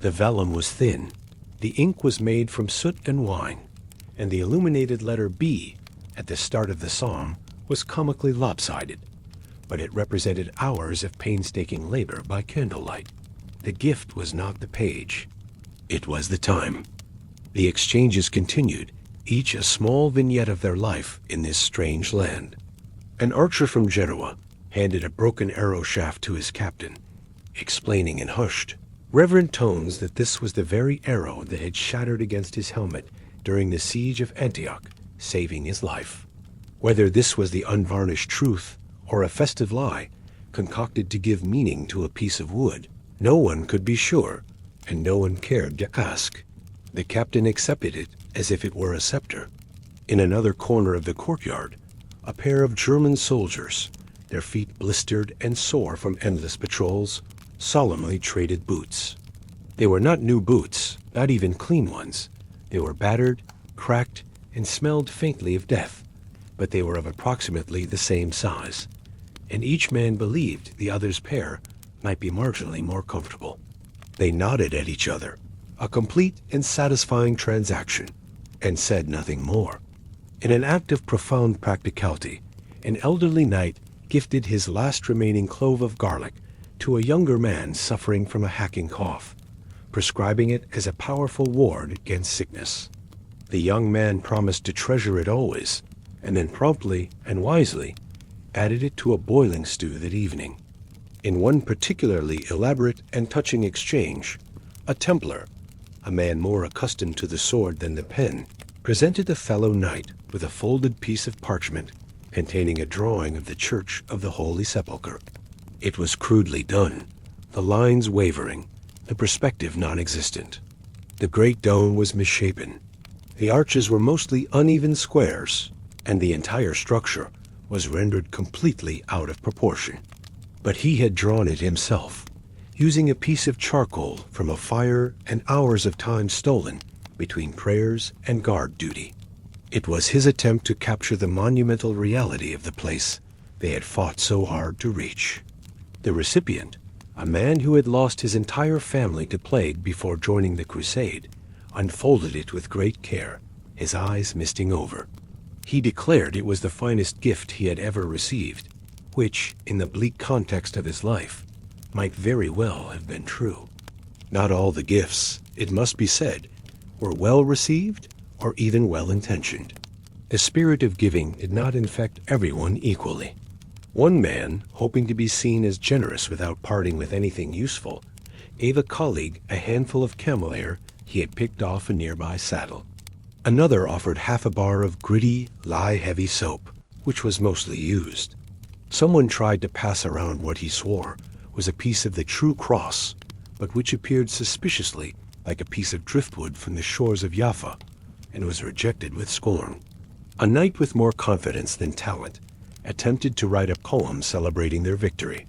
The vellum was thin, the ink was made from soot and wine, and the illuminated letter B at the start of the psalm was comically lopsided, but it represented hours of painstaking labor by candlelight. The gift was not the page. It was the time. The exchanges continued, each a small vignette of their life in this strange land. An archer from Genoa handed a broken arrow shaft to his captain, explaining in hushed, reverent tones that this was the very arrow that had shattered against his helmet during the siege of Antioch, saving his life. Whether this was the unvarnished truth or a festive lie concocted to give meaning to a piece of wood, no one could be sure, and no one cared to ask. The captain accepted it as if it were a scepter. In another corner of the courtyard, a pair of German soldiers, their feet blistered and sore from endless patrols, solemnly traded boots. They were not new boots, not even clean ones. They were battered, cracked, and smelled faintly of death, but they were of approximately the same size, and each man believed the other's pair might be marginally more comfortable. They nodded at each other, a complete and satisfying transaction, and said nothing more. In an act of profound practicality, an elderly knight gifted his last remaining clove of garlic to a younger man suffering from a hacking cough, prescribing it as a powerful ward against sickness. The young man promised to treasure it always, and then promptly and wisely added it to a boiling stew that evening. In one particularly elaborate and touching exchange, a Templar, a man more accustomed to the sword than the pen, presented the fellow knight with a folded piece of parchment containing a drawing of the Church of the Holy Sepulchre. It was crudely done, the lines wavering, the perspective non-existent. The great dome was misshapen. The arches were mostly uneven squares, and the entire structure was rendered completely out of proportion. But he had drawn it himself, using a piece of charcoal from a fire and hours of time stolen between prayers and guard duty. It was his attempt to capture the monumental reality of the place they had fought so hard to reach. The recipient, a man who had lost his entire family to plague before joining the crusade, unfolded it with great care, his eyes misting over. He declared it was the finest gift he had ever received, which, in the bleak context of his life, might very well have been true. Not all the gifts, it must be said, were well received or even well intentioned. The spirit of giving did not infect everyone equally. One man, hoping to be seen as generous without parting with anything useful, gave a colleague a handful of camel hair he had picked off a nearby saddle. Another offered half a bar of gritty, lye-heavy soap, which was mostly used. Someone tried to pass around what he swore was a piece of the true cross, but which appeared suspiciously like a piece of driftwood from the shores of Jaffa, and was rejected with scorn. A knight with more confidence than talent attempted to write a poem celebrating their victory.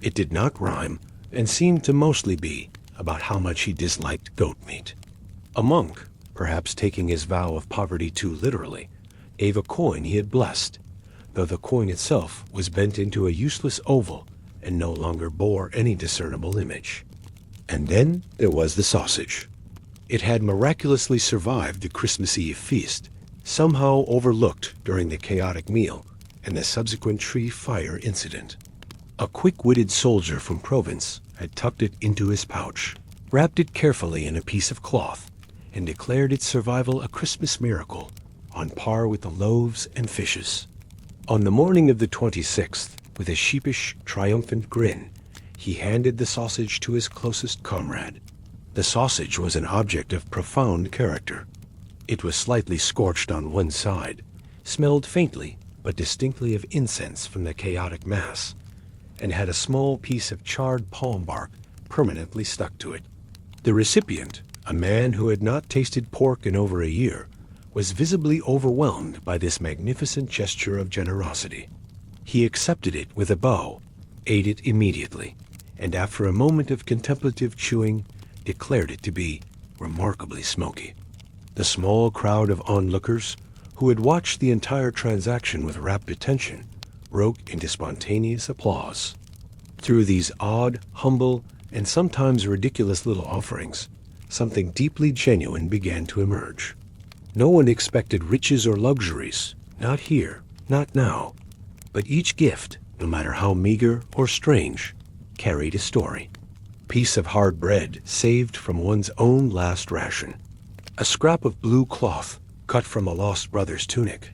It did not rhyme, and seemed to mostly be about how much he disliked goat meat. A monk, perhaps taking his vow of poverty too literally, gave a coin he had blessed, though the coin itself was bent into a useless oval and no longer bore any discernible image. And then there was the sausage. It had miraculously survived the Christmas Eve feast, somehow overlooked during the chaotic meal and the subsequent tree fire incident. A quick-witted soldier from Provence had tucked it into his pouch, wrapped it carefully in a piece of cloth, and declared its survival a Christmas miracle, on par with the loaves and fishes. On the morning of the 26th, with a sheepish, triumphant grin, he handed the sausage to his closest comrade. The sausage was an object of profound character. It was slightly scorched on one side, smelled faintly but distinctly of incense from the chaotic mass, and had a small piece of charred palm bark permanently stuck to it. The recipient, a man who had not tasted pork in over a year, was visibly overwhelmed by this magnificent gesture of generosity. He accepted it with a bow, ate it immediately, and after a moment of contemplative chewing, declared it to be remarkably smoky. The small crowd of onlookers, who had watched the entire transaction with rapt attention, broke into spontaneous applause. Through these odd, humble, and sometimes ridiculous little offerings, something deeply genuine began to emerge. No one expected riches or luxuries, not here, not now. But each gift, no matter how meager or strange, carried a story. Piece of hard bread saved from one's own last ration. A scrap of blue cloth cut from a lost brother's tunic.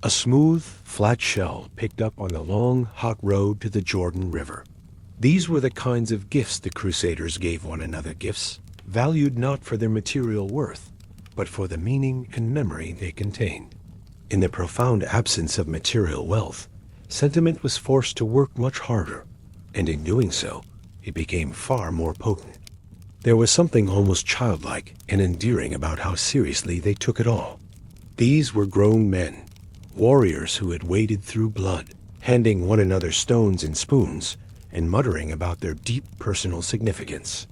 A smooth, flat shell picked up on the long, hot road to the Jordan River. These were the kinds of gifts the Crusaders gave one another, gifts valued not for their material worth, but for the meaning and memory they contained. In the profound absence of material wealth, sentiment was forced to work much harder, and in doing so, it became far more potent. There was something almost childlike and endearing about how seriously they took it all. These were grown men, warriors who had waded through blood, handing one another stones and spoons, and muttering about their deep personal significance.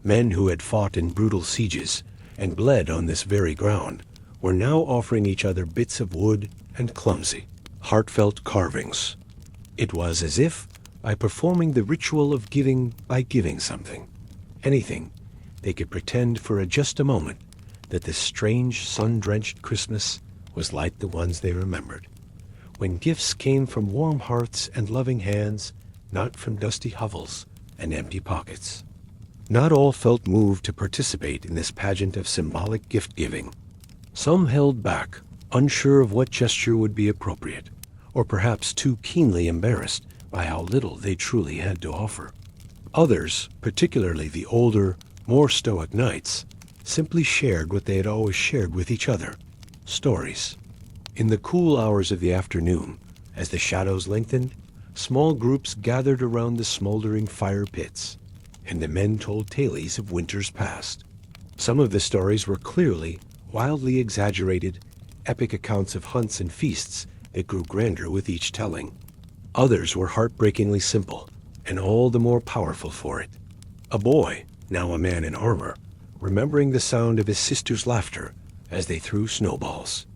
Men who had fought in brutal sieges and bled on this very ground were now offering each other bits of wood and clumsy, heartfelt carvings. It was as if, by performing the ritual of giving by giving something, anything, they could pretend for just a moment that this strange sun-drenched Christmas was like the ones they remembered, when gifts came from warm hearts and loving hands, not from dusty hovels and empty pockets. Not all felt moved to participate in this pageant of symbolic gift-giving. Some held back, unsure of what gesture would be appropriate, or perhaps too keenly embarrassed by how little they truly had to offer. Others, particularly the older, more stoic knights, simply shared what they had always shared with each other: stories. In the cool hours of the afternoon, as the shadows lengthened, small groups gathered around the smoldering fire pits, and the men told tales of winters past. Some of the stories were clearly, wildly exaggerated, epic accounts of hunts and feasts that grew grander with each telling. Others were heartbreakingly simple, and all the more powerful for it. A boy, now a man in armor, remembering the sound of his sister's laughter as they threw snowballs.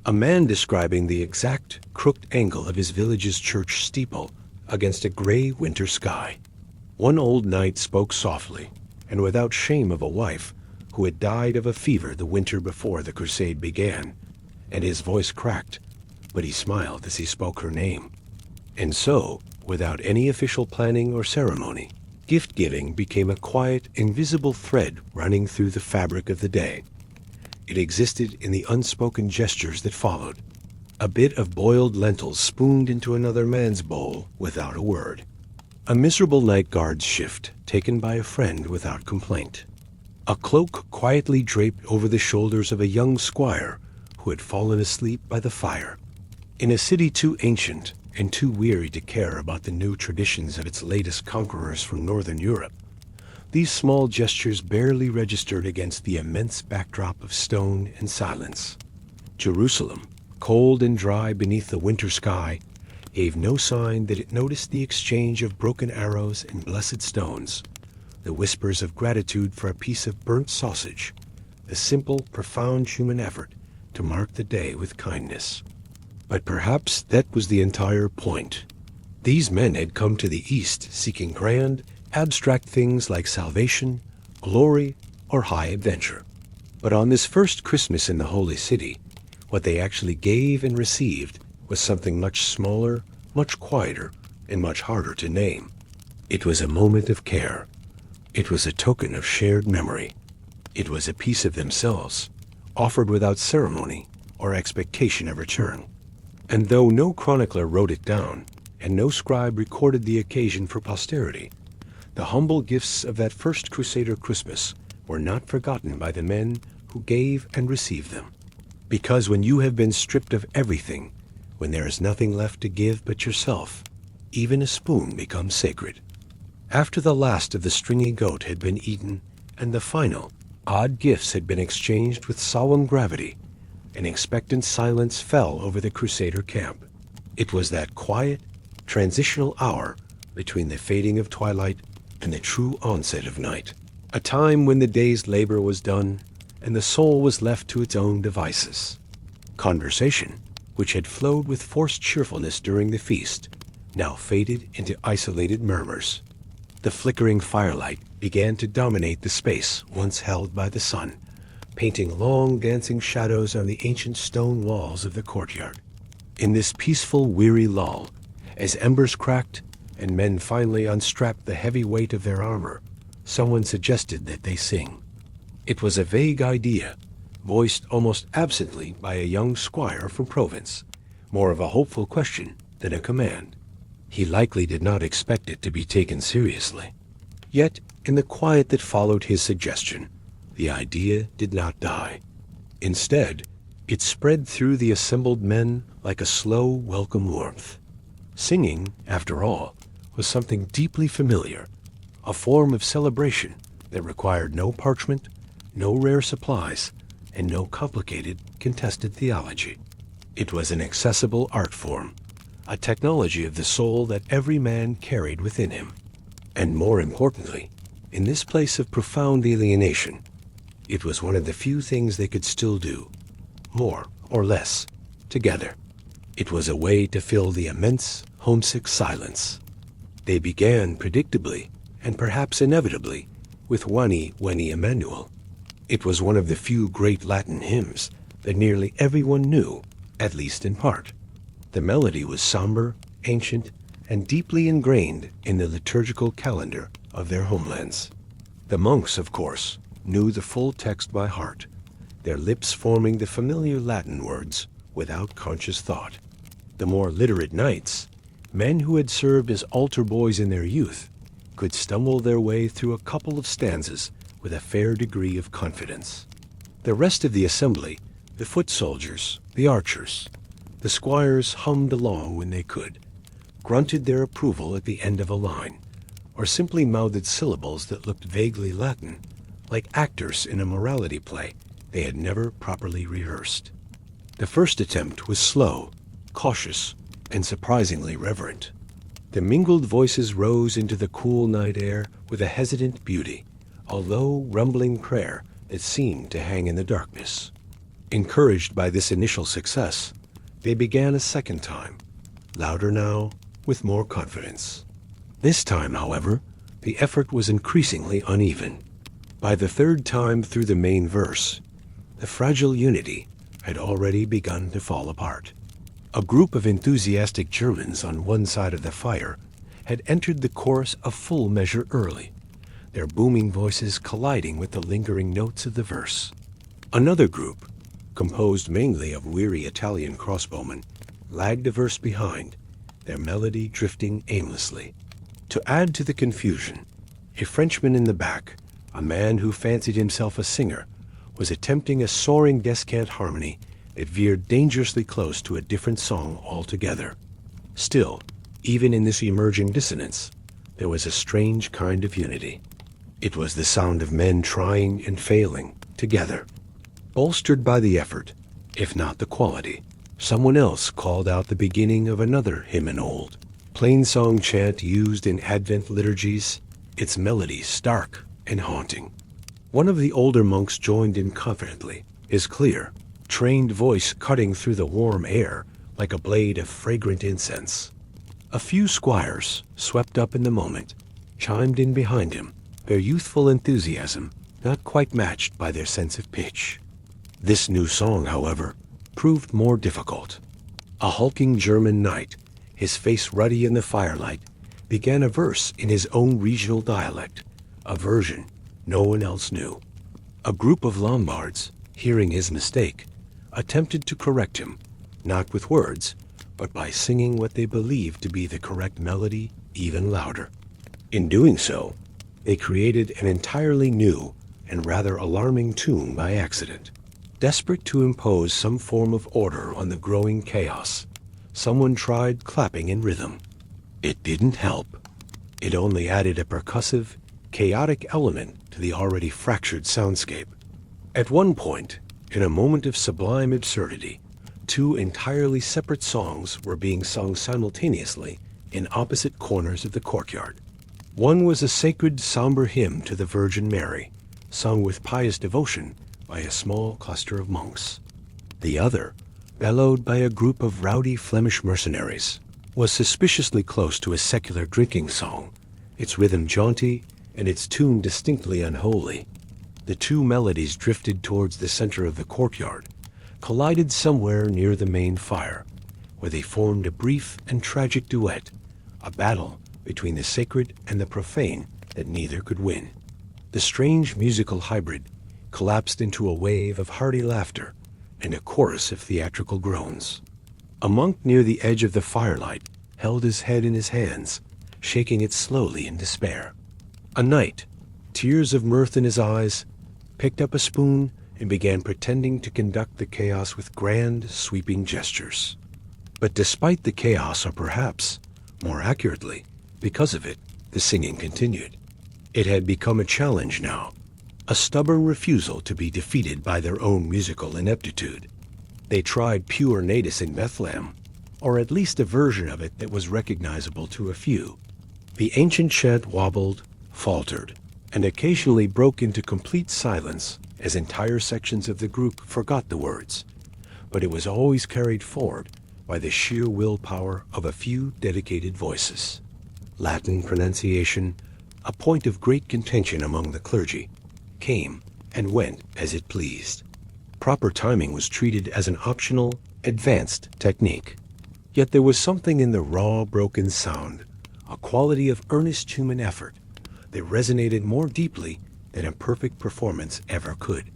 A man describing the exact crooked angle of his village's church steeple against a gray winter sky. One old knight spoke softly, and without shame, of a wife who had died of a fever the winter before the crusade began, and his voice cracked, but he smiled as he spoke her name. And so, without any official planning or ceremony, gift-giving became a quiet, invisible thread running through the fabric of the day. It existed in the unspoken gestures that followed. A bit of boiled lentils spooned into another man's bowl without a word. A miserable night guard's shift taken by a friend without complaint. A cloak quietly draped over the shoulders of a young squire who had fallen asleep by the fire. In a city too ancient and too weary to care about the new traditions of its latest conquerors from northern Europe, these small gestures barely registered against the immense backdrop of stone and silence. Jerusalem, cold and dry beneath the winter sky, gave no sign that it noticed the exchange of broken arrows and blessed stones, the whispers of gratitude for a piece of burnt sausage, the simple, profound human effort to mark the day with kindness. But perhaps that was the entire point. These men had come to the East seeking grand, abstract things like salvation, glory, or high adventure. But on this first Christmas in the Holy City, what they actually gave and received was something much smaller, much quieter, and much harder to name. It was a moment of care. It was a token of shared memory. It was a piece of themselves, offered without ceremony or expectation of return. And though no chronicler wrote it down, and no scribe recorded the occasion for posterity, the humble gifts of that first Crusader Christmas were not forgotten by the men who gave and received them. Because when you have been stripped of everything, when there is nothing left to give but yourself, even a spoon becomes sacred. After the last of the stringy goat had been eaten, and the final, odd gifts had been exchanged with solemn gravity, an expectant silence fell over the Crusader camp. It was that quiet, transitional hour between the fading of twilight and the true onset of night, a time when the day's labor was done and the soul was left to its own devices. Conversation, which had flowed with forced cheerfulness during the feast, now faded into isolated murmurs. The flickering firelight began to dominate the space once held by the sun, painting long dancing shadows on the ancient stone walls of the courtyard. In this peaceful, weary lull, as embers cracked and men finally unstrapped the heavy weight of their armor, someone suggested that they sing. It was a vague idea, voiced almost absently by a young squire from Provence, more of a hopeful question than a command. He likely did not expect it to be taken seriously. Yet, in the quiet that followed his suggestion, the idea did not die. Instead, it spread through the assembled men like a slow, welcome warmth. Singing, after all, was something deeply familiar, a form of celebration that required no parchment, no rare supplies, and no complicated, contested theology. It was an accessible art form, a technology of the soul that every man carried within him. And more importantly, in this place of profound alienation, it was one of the few things they could still do, more or less, together. It was a way to fill the immense, homesick silence. They began predictably, and perhaps inevitably, with Veni, Veni, Emmanuel. It was one of the few great Latin hymns that nearly everyone knew, at least in part. The melody was somber, ancient, and deeply ingrained in the liturgical calendar of their homelands. The monks, of course, knew the full text by heart, their lips forming the familiar Latin words without conscious thought. The more literate knights, men who had served as altar boys in their youth, could stumble their way through a couple of stanzas with a fair degree of confidence. The rest of the assembly, the foot soldiers, the archers, the squires hummed along when they could, grunted their approval at the end of a line, or simply mouthed syllables that looked vaguely Latin, like actors in a morality play they had never properly rehearsed. The first attempt was slow, cautious, and surprisingly reverent. The mingled voices rose into the cool night air with a hesitant beauty, a low, rumbling prayer that seemed to hang in the darkness. Encouraged by this initial success, they began a second time, louder now, with more confidence. This time, however, the effort was increasingly uneven. By the third time through the main verse, the fragile unity had already begun to fall apart. A group of enthusiastic Germans on one side of the fire had entered the chorus a full measure early, their booming voices colliding with the lingering notes of the verse. Another group, composed mainly of weary Italian crossbowmen, lagged a verse behind, their melody drifting aimlessly. To add to the confusion, a Frenchman in the back, a man who fancied himself a singer, was attempting a soaring descant harmony that veered dangerously close to a different song altogether. Still, even in this emerging dissonance, there was a strange kind of unity. It was the sound of men trying and failing together. Bolstered by the effort, if not the quality, someone else called out the beginning of another hymn in old, plainsong chant used in Advent liturgies, its melody stark and haunting. One of the older monks joined in confidently, his clear, trained voice cutting through the warm air like a blade of fragrant incense. A few squires, swept up in the moment, chimed in behind him, their youthful enthusiasm not quite matched by their sense of pitch. This new song, however, proved more difficult. A hulking German knight, his face ruddy in the firelight, began a verse in his own regional dialect, a version no one else knew. A group of Lombards, hearing his mistake, attempted to correct him, not with words, but by singing what they believed to be the correct melody even louder. In doing so, they created an entirely new and rather alarming tune by accident. Desperate to impose some form of order on the growing chaos, someone tried clapping in rhythm. It didn't help. It only added a percussive, chaotic element to the already fractured soundscape. At one point, in a moment of sublime absurdity, two entirely separate songs were being sung simultaneously in opposite corners of the courtyard. One was a sacred, somber hymn to the Virgin Mary, sung with pious devotion by a small cluster of monks. The other, bellowed by a group of rowdy Flemish mercenaries, was suspiciously close to a secular drinking song, its rhythm jaunty and its tune distinctly unholy. The two melodies drifted towards the center of the courtyard, collided somewhere near the main fire, where they formed a brief and tragic duet, a battle between the sacred and the profane that neither could win. The strange musical hybrid collapsed into a wave of hearty laughter and a chorus of theatrical groans. A monk near the edge of the firelight held his head in his hands, shaking it slowly in despair. A knight, tears of mirth in his eyes, picked up a spoon and began pretending to conduct the chaos with grand, sweeping gestures. But despite the chaos, or perhaps, more accurately, because of it, the singing continued. It had become a challenge now, a stubborn refusal to be defeated by their own musical ineptitude. They tried pure natus in Bethlehem, or at least a version of it that was recognizable to a few. The ancient chant wobbled, faltered, and occasionally broke into complete silence as entire sections of the group forgot the words, but it was always carried forward by the sheer willpower of a few dedicated voices. Latin pronunciation, a point of great contention among the clergy, came and went as it pleased. Proper timing was treated as an optional, advanced technique. Yet there was something in the raw, broken sound, a quality of earnest human effort, that resonated more deeply than a perfect performance ever could.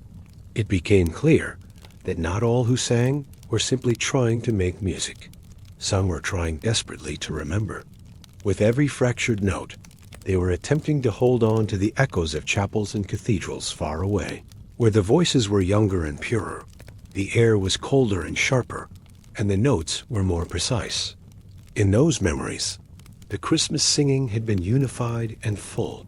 It became clear that not all who sang were simply trying to make music. Some were trying desperately to remember. With every fractured note, they were attempting to hold on to the echoes of chapels and cathedrals far away, where the voices were younger and purer, the air was colder and sharper, and the notes were more precise. In those memories, the Christmas singing had been unified and full,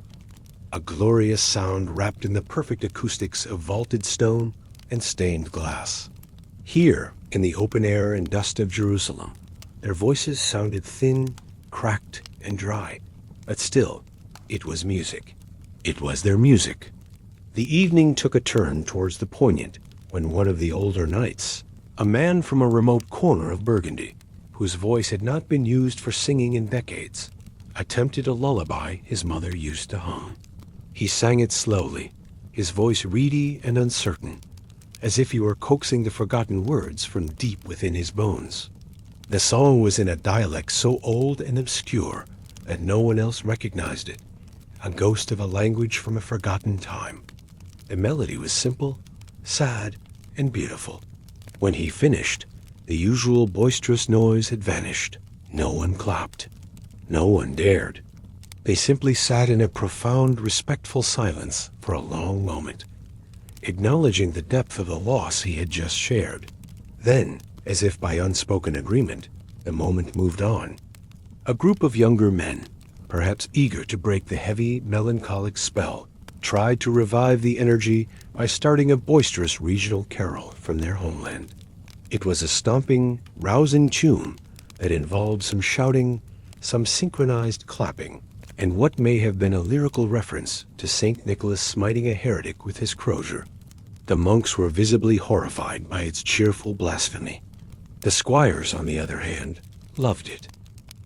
a glorious sound wrapped in the perfect acoustics of vaulted stone and stained glass. Here, in the open air and dust of Jerusalem, their voices sounded thin, cracked, and dry, but still, it was music. It was their music. The evening took a turn towards the poignant when one of the older knights, a man from a remote corner of Burgundy, whose voice had not been used for singing in decades, attempted a lullaby his mother used to hum. He sang it slowly, his voice reedy and uncertain, as if he were coaxing the forgotten words from deep within his bones. The song was in a dialect so old and obscure that no one else recognized it, a ghost of a language from a forgotten time. The melody was simple, sad, and beautiful. When he finished, the usual boisterous noise had vanished. No one clapped. No one dared. They simply sat in a profound, respectful silence for a long moment, acknowledging the depth of the loss he had just shared. Then, as if by unspoken agreement, the moment moved on. A group of younger men, perhaps eager to break the heavy, melancholic spell, tried to revive the energy by starting a boisterous regional carol from their homeland. It was a stomping, rousing tune that involved some shouting, some synchronized clapping, and what may have been a lyrical reference to St. Nicholas smiting a heretic with his crozier. The monks were visibly horrified by its cheerful blasphemy. The squires, on the other hand, loved it.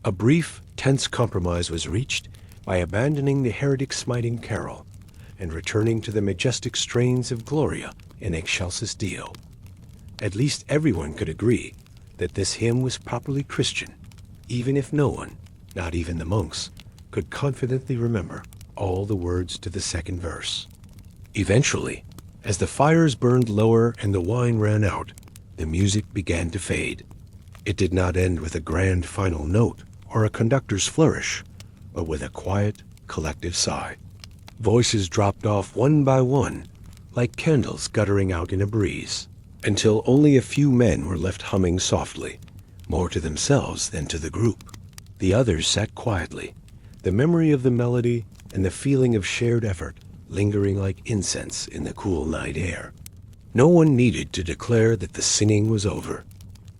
A brief, tense compromise was reached by abandoning the heretic-smiting carol and returning to the majestic strains of Gloria in Excelsis Deo. At least everyone could agree that this hymn was properly Christian, even if no one, not even the monks, could confidently remember all the words to the second verse. Eventually, As the fires burned lower and the wine ran out, the music began to fade. It did not end with a grand final note or a conductor's flourish, but with a quiet, collective sigh. Voices dropped off one by one, like candles guttering out in a breeze, until only a few men were left humming softly, more to themselves than to the group. The others sat quietly, the memory of the melody and the feeling of shared effort lingering like incense in the cool night air. No one needed to declare that the singing was over.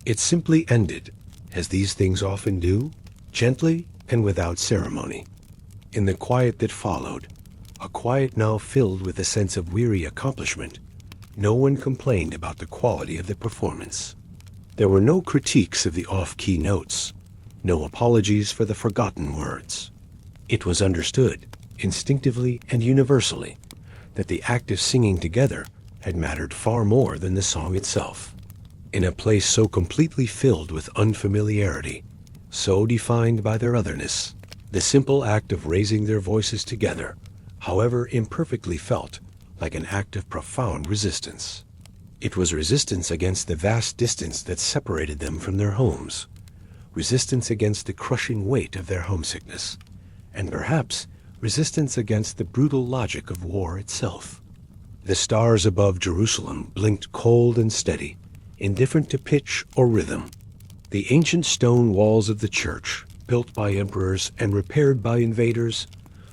It simply ended, as these things often do, gently and without ceremony. In the quiet that followed, a quiet now filled with a sense of weary accomplishment, no one complained about the quality of the performance. There were no critiques of the off-key notes, no apologies for the forgotten words. It was understood, instinctively and universally, that the act of singing together had mattered far more than the song itself. In a place so completely filled with unfamiliarity, so defined by their otherness, the simple act of raising their voices together, however imperfectly felt, like an act of profound resistance. It was resistance against the vast distance that separated them from their homes, resistance against the crushing weight of their homesickness, and perhaps resistance against the brutal logic of war itself. The stars above Jerusalem blinked cold and steady, indifferent to pitch or rhythm. The ancient stone walls of the church, built by emperors and repaired by invaders,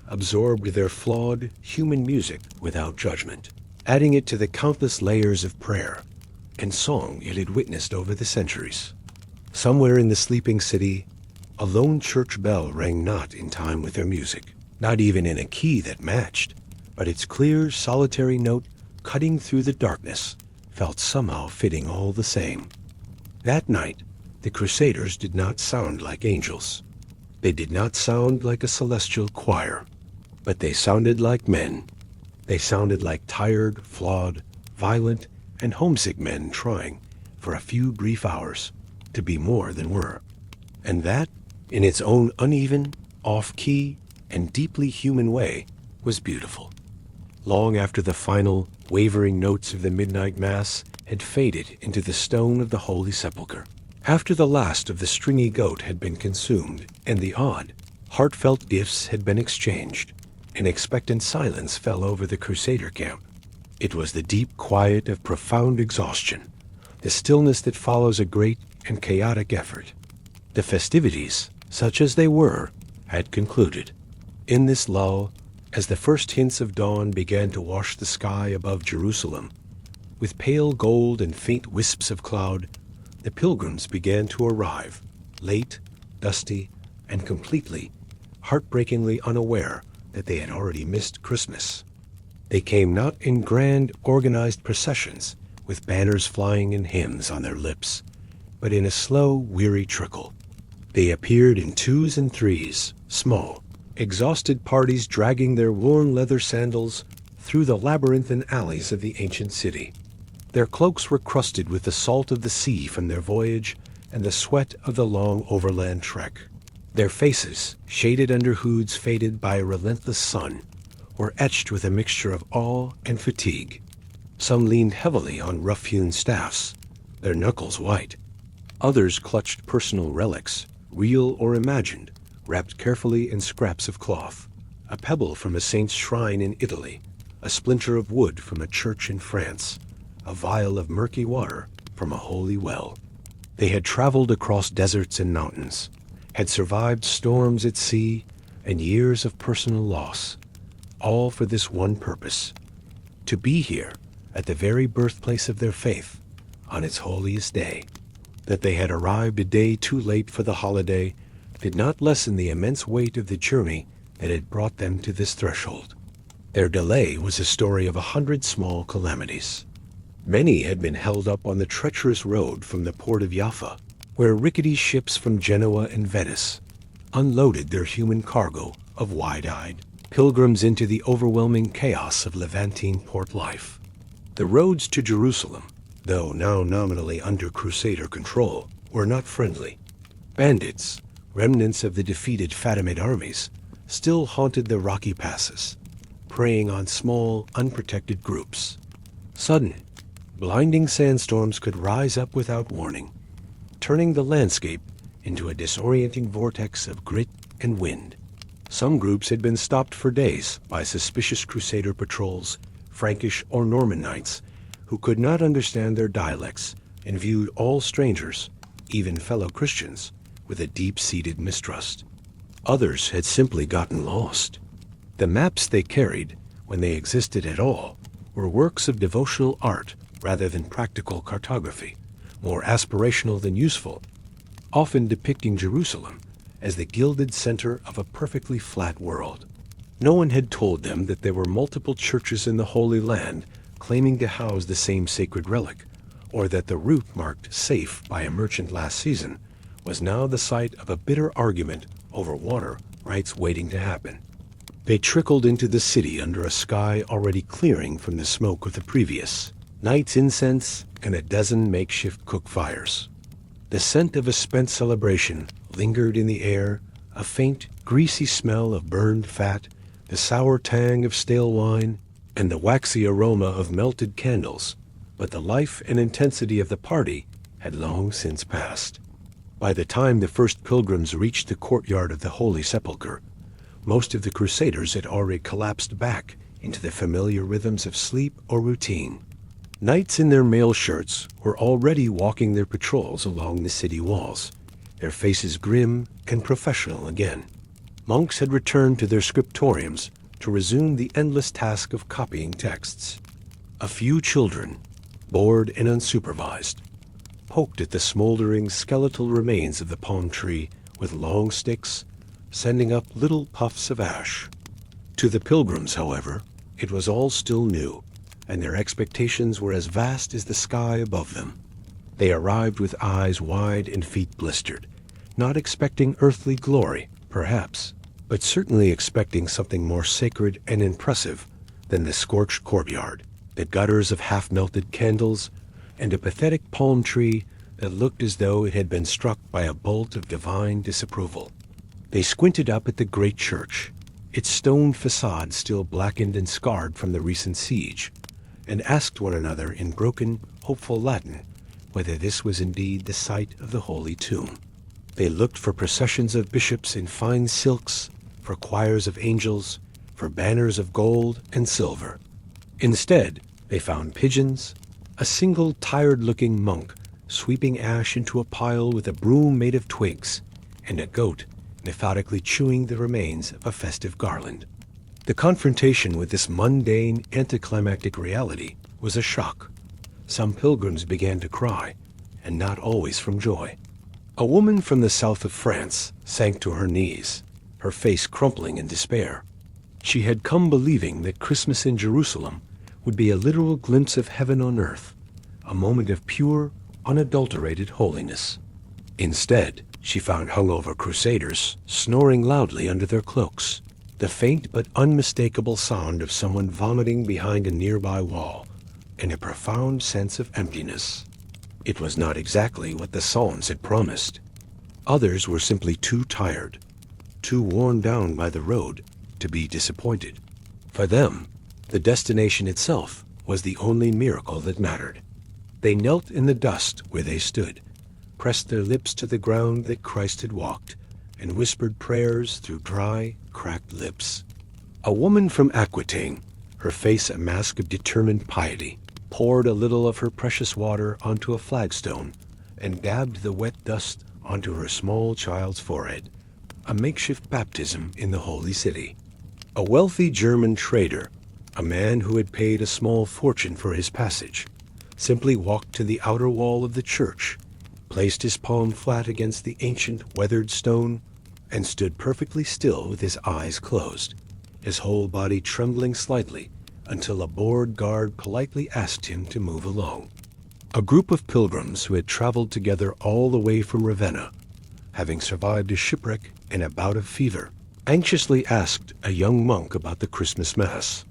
absorbed their flawed, human music without judgment, adding it to the countless layers of prayer and song it had witnessed over the centuries. Somewhere in the sleeping city, a lone church bell rang not in time with their music, not even in a key that matched, but its clear, solitary note cutting through the darkness felt somehow fitting all the same. That night, the Crusaders did not sound like angels. They did not sound like a celestial choir, but they sounded like men. They sounded like tired, flawed, violent, and homesick men trying, for a few brief hours, to be more than were. And that, in its own uneven, off-key, and deeply human way, was beautiful. Long after the final, wavering notes of the midnight mass had faded into the stone of the Holy Sepulchre, after the last of the stringy goat had been consumed, and the odd, heartfelt gifts had been exchanged, an expectant silence fell over the Crusader camp. It was the deep quiet of profound exhaustion, the stillness that follows a great and chaotic effort. The festivities, such as they were, had concluded. In this lull, as the first hints of dawn began to wash the sky above Jerusalem, with pale gold and faint wisps of cloud, the pilgrims began to arrive, late, dusty, and completely, heartbreakingly unaware that they had already missed Christmas. They came not in grand, organized processions, with banners flying and hymns on their lips, but in a slow, weary trickle. They appeared in twos and threes, small, exhausted parties dragging their worn leather sandals through the labyrinthine alleys of the ancient city. Their cloaks were crusted with the salt of the sea from their voyage and the sweat of the long overland trek. Their faces, shaded under hoods faded by a relentless sun, were etched with a mixture of awe and fatigue. Some leaned heavily on rough-hewn staffs, their knuckles white. Others clutched personal relics, real or imagined, wrapped carefully in scraps of cloth, a pebble from a saint's shrine in Italy, a splinter of wood from a church in France, a vial of murky water from a holy well. They had traveled across deserts and mountains, had survived storms at sea and years of personal loss, all for this one purpose, to be here at the very birthplace of their faith on its holiest day. That they had arrived a day too late for the holiday did not lessen the immense weight of the journey that had brought them to this threshold. Their delay was a story of 100 small calamities. Many had been held up on the treacherous road from the port of Jaffa, where rickety ships from Genoa and Venice unloaded their human cargo of wide-eyed pilgrims into the overwhelming chaos of Levantine port life. The roads to Jerusalem, though now nominally under Crusader control, were not friendly. Bandits, remnants of the defeated Fatimid armies, still haunted the rocky passes, preying on small, unprotected groups. Sudden, blinding sandstorms could rise up without warning, turning the landscape into a disorienting vortex of grit and wind. Some groups had been stopped for days by suspicious Crusader patrols, Frankish or Norman knights, who could not understand their dialects and viewed all strangers, even fellow Christians, with a deep-seated mistrust. Others had simply gotten lost. The maps they carried, when they existed at all, were works of devotional art rather than practical cartography, more aspirational than useful, often depicting Jerusalem as the gilded center of a perfectly flat world. No one had told them that there were multiple churches in the Holy Land claiming to house the same sacred relic, or that the route marked safe by a merchant last season was now the site of a bitter argument over water rights waiting to happen. They trickled into the city under a sky already clearing from the smoke of the previous night's incense and a dozen makeshift cook fires. The scent of a spent celebration lingered in the air, a faint, greasy smell of burned fat, the sour tang of stale wine, and the waxy aroma of melted candles, but the life and intensity of the party had long since passed. By the time the first pilgrims reached the courtyard of the Holy Sepulchre, most of the Crusaders had already collapsed back into the familiar rhythms of sleep or routine. Knights in their mail shirts were already walking their patrols along the city walls, their faces grim and professional again. Monks had returned to their scriptoriums to resume the endless task of copying texts. A few children, bored and unsupervised, poked at the smoldering skeletal remains of the palm tree with long sticks, sending up little puffs of ash. To the pilgrims, however, it was all still new, and their expectations were as vast as the sky above them. They arrived with eyes wide and feet blistered, not expecting earthly glory, perhaps, but certainly expecting something more sacred and impressive than the scorched courtyard, the gutters of half-melted candles, and a pathetic palm tree that looked as though it had been struck by a bolt of divine disapproval. They squinted up at the great church, its stone facade still blackened and scarred from the recent siege, and asked one another in broken, hopeful Latin whether this was indeed the site of the Holy Tomb. They looked for processions of bishops in fine silks, for choirs of angels, for banners of gold and silver. Instead, they found pigeons, a single tired-looking monk sweeping ash into a pile with a broom made of twigs, and a goat methodically chewing the remains of a festive garland. The confrontation with this mundane, anticlimactic reality was a shock. Some pilgrims began to cry, and not always from joy. A woman from the south of France sank to her knees, her face crumpling in despair. She had come believing that Christmas in Jerusalem would be a literal glimpse of heaven on earth, a moment of pure, unadulterated holiness. Instead, she found hungover Crusaders snoring loudly under their cloaks, the faint but unmistakable sound of someone vomiting behind a nearby wall, and a profound sense of emptiness. It was not exactly what the Psalms had promised. Others were simply too tired, too worn down by the road to be disappointed. For them, the destination itself was the only miracle that mattered. They knelt in the dust where they stood, pressed their lips to the ground that Christ had walked, and whispered prayers through dry, cracked lips. A woman from Aquitaine, her face a mask of determined piety, poured a little of her precious water onto a flagstone and dabbed the wet dust onto her small child's forehead, a makeshift baptism in the holy city. A wealthy German trader, a man who had paid a small fortune for his passage, simply walked to the outer wall of the church, placed his palm flat against the ancient weathered stone, and stood perfectly still with his eyes closed, his whole body trembling slightly until a bored guard politely asked him to move along. A group of pilgrims who had traveled together all the way from Ravenna, having survived a shipwreck and a bout of fever, anxiously asked a young monk about the Christmas Mass.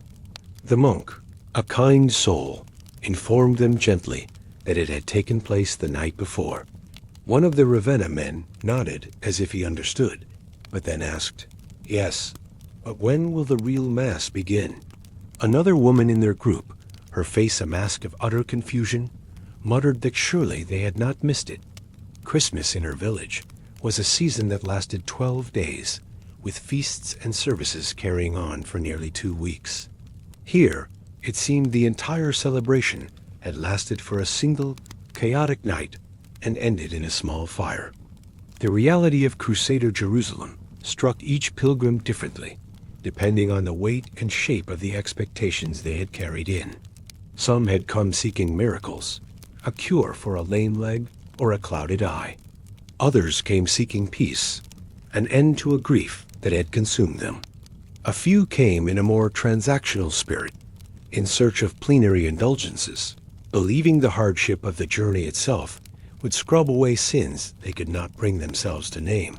The monk, a kind soul, informed them gently that it had taken place the night before. One of the Ravenna men nodded as if he understood, but then asked, "Yes, but when will the real Mass begin?" Another woman in their group, her face a mask of utter confusion, muttered that surely they had not missed it. Christmas in her village was a season that lasted 12 days, with feasts and services carrying on for nearly 2 weeks. Here, it seemed the entire celebration had lasted for a single, chaotic night and ended in a small fire. The reality of Crusader Jerusalem struck each pilgrim differently, depending on the weight and shape of the expectations they had carried in. Some had come seeking miracles, a cure for a lame leg or a clouded eye. Others came seeking peace, an end to a grief that had consumed them. A few came in a more transactional spirit, in search of plenary indulgences, believing the hardship of the journey itself would scrub away sins they could not bring themselves to name.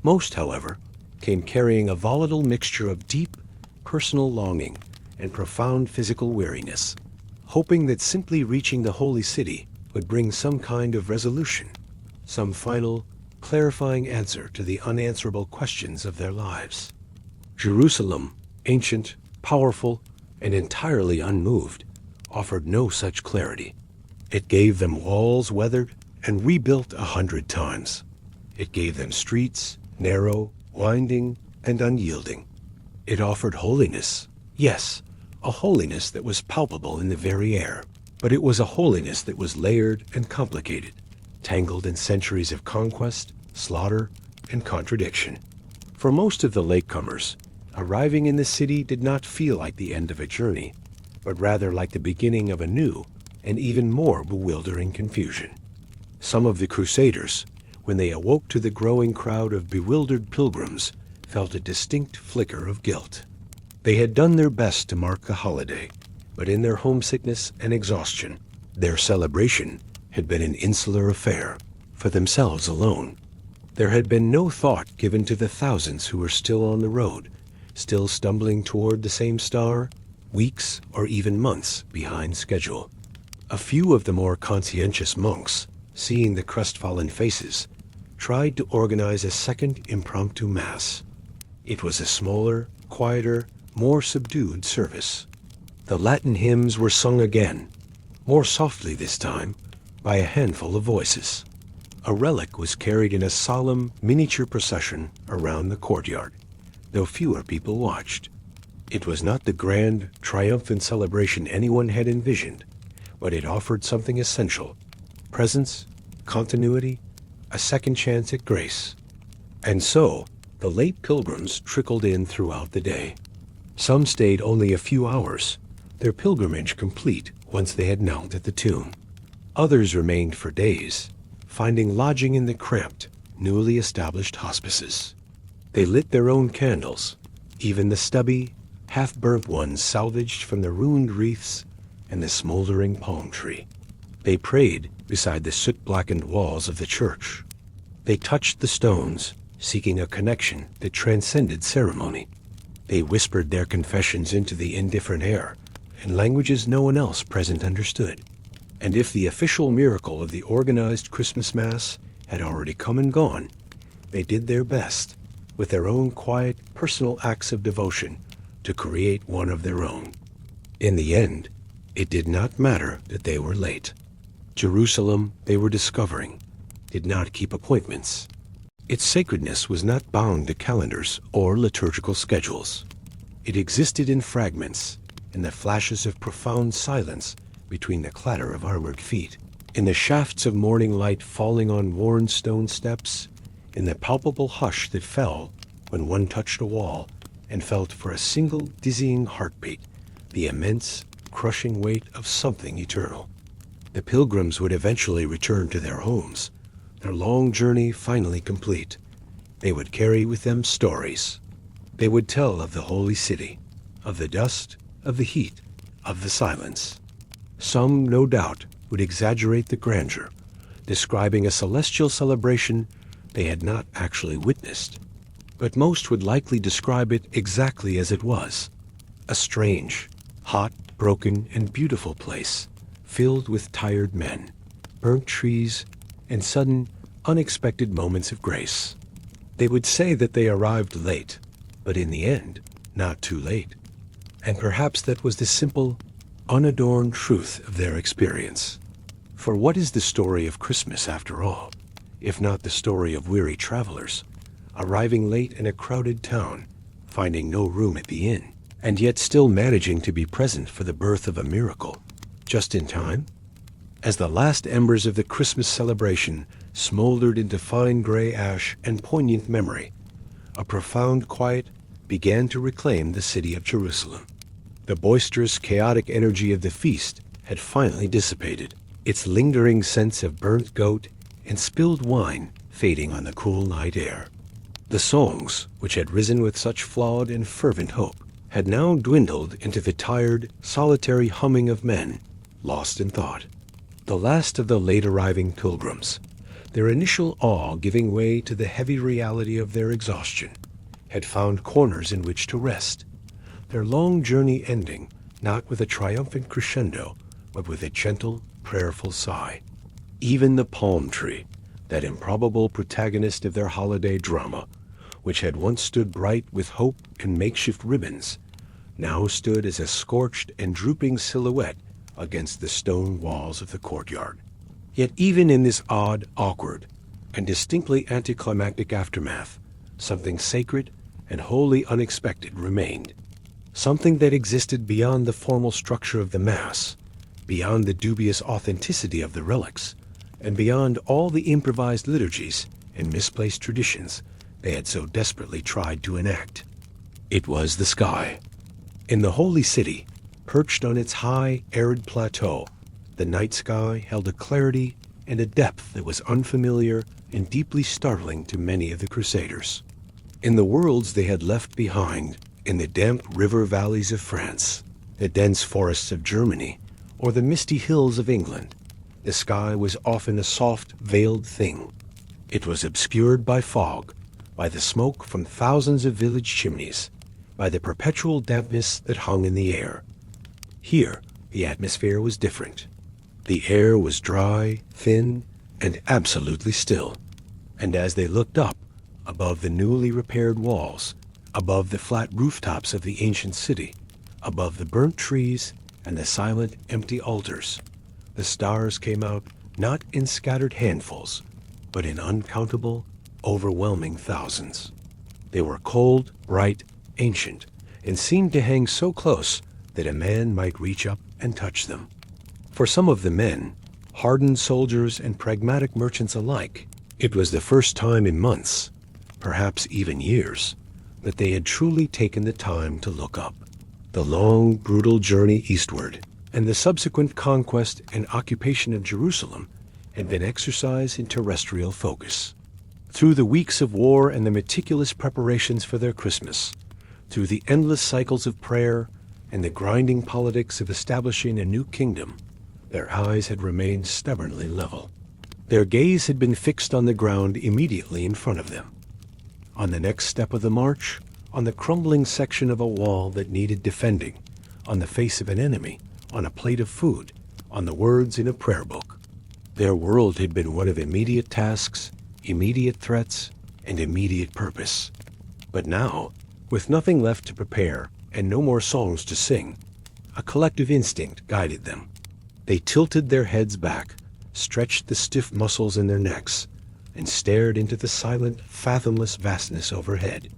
Most, however, came carrying a volatile mixture of deep, personal longing and profound physical weariness, hoping that simply reaching the holy city would bring some kind of resolution, some final, clarifying answer to the unanswerable questions of their lives. Jerusalem, ancient, powerful, and entirely unmoved, offered no such clarity. It gave them walls weathered and rebuilt 100 times. It gave them streets, narrow, winding, and unyielding. It offered holiness, yes, a holiness that was palpable in the very air, but it was a holiness that was layered and complicated, tangled in centuries of conquest, slaughter, and contradiction. For most of the latecomers, arriving in the city did not feel like the end of a journey, but rather like the beginning of a new and even more bewildering confusion. Some of the Crusaders, when they awoke to the growing crowd of bewildered pilgrims, felt a distinct flicker of guilt. They had done their best to mark the holiday, but in their homesickness and exhaustion, their celebration had been an insular affair, for themselves alone. There had been no thought given to the thousands who were still on the road, still stumbling toward the same star, weeks or even months behind schedule. A few of the more conscientious monks, seeing the crestfallen faces, tried to organize a second impromptu mass. It was a smaller, quieter, more subdued service. The Latin hymns were sung again, more softly this time, by a handful of voices. A relic was carried in a solemn, miniature procession around the courtyard, though fewer people watched. It was not the grand, triumphant celebration anyone had envisioned, but it offered something essential: presence, continuity, a second chance at grace. And so, the late pilgrims trickled in throughout the day. Some stayed only a few hours, their pilgrimage complete once they had knelt at the tomb. Others remained for days, finding lodging in the cramped, newly established hospices. They lit their own candles, even the stubby, half-burnt ones salvaged from the ruined wreaths and the smoldering palm tree. They prayed beside the soot-blackened walls of the church. They touched the stones, seeking a connection that transcended ceremony. They whispered their confessions into the indifferent air, in languages no one else present understood. And if the official miracle of the organized Christmas Mass had already come and gone, they did their best, with their own quiet, personal acts of devotion, to create one of their own. In the end, it did not matter that they were late. Jerusalem, they were discovering, did not keep appointments. Its sacredness was not bound to calendars or liturgical schedules. It existed in fragments, in the flashes of profound silence between the clatter of armored feet, in the shafts of morning light falling on worn stone steps, in the palpable hush that fell when one touched a wall and felt for a single dizzying heartbeat the immense, crushing weight of something eternal. The pilgrims would eventually return to their homes, their long journey finally complete. They would carry with them stories. They would tell of the holy city, of the dust, of the heat, of the silence. Some, no doubt, would exaggerate the grandeur, describing a celestial celebration they had not actually witnessed. But most would likely describe it exactly as it was: a strange, hot, broken, and beautiful place, filled with tired men, burnt trees, and sudden, unexpected moments of grace. They would say that they arrived late, but in the end, not too late. And perhaps that was the simple, unadorned truth of their experience. For what is the story of Christmas after all, if not the story of weary travelers, arriving late in a crowded town, finding no room at the inn, and yet still managing to be present for the birth of a miracle, just in time? As the last embers of the Christmas celebration smoldered into fine gray ash and poignant memory, a profound quiet began to reclaim the city of Jerusalem. The boisterous, chaotic energy of the feast had finally dissipated, its lingering sense of burnt goat and spilled wine fading on the cool night air. The songs, which had risen with such flawed and fervent hope, had now dwindled into the tired, solitary humming of men, lost in thought. The last of the late-arriving pilgrims, their initial awe giving way to the heavy reality of their exhaustion, had found corners in which to rest, their long journey ending not with a triumphant crescendo, but with a gentle, prayerful sigh. Even the palm tree, that improbable protagonist of their holiday drama, which had once stood bright with hope and makeshift ribbons, now stood as a scorched and drooping silhouette against the stone walls of the courtyard. Yet even in this odd, awkward, and distinctly anticlimactic aftermath, something sacred and wholly unexpected remained. Something that existed beyond the formal structure of the Mass, beyond the dubious authenticity of the relics, and beyond all the improvised liturgies and misplaced traditions they had so desperately tried to enact. It was the sky. In the Holy City, perched on its high, arid plateau, the night sky held a clarity and a depth that was unfamiliar and deeply startling to many of the Crusaders. In the worlds they had left behind, in the damp river valleys of France, the dense forests of Germany, or the misty hills of England, the sky was often a soft, veiled thing. It was obscured by fog, by the smoke from thousands of village chimneys, by the perpetual dampness that hung in the air. Here, the atmosphere was different. The air was dry, thin, and absolutely still. And as they looked up, above the newly repaired walls, above the flat rooftops of the ancient city, above the burnt trees and the silent, empty altars, the stars came out not in scattered handfuls, but in uncountable, overwhelming thousands. They were cold, bright, ancient, and seemed to hang so close that a man might reach up and touch them. For some of the men, hardened soldiers and pragmatic merchants alike, it was the first time in months, perhaps even years, that they had truly taken the time to look up. The long, brutal journey eastward and the subsequent conquest and occupation of Jerusalem had been exercise in terrestrial focus. Through the weeks of war and the meticulous preparations for their Christmas, through the endless cycles of prayer and the grinding politics of establishing a new kingdom, their eyes had remained stubbornly level. Their gaze had been fixed on the ground immediately in front of them. On the next step of the march, on the crumbling section of a wall that needed defending, on the face of an enemy, on a plate of food, on the words in a prayer book. Their world had been one of immediate tasks, immediate threats, and immediate purpose. But now, with nothing left to prepare and no more songs to sing, a collective instinct guided them. They tilted their heads back, stretched the stiff muscles in their necks, and stared into the silent, fathomless vastness overhead.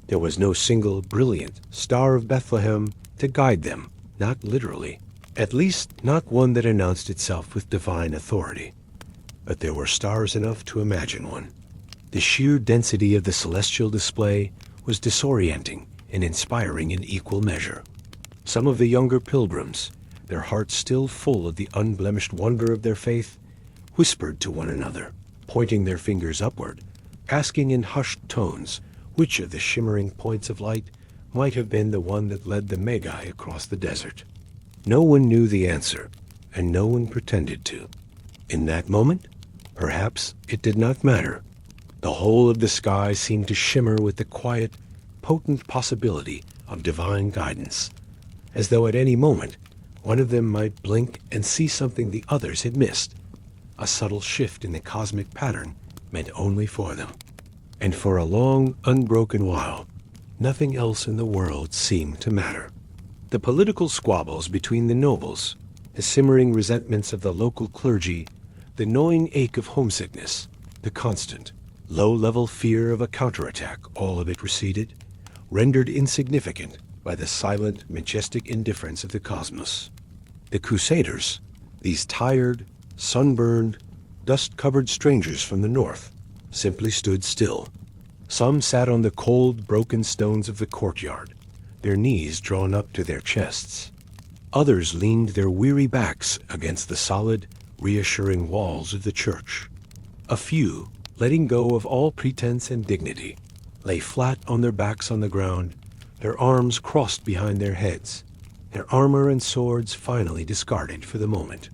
There was no single brilliant star of Bethlehem to guide them, not literally, at least not one that announced itself with divine authority. But there were stars enough to imagine one. The sheer density of the celestial display was disorienting and inspiring in equal measure. Some of the younger pilgrims, their hearts still full of the unblemished wonder of their faith, whispered to one another, pointing their fingers upward, asking in hushed tones which of the shimmering points of light might have been the one that led the Magi across the desert. No one knew the answer, and no one pretended to. In that moment, perhaps it did not matter. The whole of the sky seemed to shimmer with the quiet, potent possibility of divine guidance, as though at any moment one of them might blink and see something the others had missed, a subtle shift in the cosmic pattern meant only for them. And for a long, unbroken while, nothing else in the world seemed to matter. The political squabbles between the nobles, the simmering resentments of the local clergy, the gnawing ache of homesickness, the constant, low-level fear of a counterattack, all of it receded, rendered insignificant by the silent, majestic indifference of the cosmos. The Crusaders, these tired, sunburned, dust-covered strangers from the north, simply stood still. Some sat on the cold, broken stones of the courtyard, their knees drawn up to their chests. Others leaned their weary backs against the solid, reassuring walls of the church. A few, letting go of all pretense and dignity, lay flat on their backs on the ground, their arms crossed behind their heads, their armor and swords finally discarded for the moment.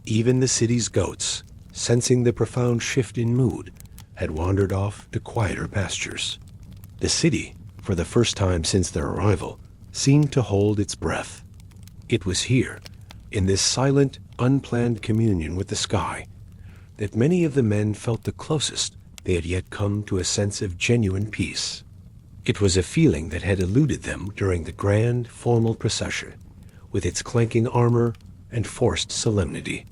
Even the city's goats, sensing the profound shift in mood, had wandered off to quieter pastures. The city, for the first time since their arrival, seemed to hold its breath. It was here, in this silent, unplanned communion with the sky, that many of the men felt the closest they had yet come to a sense of genuine peace. It was a feeling that had eluded them during the grand, formal procession, with its clanking armor and forced solemnity.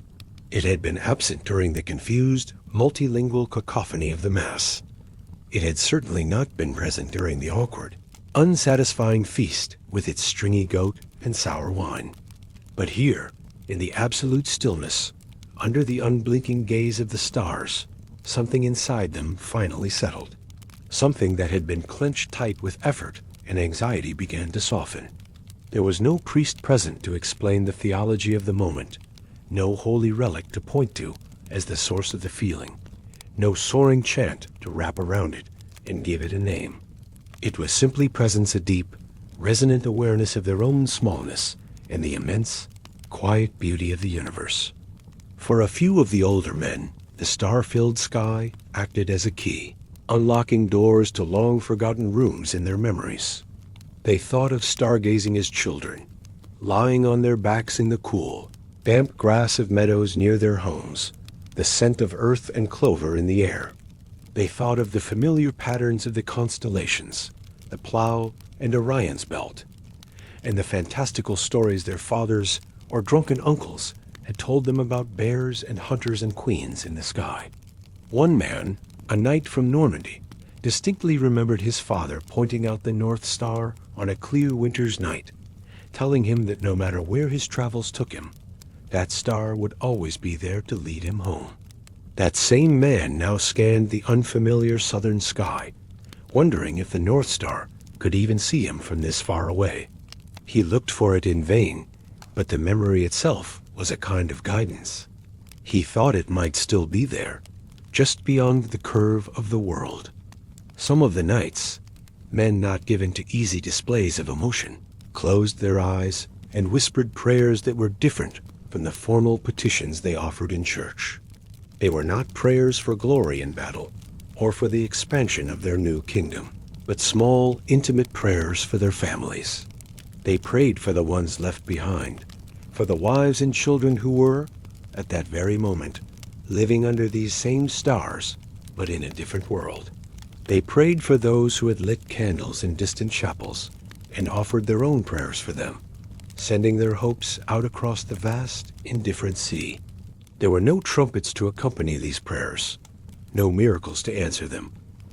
It had been absent during the confused, multilingual cacophony of the Mass. It had certainly not been present during the awkward, unsatisfying feast with its stringy goat and sour wine. But here, in the absolute stillness, under the unblinking gaze of the stars, something inside them finally settled. Something that had been clenched tight with effort and anxiety began to soften. There was no priest present to explain the theology of the moment, no holy relic to point to as the source of the feeling, no soaring chant to wrap around it and give it a name. It was simply presence, a deep, resonant awareness of their own smallness and the immense, quiet beauty of the universe. For a few of the older men, the star-filled sky acted as a key, unlocking doors to long-forgotten rooms in their memories. They thought of stargazing as children, lying on their backs in the cool, damp grass of meadows near their homes, the scent of earth and clover in the air. They thought of the familiar patterns of the constellations, the Plough and Orion's belt, and the fantastical stories their fathers or drunken uncles had told them about bears and hunters and queens in the sky. One man, a knight from Normandy, distinctly remembered his father pointing out the North Star on a clear winter's night, telling him that no matter where his travels took him, that star would always be there to lead him home. That same man now scanned the unfamiliar southern sky, wondering if the North Star could even see him from this far away. He looked for it in vain, but the memory itself was a kind of guidance. He thought it might still be there, just beyond the curve of the world. Some of the knights, men not given to easy displays of emotion, closed their eyes and whispered prayers that were different from the formal petitions they offered in church. They were not prayers for glory in battle or for the expansion of their new kingdom, but small, intimate prayers for their families. They prayed for the ones left behind, for the wives and children who were, at that very moment, living under these same stars, but in a different world. They prayed for those who had lit candles in distant chapels and offered their own prayers for them, sending their hopes out across the vast, indifferent sea. There were no trumpets to accompany these prayers, no miracles to answer them,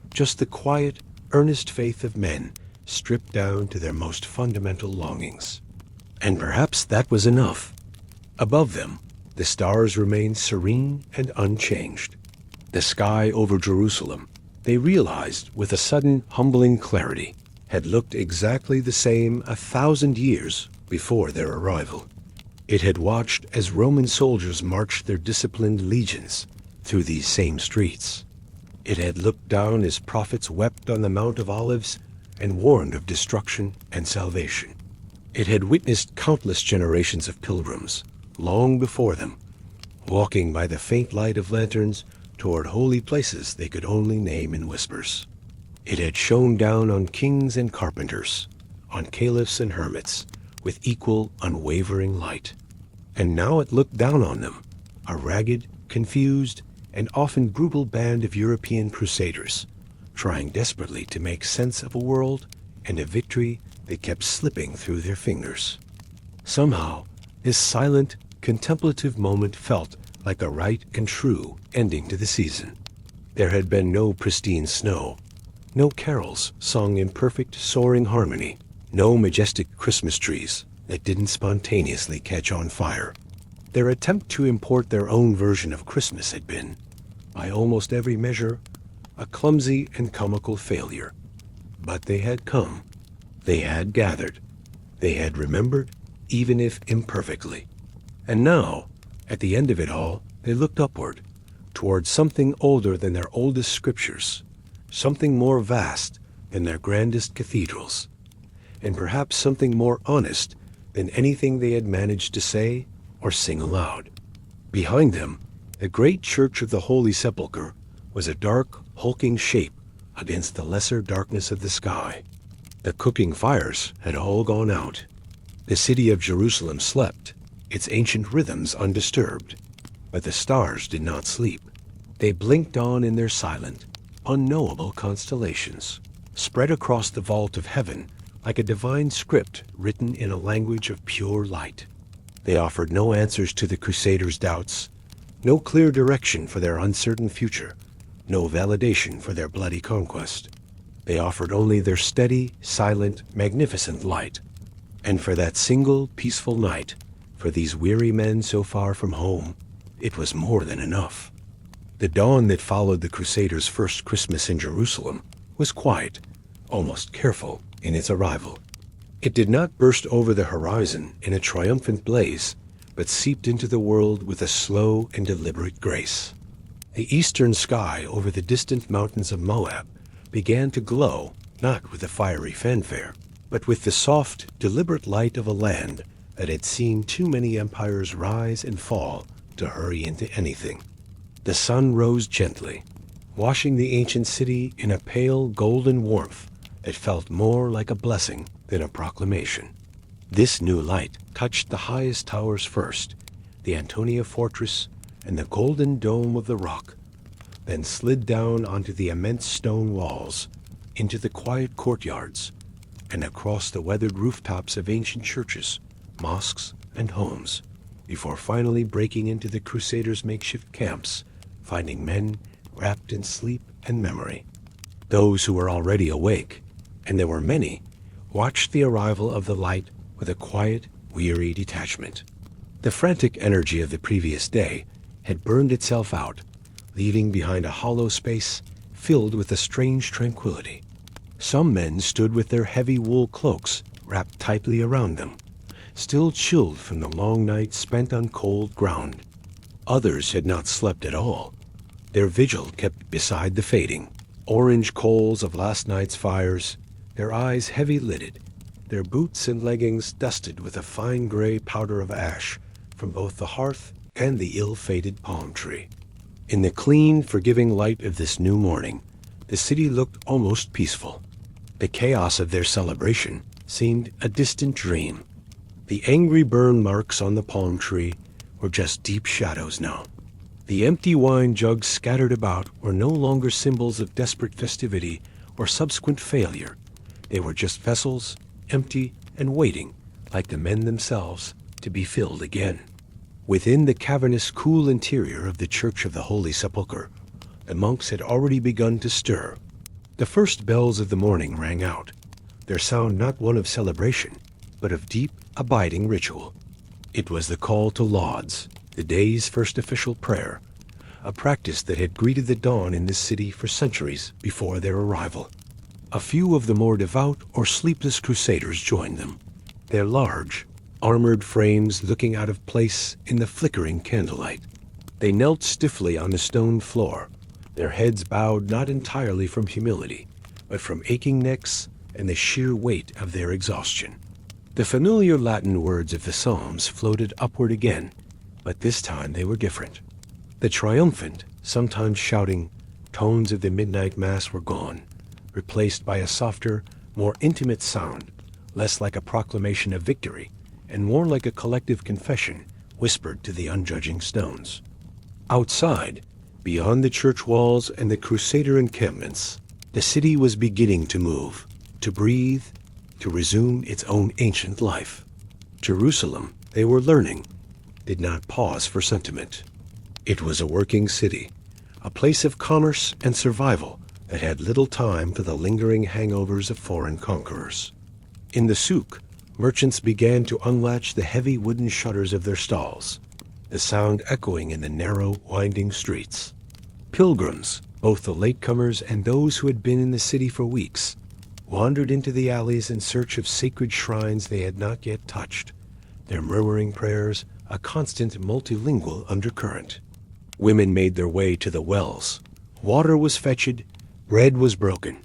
just the quiet, earnest faith of men stripped down to their most fundamental longings. And perhaps that was enough. Above them, the stars remained serene and unchanged. The sky over Jerusalem, they realized with a sudden humbling clarity, had looked exactly the same 1,000 years before their arrival. It had watched as Roman soldiers marched their disciplined legions through these same streets. It had looked down as prophets wept on the Mount of Olives and warned of destruction and salvation. It had witnessed countless generations of pilgrims, long before them, walking by the faint light of lanterns toward holy places they could only name in whispers. It had shone down on kings and carpenters, on caliphs and hermits, with equal, unwavering light. And now it looked down on them, a ragged, confused, and often brutal band of European crusaders, trying desperately to make sense of a world and a victory that kept slipping through their fingers. Somehow, this silent, contemplative moment felt like a right and true ending to the season. There had been no pristine snow, no carols sung in perfect soaring harmony, no majestic Christmas trees that didn't spontaneously catch on fire. Their attempt to import their own version of Christmas had been, by almost every measure, a clumsy and comical failure. But they had come. They had gathered. They had remembered, even if imperfectly. And now, at the end of it all, they looked upward, toward something older than their oldest scriptures, something more vast than their grandest cathedrals, and perhaps something more honest than anything they had managed to say or sing aloud. Behind them, the great church of the Holy Sepulchre was a dark, hulking shape against the lesser darkness of the sky. The cooking fires had all gone out. The city of Jerusalem slept, its ancient rhythms undisturbed. But the stars did not sleep. They blinked on in their silent, unknowable constellations, spread across the vault of heaven like a divine script written in a language of pure light. They offered no answers to the Crusaders' doubts, no clear direction for their uncertain future, no validation for their bloody conquest. They offered only their steady, silent, magnificent light. And for that single, peaceful night, for these weary men so far from home, it was more than enough. The dawn that followed the Crusaders' first Christmas in Jerusalem was quiet, almost careful in its arrival. It did not burst over the horizon in a triumphant blaze, but seeped into the world with a slow and deliberate grace. The eastern sky over the distant mountains of Moab began to glow, not with a fiery fanfare, but with the soft, deliberate light of a land that had seen too many empires rise and fall to hurry into anything. The sun rose gently, washing the ancient city in a pale golden warmth that felt more like a blessing than a proclamation. This new light touched the highest towers first, the Antonia fortress and the golden dome of the rock, then slid down onto the immense stone walls, into the quiet courtyards, and across the weathered rooftops of ancient churches, mosques, and homes, before finally breaking into the Crusaders' makeshift camps, finding men wrapped in sleep and memory. Those who were already awake, and there were many, watched the arrival of the light with a quiet, weary detachment. The frantic energy of the previous day had burned itself out, leaving behind a hollow space filled with a strange tranquility. Some men stood with their heavy wool cloaks wrapped tightly around them, still chilled from the long night spent on cold ground. Others had not slept at all. Their vigil kept beside the fading, orange coals of last night's fires, their eyes heavy-lidded, their boots and leggings dusted with a fine gray powder of ash from both the hearth and the ill-fated palm tree. In the clean, forgiving light of this new morning, the city looked almost peaceful. The chaos of their celebration seemed a distant dream. The angry burn marks on the palm tree were just deep shadows now. The empty wine jugs scattered about were no longer symbols of desperate festivity or subsequent failure. They were just vessels, empty and waiting, like the men themselves, to be filled again. Within the cavernous, cool interior of the Church of the Holy Sepulchre, the monks had already begun to stir. The first bells of the morning rang out, their sound not one of celebration, but of deep, abiding ritual. It was the call to lauds, the day's first official prayer, a practice that had greeted the dawn in this city for centuries before their arrival. A few of the more devout or sleepless crusaders joined them, their large, armored frames looking out of place in the flickering candlelight. They knelt stiffly on the stone floor, their heads bowed not entirely from humility, but from aching necks and the sheer weight of their exhaustion. The familiar Latin words of the Psalms floated upward again, but this time they were different. The triumphant, sometimes shouting, tones of the midnight mass were gone, replaced by a softer, more intimate sound, less like a proclamation of victory, and more like a collective confession whispered to the unjudging stones. Outside, beyond the church walls and the Crusader encampments, the city was beginning to move, to breathe, to resume its own ancient life. Jerusalem, they were learning, did not pause for sentiment. It was a working city, a place of commerce and survival that had little time for the lingering hangovers of foreign conquerors. In the souk, merchants began to unlatch the heavy wooden shutters of their stalls, the sound echoing in the narrow, winding streets. Pilgrims, both the latecomers and those who had been in the city for weeks, wandered into the alleys in search of sacred shrines they had not yet touched, their murmuring prayers a constant multilingual undercurrent. Women made their way to the wells. Water was fetched, bread was broken,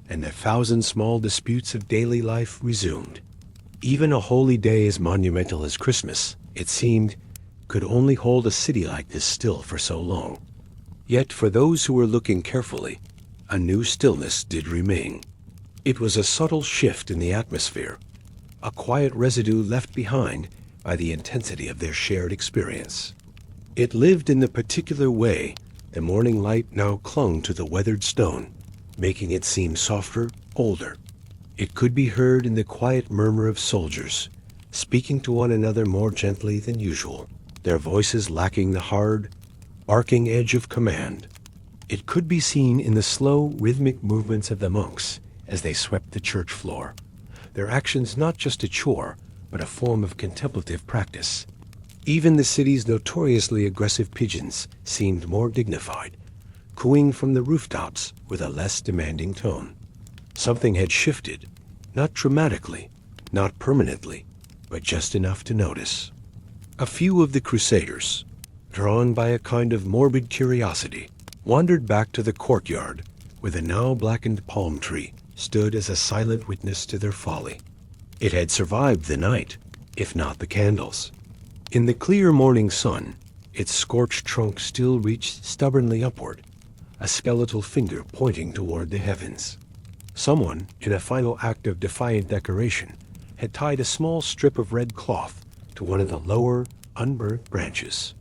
and the thousand small disputes of daily life resumed. Even a holy day as monumental as Christmas, it seemed, could only hold a city like this still for so long. Yet for those who were looking carefully, a new stillness did remain. It was a subtle shift in the atmosphere, a quiet residue left behind by the intensity of their shared experience. It lived in the particular way the morning light now clung to the weathered stone, making it seem softer, older. It could be heard in the quiet murmur of soldiers, speaking to one another more gently than usual, their voices lacking the hard, barking edge of command. It could be seen in the slow, rhythmic movements of the monks as they swept the church floor, their actions not just a chore, but a form of contemplative practice. Even the city's notoriously aggressive pigeons seemed more dignified, cooing from the rooftops with a less demanding tone. Something had shifted, not dramatically, not permanently, but just enough to notice. A few of the Crusaders, drawn by a kind of morbid curiosity, wandered back to the courtyard where the now blackened palm tree stood as a silent witness to their folly. It had survived the night, if not the candles. In the clear morning sun, its scorched trunk still reached stubbornly upward, a skeletal finger pointing toward the heavens. Someone, in a final act of defiant decoration, had tied a small strip of red cloth to one of the lower, unburnt branches.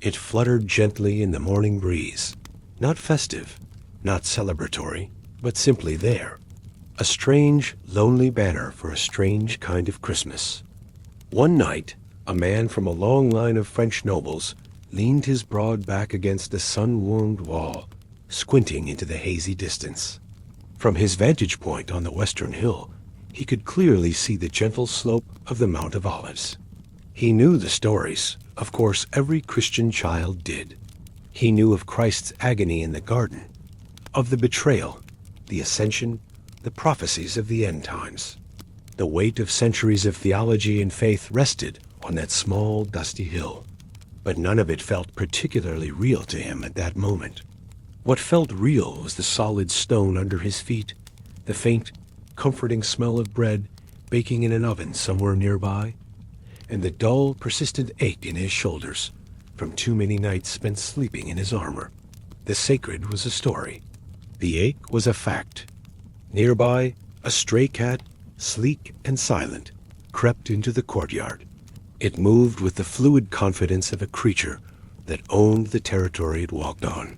It fluttered gently in the morning breeze, not festive, not celebratory, but simply there. A strange, lonely banner for a strange kind of Christmas. One night, a man from a long line of French nobles leaned his broad back against a sun-warmed wall, squinting into the hazy distance. From his vantage point on the western hill, he could clearly see the gentle slope of the Mount of Olives. He knew the stories, of course every Christian child did. He knew of Christ's agony in the garden, of the betrayal, the ascension, the prophecies of the end times. The weight of centuries of theology and faith rested on that small, dusty hill, but none of it felt particularly real to him at that moment. What felt real was the solid stone under his feet, the faint, comforting smell of bread baking in an oven somewhere nearby, and the dull, persistent ache in his shoulders from too many nights spent sleeping in his armor. The sacred was a story. The ache was a fact. Nearby, a stray cat, sleek and silent, crept into the courtyard. It moved with the fluid confidence of a creature that owned the territory it walked on.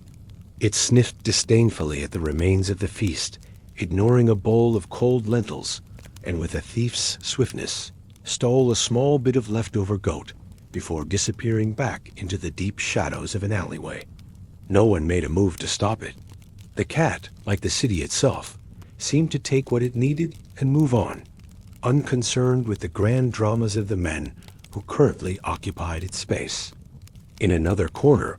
It sniffed disdainfully at the remains of the feast, ignoring a bowl of cold lentils, and with a thief's swiftness, stole a small bit of leftover goat before disappearing back into the deep shadows of an alleyway. No one made a move to stop it. The cat, like the city itself, seemed to take what it needed and move on, unconcerned with the grand dramas of the men who currently occupied its space. In another corner,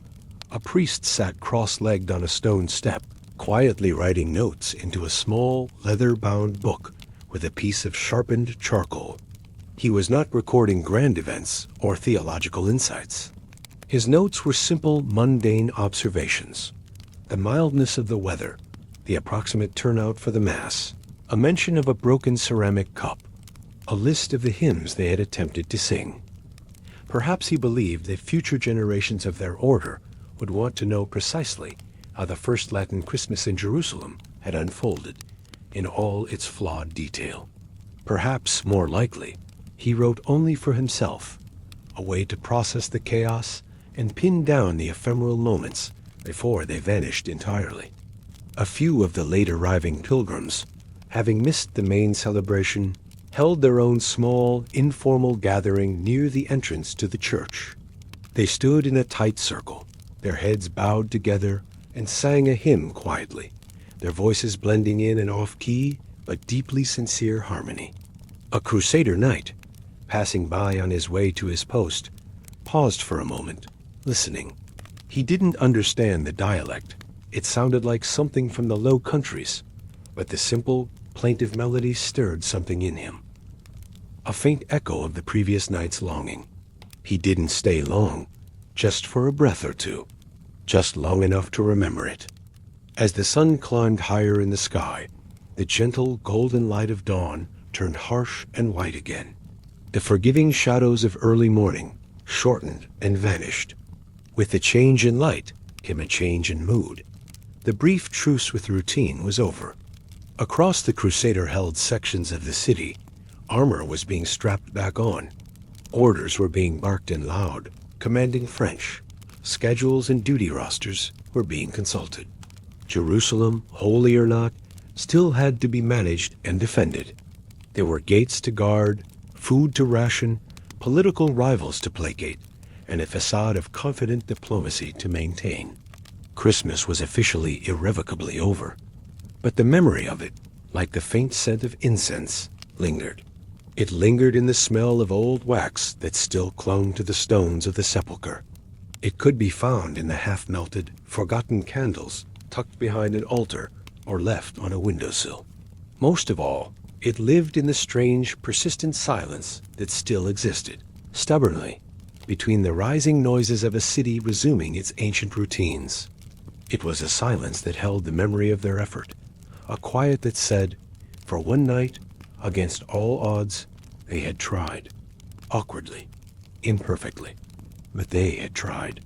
a priest sat cross-legged on a stone step, quietly writing notes into a small, leather-bound book with a piece of sharpened charcoal. He was not recording grand events or theological insights. His notes were simple, mundane observations. The mildness of the weather, the approximate turnout for the Mass, a mention of a broken ceramic cup, a list of the hymns they had attempted to sing. Perhaps he believed that future generations of their order would want to know precisely how the first Latin Christmas in Jerusalem had unfolded, in all its flawed detail. Perhaps, more likely, he wrote only for himself, a way to process the chaos and pin down the ephemeral moments before they vanished entirely. A few of the late arriving pilgrims, having missed the main celebration, held their own small, informal gathering near the entrance to the church. They stood in a tight circle, their heads bowed together, and sang a hymn quietly, their voices blending in an off-key but deeply sincere harmony. A Crusader knight, passing by on his way to his post, paused for a moment, listening. He didn't understand the dialect. It sounded like something from the Low Countries, but the simple, plaintive melody stirred something in him. A faint echo of the previous night's longing. He didn't stay long, just for a breath or two, just long enough to remember it. As the sun climbed higher in the sky, the gentle golden light of dawn turned harsh and white again. The forgiving shadows of early morning shortened and vanished. With the change in light came a change in mood. The brief truce with routine was over. Across the Crusader-held sections of the city, armor was being strapped back on. Orders were being barked in loud, commanding French. Schedules and duty rosters were being consulted. Jerusalem, holy or not, still had to be managed and defended. There were gates to guard, food to ration, political rivals to placate, and a facade of confident diplomacy to maintain. Christmas was officially irrevocably over, but the memory of it, like the faint scent of incense, lingered. It lingered in the smell of old wax that still clung to the stones of the sepulchre. It could be found in the half-melted, forgotten candles tucked behind an altar or left on a windowsill. Most of all, it lived in the strange, persistent silence that still existed, stubbornly, between the rising noises of a city resuming its ancient routines. It was a silence that held the memory of their effort, a quiet that said, for one night, against all odds, they had tried. Awkwardly, imperfectly, but they had tried.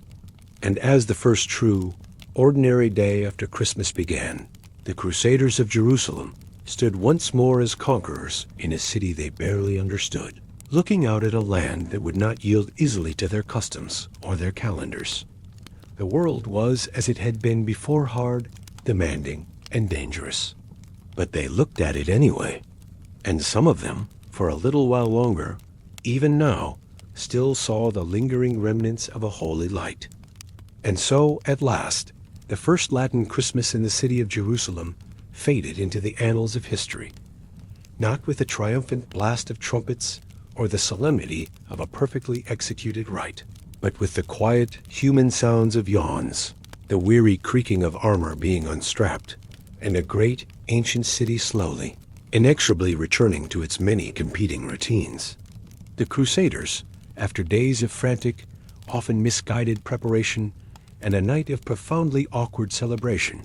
And as the first true, ordinary day after Christmas began, the Crusaders of Jerusalem stood once more as conquerors in a city they barely understood, looking out at a land that would not yield easily to their customs or their calendars. The world was as it had been before, hard, demanding, and dangerous. But they looked at it anyway, and some of them, for a little while longer, even now, still saw the lingering remnants of a holy light. And so, at last, the first Latin Christmas in the city of Jerusalem faded into the annals of history, not with the triumphant blast of trumpets or the solemnity of a perfectly executed rite, but with the quiet, human sounds of yawns, the weary creaking of armor being unstrapped, and a great, ancient city slowly, inexorably returning to its many competing routines. The Crusaders, after days of frantic, often misguided preparation and a night of profoundly awkward celebration,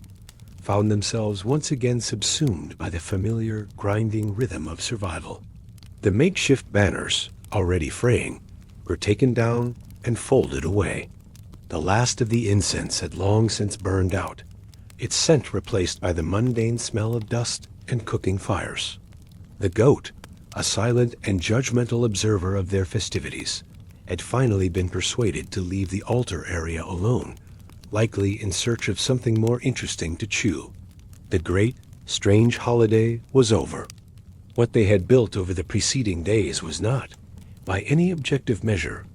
found themselves once again subsumed by the familiar, grinding rhythm of survival. The makeshift banners, already fraying, were taken down and folded away. The last of the incense had long since burned out, its scent replaced by the mundane smell of dust and cooking fires. The goat, a silent and judgmental observer of their festivities, had finally been persuaded to leave the altar area alone, likely in search of something more interesting to chew. The great, strange holiday was over. What they had built over the preceding days was not, by any objective measure,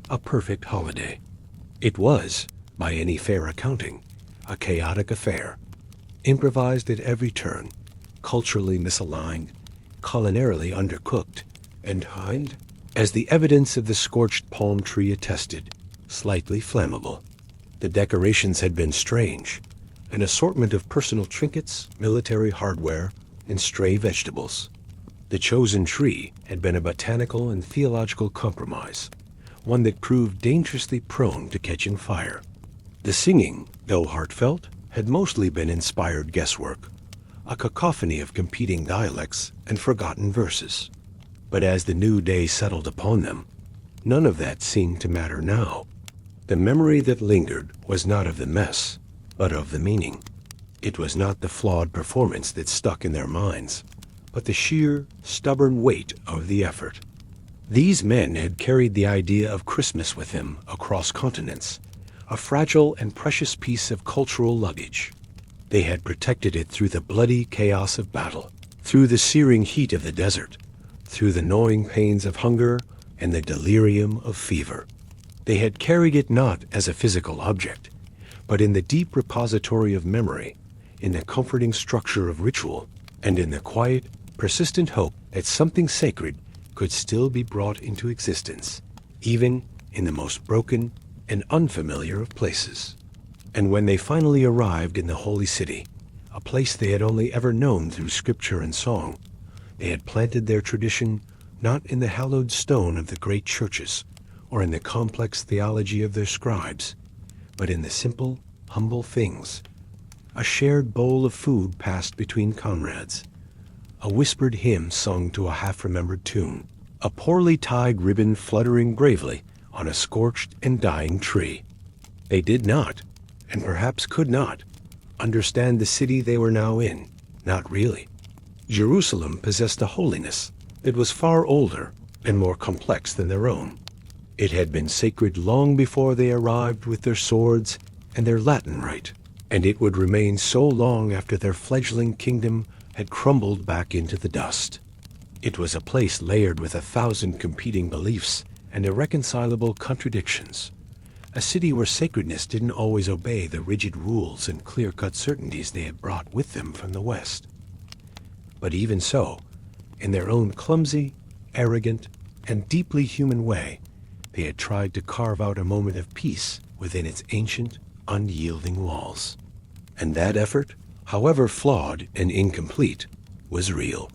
a perfect holiday. It was, by any fair accounting, a chaotic affair, improvised at every turn, culturally misaligned, culinarily undercooked, and as the evidence of the scorched palm tree attested, slightly flammable. The decorations had been strange, an assortment of personal trinkets, military hardware, and stray vegetables. The chosen tree had been a botanical and theological compromise, one that proved dangerously prone to catching fire. The singing, though heartfelt, had mostly been inspired guesswork, a cacophony of competing dialects and forgotten verses. But as the new day settled upon them, none of that seemed to matter now. The memory that lingered was not of the mess, but of the meaning. It was not the flawed performance that stuck in their minds, but the sheer, stubborn weight of the effort. These men had carried the idea of Christmas with them across continents, a fragile and precious piece of cultural luggage. They had protected it through the bloody chaos of battle, through the searing heat of the desert, through the gnawing pains of hunger and the delirium of fever. They had carried it not as a physical object, but in the deep repository of memory, in the comforting structure of ritual, and in the quiet, persistent hope that something sacred could still be brought into existence, even in the most broken and unfamiliar of places. And when they finally arrived in the holy city, a place they had only ever known through scripture and song, they had planted their tradition not in the hallowed stone of the great churches or in the complex theology of their scribes, but in the simple, humble things. A shared bowl of food passed between comrades, a whispered hymn sung to a half-remembered tune, a poorly tied ribbon fluttering bravely on a scorched and dying tree. They did not, and perhaps could not, understand the city they were now in, not really. Jerusalem possessed a holiness that was far older and more complex than their own. It had been sacred long before they arrived with their swords and their Latin rite, and it would remain so long after their fledgling kingdom had crumbled back into the dust. It was a place layered with 1,000 competing beliefs and irreconcilable contradictions, a city where sacredness didn't always obey the rigid rules and clear-cut certainties they had brought with them from the West. But even so, in their own clumsy, arrogant, and deeply human way, they had tried to carve out a moment of peace within its ancient, unyielding walls. And that effort, however flawed and incomplete, was real.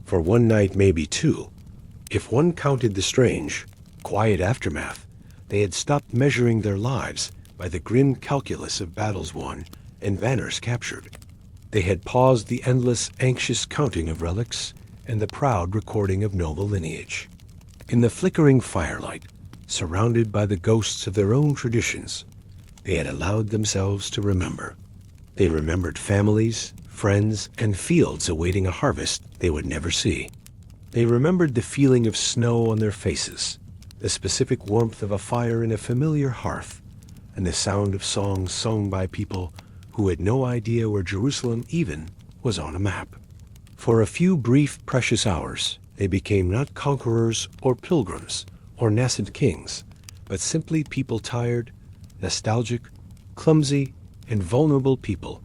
For one night, maybe two, if one counted the strange, quiet aftermath, they had stopped measuring their lives by the grim calculus of battles won and banners captured. They had paused the endless, anxious counting of relics and the proud recording of noble lineage. In the flickering firelight, surrounded by the ghosts of their own traditions, they had allowed themselves to remember. They remembered families, friends, and fields awaiting a harvest they would never see. They remembered the feeling of snow on their faces, the specific warmth of a fire in a familiar hearth, and the sound of songs sung by people who had no idea where Jerusalem even was on a map. For a few brief, precious hours, they became not conquerors or pilgrims or nascent kings, but simply people tired, nostalgic, clumsy, and vulnerable people,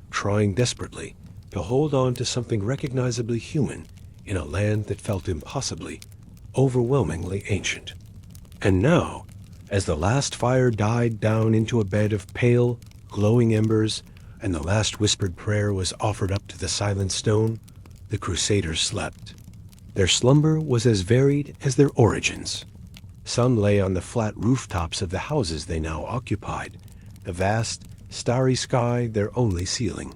trying desperately to hold on to something recognizably human in a land that felt impossibly, overwhelmingly ancient. And now, as the last fire died down into a bed of pale, glowing embers, and the last whispered prayer was offered up to the silent stone, the Crusaders slept. Their slumber was as varied as their origins. Some lay on the flat rooftops of the houses they now occupied, the vast, starry sky their only ceiling.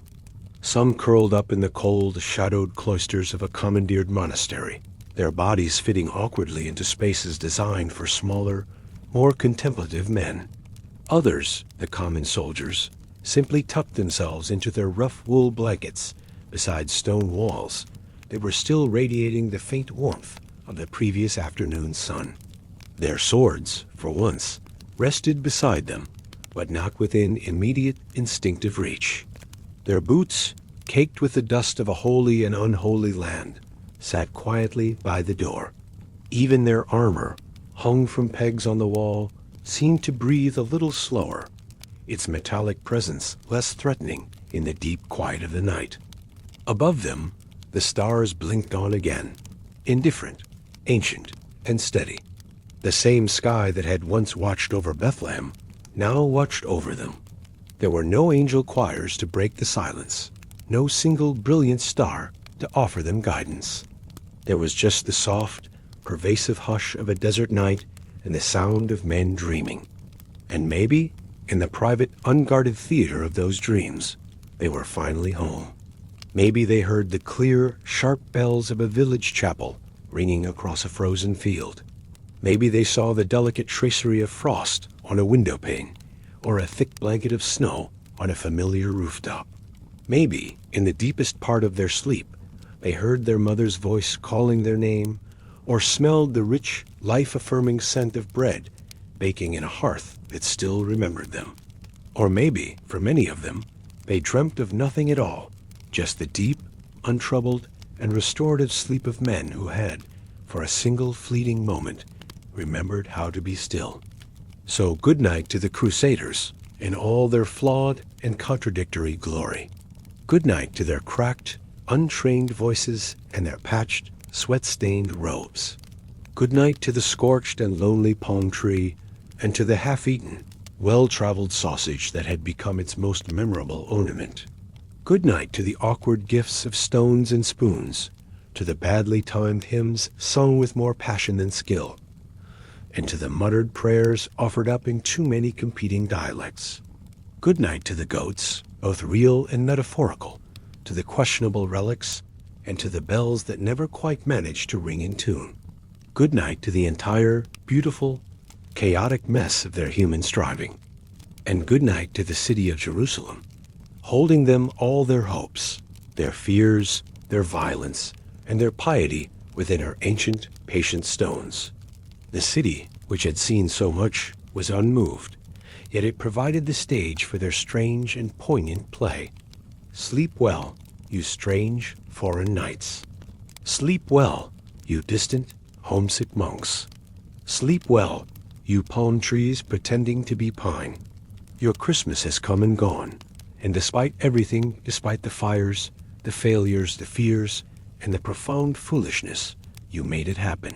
Some curled up in the cold, shadowed cloisters of a commandeered monastery, their bodies fitting awkwardly into spaces designed for smaller, more contemplative men. Others, the common soldiers, simply tucked themselves into their rough wool blankets beside stone walls that were still radiating the faint warmth of the previous afternoon's sun. Their swords, for once, rested beside them, but not within immediate instinctive reach. Their boots, caked with the dust of a holy and unholy land, sat quietly by the door. Even their armor, hung from pegs on the wall, seemed to breathe a little slower, its metallic presence less threatening in the deep quiet of the night. Above them, the stars blinked on again, indifferent, ancient, and steady. The same sky that had once watched over Bethlehem now watched over them. There were no angel choirs to break the silence, no single brilliant star to offer them guidance. There was just the soft, pervasive hush of a desert night and the sound of men dreaming. And maybe, in the private, unguarded theater of those dreams, they were finally home. Maybe they heard the clear, sharp bells of a village chapel ringing across a frozen field. Maybe they saw the delicate tracery of frost on a window pane, or a thick blanket of snow on a familiar rooftop. Maybe, in the deepest part of their sleep, they heard their mother's voice calling their name, or smelled the rich, life-affirming scent of bread baking in a hearth that still remembered them. Or maybe, for many of them, they dreamt of nothing at all, just the deep, untroubled, and restorative sleep of men who had, for a single fleeting moment, remembered how to be still. So good night to the Crusaders in all their flawed and contradictory glory. Good night to their cracked, untrained voices and their patched, sweat-stained robes. Good night to the scorched and lonely palm tree, and to the half-eaten, well-traveled sausage that had become its most memorable ornament. Good night to the awkward gifts of stones and spoons, to the badly timed hymns sung with more passion than skill, and to the muttered prayers offered up in too many competing dialects. Good night to the goats, both real and metaphorical, to the questionable relics, and to the bells that never quite managed to ring in tune. Good night to the entire, beautiful, chaotic mess of their human striving. And good night to the city of Jerusalem, holding them all their hopes, their fears, their violence, and their piety within her ancient, patient stones. The city, which had seen so much, was unmoved, yet it provided the stage for their strange and poignant play. Sleep well, you strange, foreign knights. Sleep well, you distant, homesick monks. Sleep well, you palm trees pretending to be pine. Your Christmas has come and gone, and despite everything, despite the fires, the failures, the fears, and the profound foolishness, you made it happen.